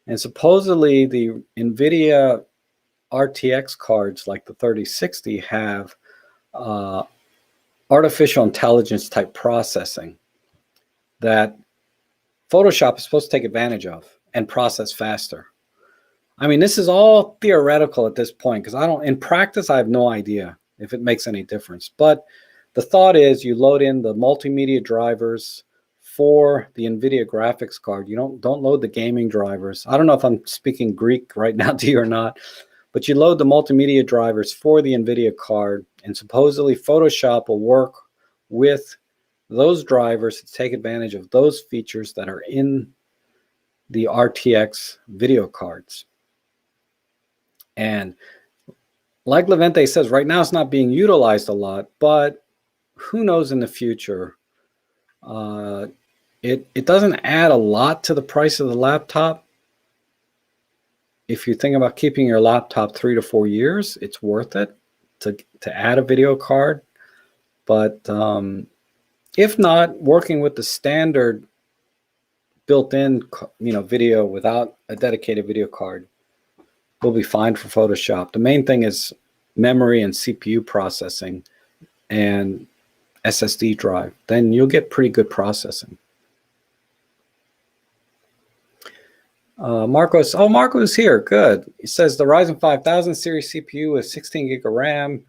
And supposedly the NVIDIA RTX cards like the 3060 have artificial intelligence type processing that Photoshop is supposed to take advantage of and process faster. I mean, this is all theoretical at this point because in practice, I have no idea if it makes any difference. But the thought is you load in the multimedia drivers for the NVIDIA graphics card. You don't load the gaming drivers. I don't know if I'm speaking Greek right now to you or not, but you load the multimedia drivers for the NVIDIA card, and supposedly Photoshop will work with those drivers to take advantage of those features that are in the RTX video cards. And like Levente says, right now it's not being utilized a lot, but who knows in the future. It doesn't add a lot to the price of the laptop. If you think about keeping your laptop 3 to 4 years, it's worth it to add a video card. But if not, working with the standard built-in video without a dedicated video card will be fine for Photoshop. The main thing is memory and CPU processing and SSD drive. Then you'll get pretty good processing. Marco's here. Good. He says the Ryzen 5000 series CPU with 16 gig of RAM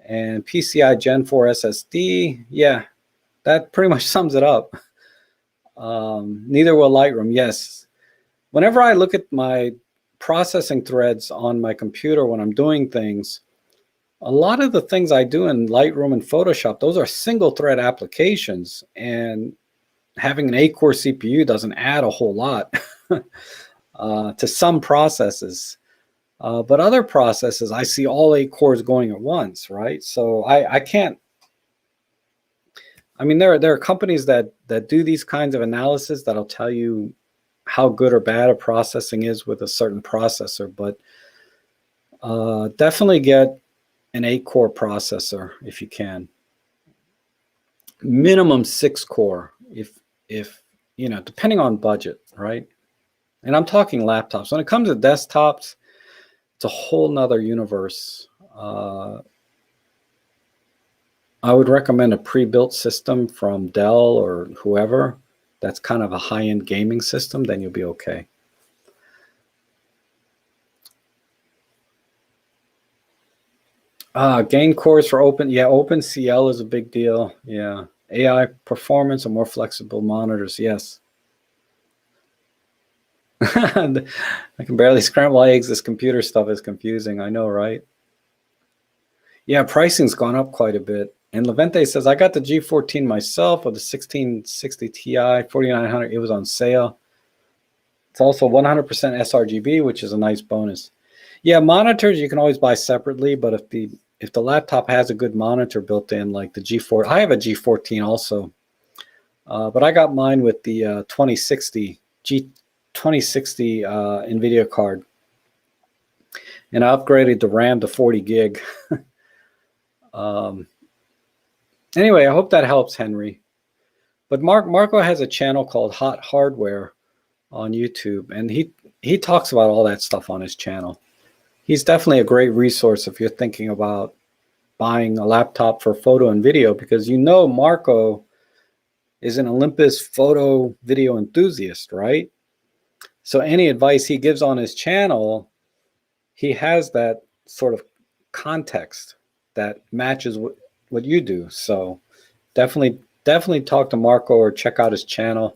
and PCI Gen 4 SSD. Yeah, that pretty much sums it up. Neither will Lightroom. Yes. Whenever I look at my processing threads on my computer when I'm doing things, a lot of the things I do in Lightroom and Photoshop, those are single thread applications, and having an 8-core CPU doesn't add a whole lot to some processes. But other processes, I see all 8 cores going at once, right? So I can't. I mean, there are companies that do these kinds of analysis that'll tell you how good or bad a processing is with a certain processor, but definitely get an 8-core processor if you can. Minimum 6-core, if depending on budget, right? And I'm talking laptops. When it comes to desktops, It's a whole nother universe. I would recommend a pre-built system from Dell or whoever. That's kind of a high-end gaming system. Then you'll be okay. Gain cores for open. Yeah, OpenCL is a big deal. Yeah. AI performance and more flexible monitors. Yes. I can barely scramble eggs. This computer stuff is confusing. I know, right? Yeah, pricing's gone up quite a bit. And Levente says, I got the G14 myself with the 1660 Ti, 4900. It was on sale. It's also 100% sRGB, which is a nice bonus. Yeah, monitors you can always buy separately, but if the laptop has a good monitor built in, like the G4, I have a G14 also, but I got mine with the 2060 NVIDIA card, and I upgraded the RAM to 40 gig. Anyway, I hope that helps, Henry. But Marco has a channel called Hot Hardware on YouTube, and he talks about all that stuff on his channel. He's definitely a great resource if you're thinking about buying a laptop for photo and video, because Marco is an Olympus photo video enthusiast, right? So any advice he gives on his channel, he has that sort of context that matches what you do. So definitely talk to Marco or check out his channel.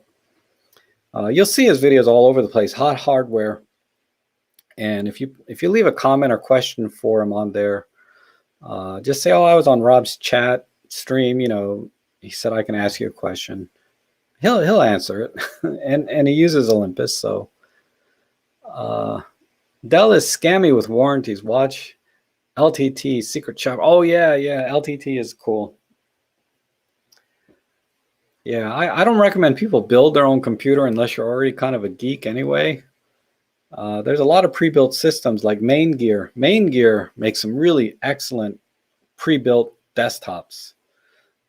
You'll see his videos all over the place. Hot Hardware. And if you leave a comment or question for him on there, just say, "Oh, I was on Rob's chat stream. He said I can ask you a question." He'll answer it, and he uses Olympus. So Dell is scammy with warranties. Watch LTT Secret Shop. Oh yeah, LTT is cool. Yeah, I don't recommend people build their own computer unless you're already kind of a geek anyway. There's a lot of pre-built systems like Main Gear. Main Gear makes some really excellent pre-built desktops.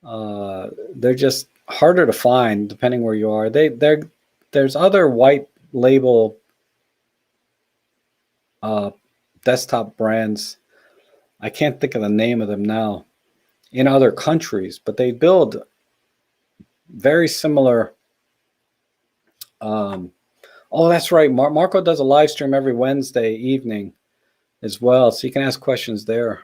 They're just harder to find depending where you are. There's other white label desktop brands. I can't think of the name of them now in other countries, but they build very similar. Oh, that's right. Marco does a live stream every Wednesday evening as well, so you can ask questions there.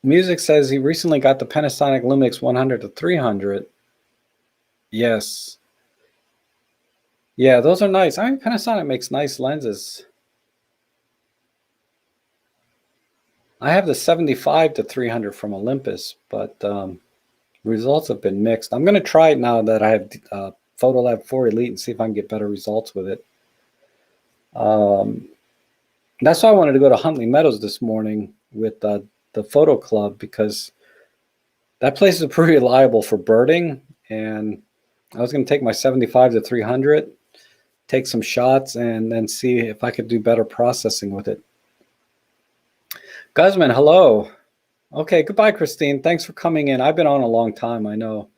Music says he recently got the Panasonic Lumix 100 to 300. Yes. Yeah, those are nice. I mean, Panasonic makes nice lenses. I have the 75 to 300 from Olympus, but results have been mixed. I'm going to try it now that I have PhotoLab 4 Elite and see if I can get better results with it. That's why I wanted to go to Huntley Meadows this morning with the photo club, because that place is pretty reliable for birding, and I was going to take my 75 to 300, take some shots, and then see if I could do better processing with it. Guzman, hello. Okay, goodbye, Christine. Thanks for coming in. I've been on a long time, I know.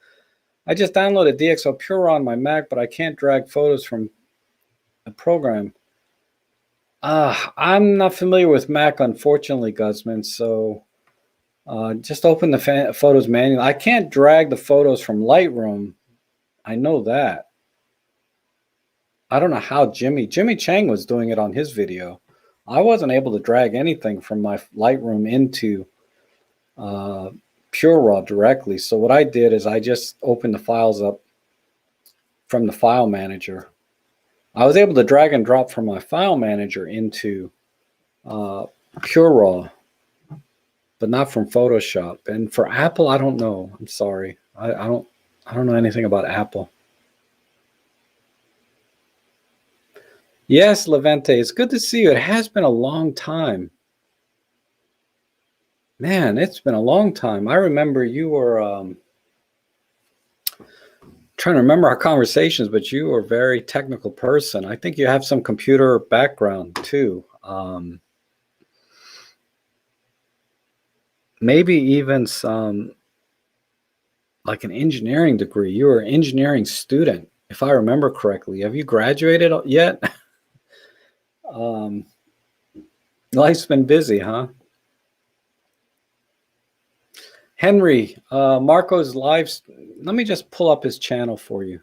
I just downloaded DxO Pure on my Mac, but I can't drag photos from the program. I'm not familiar with Mac, unfortunately, Guzman, so just open the photos manually. I can't drag the photos from Lightroom. I know that. I don't know how Jimmy Chang was doing it on his video. I wasn't able to drag anything from my Lightroom into Pure Raw directly. So what I did is I just opened the files up from the file manager. I was able to drag and drop from my file manager into Pure Raw, but not from Photoshop. And for Apple, I don't know. I'm sorry. I don't know anything about Apple. Yes, Levente, it's good to see you. It has been a long time. Man, it's been a long time. I remember you were trying to remember our conversations, but you were a very technical person. I think you have some computer background too. Maybe even some like an engineering degree. You were an engineering student, if I remember correctly. Have you graduated yet? Life's been busy, huh? Henry, Marco's lives. Let me just pull up his channel for you.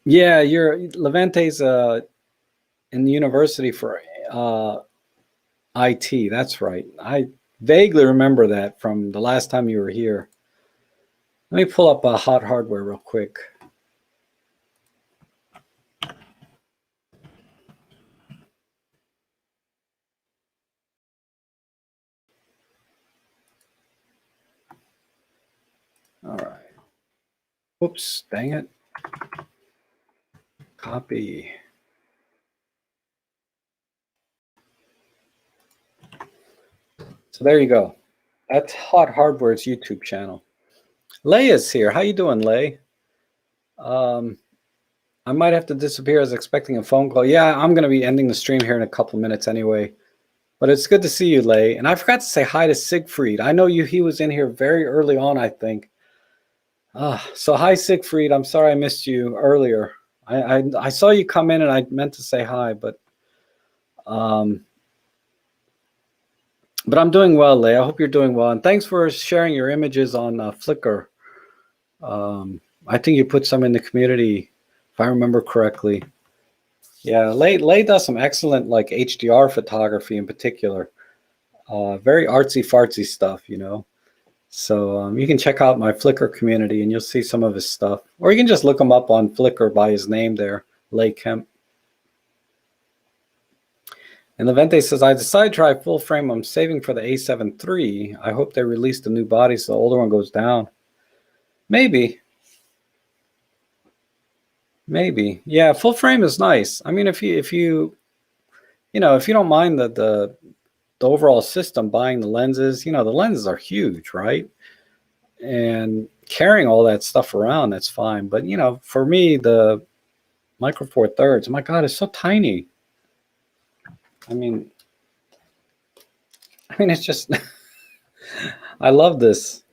Yeah, Levante's in the university for IT. That's right. I vaguely remember that from the last time you were here. Let me pull up Hot Hardware real quick. All right. Oops, dang it. Copy. So there you go. That's Hot Hardware's YouTube channel. Lay is here. How you doing, Lay? I might have to disappear. I was expecting a phone call. Yeah, I'm going to be ending the stream here in a couple minutes anyway. But it's good to see you, Lay. And I forgot to say hi to Siegfried. I know he was in here very early on, I think. So hi, Siegfried. I'm sorry I missed you earlier. I saw you come in and I meant to say hi, but I'm doing well, Lay. I hope you're doing well. And thanks for sharing your images on Flickr. I think you put some in the community, if I remember correctly. Yeah, Lay does some excellent like HDR photography in particular. Very artsy fartsy stuff, you know. So you can check out my Flickr community and you'll see some of his stuff. Or you can just look him up on Flickr by his name there, Lay Kemp. And Levente says, I decided to try full frame. I'm saving for the A7 III. I hope they release the new body so the older one goes down. Maybe. Yeah, full frame is nice. I mean, if you don't mind the overall system, buying the lenses, the lenses are huge, right? And carrying all that stuff around, that's fine. But for me, the Micro Four Thirds, my God, it's so tiny. I mean, it's just I love this.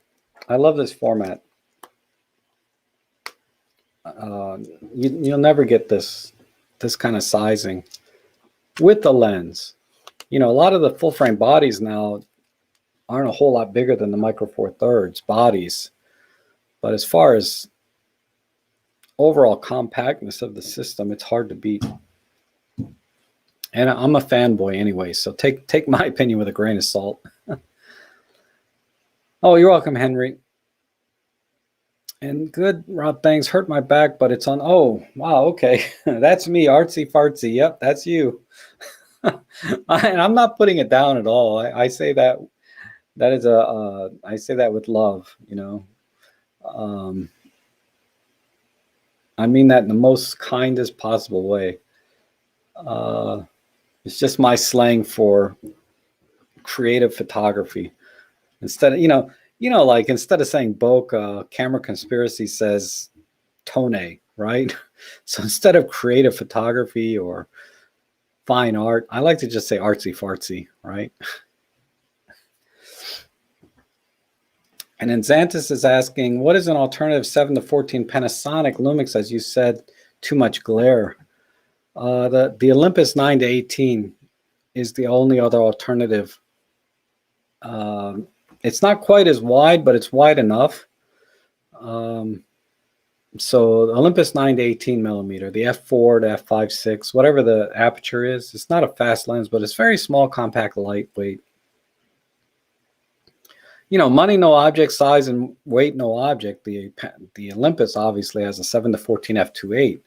I love this format. You'll never get this kind of sizing with the lens. A lot of the full frame bodies now aren't a whole lot bigger than the Micro Four Thirds bodies, but as far as overall compactness of the system, it's hard to beat. And I'm a fanboy anyway, so take my opinion with a grain of salt. Oh, you're welcome, Henry. And good, Rob, thanks. Hurt my back, but it's on. Oh, wow, okay. That's me, artsy fartsy. Yep, that's you. And I'm not putting it down at all. I say that is I say that with love, I mean that in the most kindest possible way. It's just my slang for creative photography. Instead of, like instead of saying bokeh, Camera Conspiracy says tone, right? So instead of creative photography or fine art, I like to just say artsy fartsy, right? And then Xantus is asking, what is an alternative 7 to 14 Panasonic Lumix? As you said, too much glare. The Olympus 9 to 18 is the only other alternative. It's not quite as wide, but it's wide enough. So the Olympus 9 to 18 millimeter, the f4 to f5.6, whatever the aperture is, it's not a fast lens, but it's very small, compact, lightweight. Money, no object, size and weight, no object. The Olympus obviously has a 7 to 14 f2.8.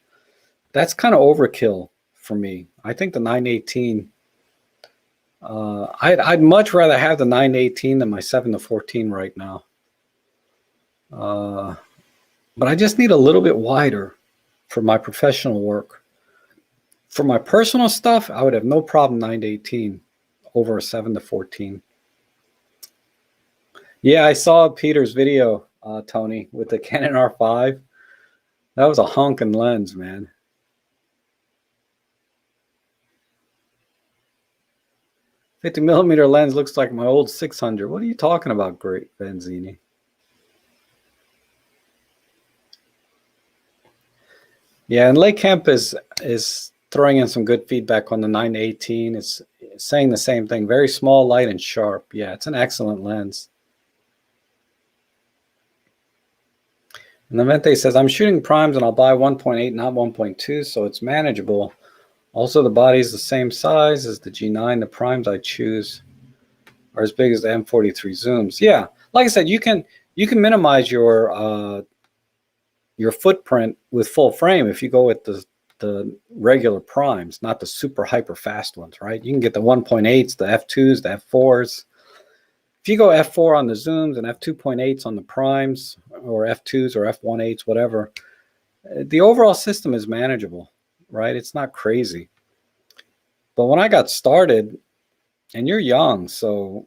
That's kind of overkill for me. I think the 918, I'd much rather have the 918 than my 7 to 14 right now. But I just need a little bit wider for my professional work. For my personal stuff, I would have no problem 9 to 18 over a 7 to 14. Yeah, I saw Peter's video, Tony, with the Canon R5. That was a honking lens, man. 50 millimeter lens looks like my old 600. What are you talking about, Great Benzini? Yeah, and Lake Kemp is throwing in some good feedback on the 918. It's saying the same thing. Very small, light, and sharp. Yeah, it's an excellent lens. And Vente says, I'm shooting primes and I'll buy 1.8, not 1.2, so it's manageable. Also, the body is the same size as the G9. The primes I choose are as big as the M43 zooms. Yeah, like I said, you can minimize your footprint with full frame if you go with the regular primes, not the super hyper fast ones, right? You can get the 1.8s, the f2s, the f4s. If you go f4 on the zooms and f2.8s on the primes, or f2s or f1.8s, whatever, the overall system is manageable, right? It's not crazy. But when I got started, and you're young, so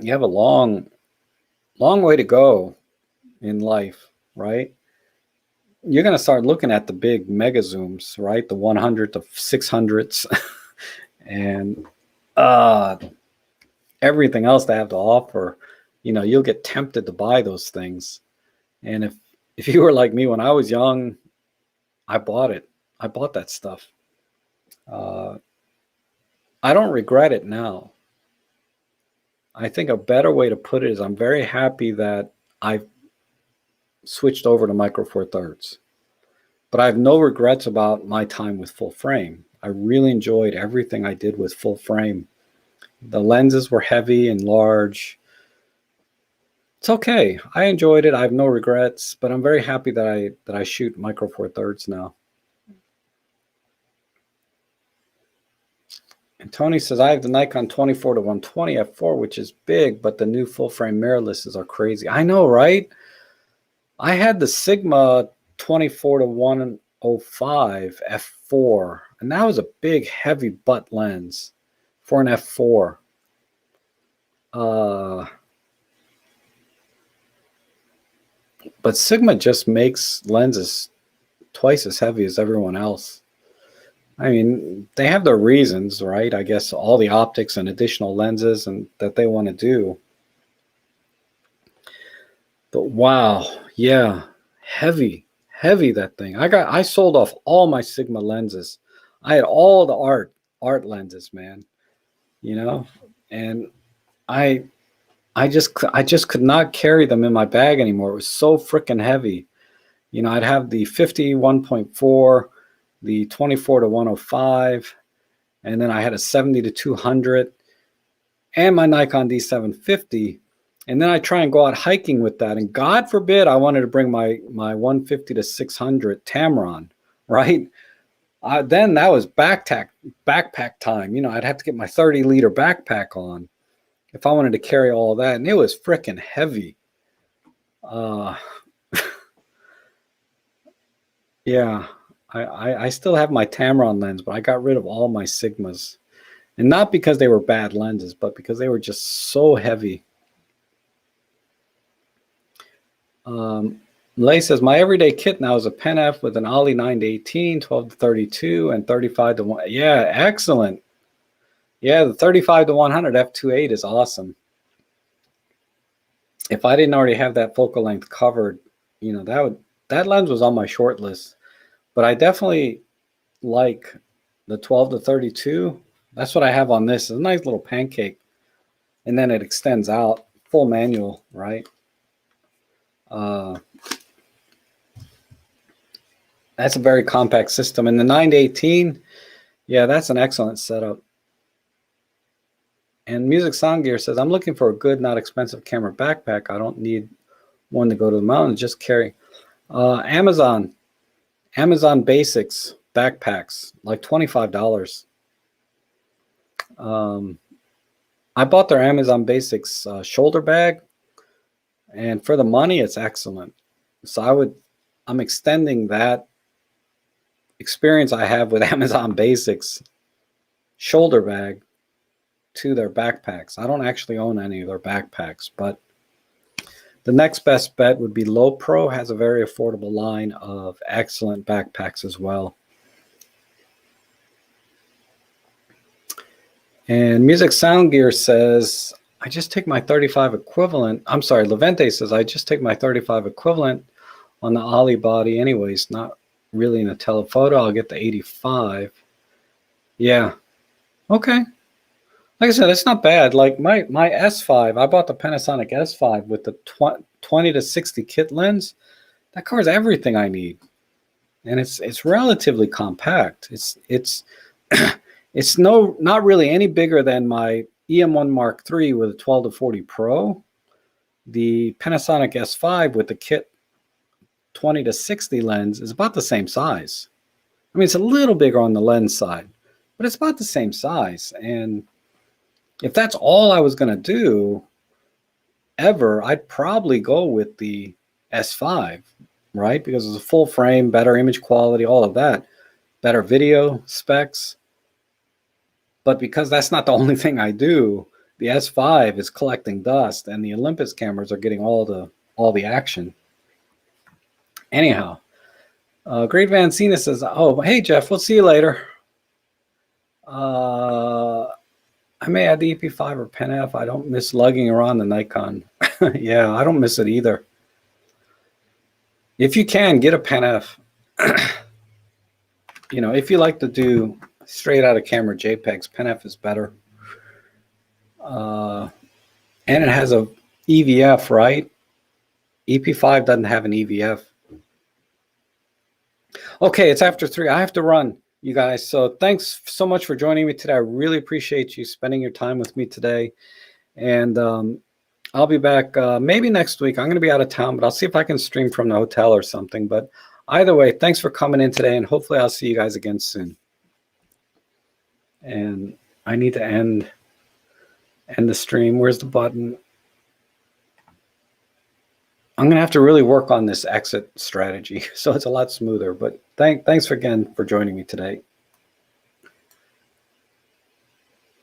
you have a long way to go in life, right? You're going to start looking at the big mega zooms, right? The 100 to 600s and everything else they have to offer. You know, you'll get tempted to buy those things. And if you were like me when I was young, I bought it. I bought that stuff. I don't regret it now. I think a better way to put it is I'm very happy that I switched over to Micro Four Thirds. But I have no regrets about my time with full frame. I really enjoyed everything I did with full frame. The lenses were heavy and large. It's okay. I enjoyed it. I have no regrets, but I'm very happy that I shoot Micro Four Thirds now. And Tony says, I have the Nikon 24 to 120 f4, which is big, but the new full frame mirrorlesses are crazy. I know, right? I had the Sigma 24 to 105 f4, and that was a big, heavy butt lens for an f4. But Sigma just makes lenses twice as heavy as everyone else. I mean, they have their reasons, right? I guess all the optics and additional lenses and that they want to do. But wow, yeah, heavy that thing. I sold off all my Sigma lenses. I had all the art lenses, man. You know, and I just could not carry them in my bag anymore. It was so freaking heavy. You know, I'd have the 51.4, the 24 to 105, and then I had a 70 to 200, and my Nikon D750. And then I try and go out hiking with that. And God forbid I wanted to bring my 150 to 600 Tamron, right? Then that was backpack time. You know, I'd have to get my 30-liter backpack on if I wanted to carry all of that. And it was freaking heavy. Yeah, I still have my Tamron lens, but I got rid of all my Sigmas. And not because they were bad lenses, but because they were just so heavy. Lay says, my everyday kit now is a Pen F with an Ollie 9 to 18, 12 to 32, and 35 to 1. Yeah, excellent. Yeah, the 35 to 100 f2.8 is awesome. If I didn't already have that focal length covered, you know, that lens was on my short list. But I definitely like the 12 to 32. That's what I have on this. It's a nice little pancake. And then it extends out. Full manual, right? That's a very compact system. And the 9 to 18, yeah, that's an excellent setup. And Music Sound Gear says, I'm looking for a good, not expensive camera backpack. I don't need one to go to the mountains, just carry. Amazon Basics backpacks, like $25. I bought their Amazon Basics shoulder bag, and for the money, it's excellent. So I'm extending that experience I have with Amazon Basics shoulder bag to their backpacks. I don't actually own any of their backpacks, but the next best bet would be Low Pro. Has a very affordable line of excellent backpacks as well. And Music Sound Gear says, I just take my 35 equivalent. I'm sorry, Levente says, I just take my 35 equivalent on the Ollie body anyways, not really in a telephoto. I'll get the 85. Yeah. Okay. Like I said, it's not bad. Like my S5, I bought the Panasonic S5 with the 20 to 60 kit lens. That covers everything I need. And it's relatively compact. It's it's not really any bigger than my EM1 Mark III with a 12 to 40 Pro. The Panasonic S5 with the kit 20 to 60 lens is about the same size. I mean, it's a little bigger on the lens side, but it's about the same size. And if that's all I was going to do ever, I'd probably go with the S5, right? Because it's a full frame, better image quality, all of that, better video specs. But because that's not the only thing I do, the S5 is collecting dust, and the Olympus cameras are getting all the action. Anyhow, Great Van Cena says, "Oh, hey Jeff, we'll see you later. I may add the EP5 or Pen F. I don't miss lugging around the Nikon. Yeah, I don't miss it either. If you can, get a Pen F. You know, if you like to do straight out of camera JPEGs, Pen F is better. And it has a EVF, right? EP5 doesn't have an EVF. Okay, it's after 3. I have to run, you guys. So thanks so much for joining me today. I really appreciate you spending your time with me today. And I'll be back maybe next week. I'm going to be out of town, but I'll see if I can stream from the hotel or something. But either way, thanks for coming in today, and hopefully I'll see you guys again soon. And I need to end the stream. Where's the button? I'm going to have to really work on this exit strategy so it's a lot smoother. But thanks again for joining me today.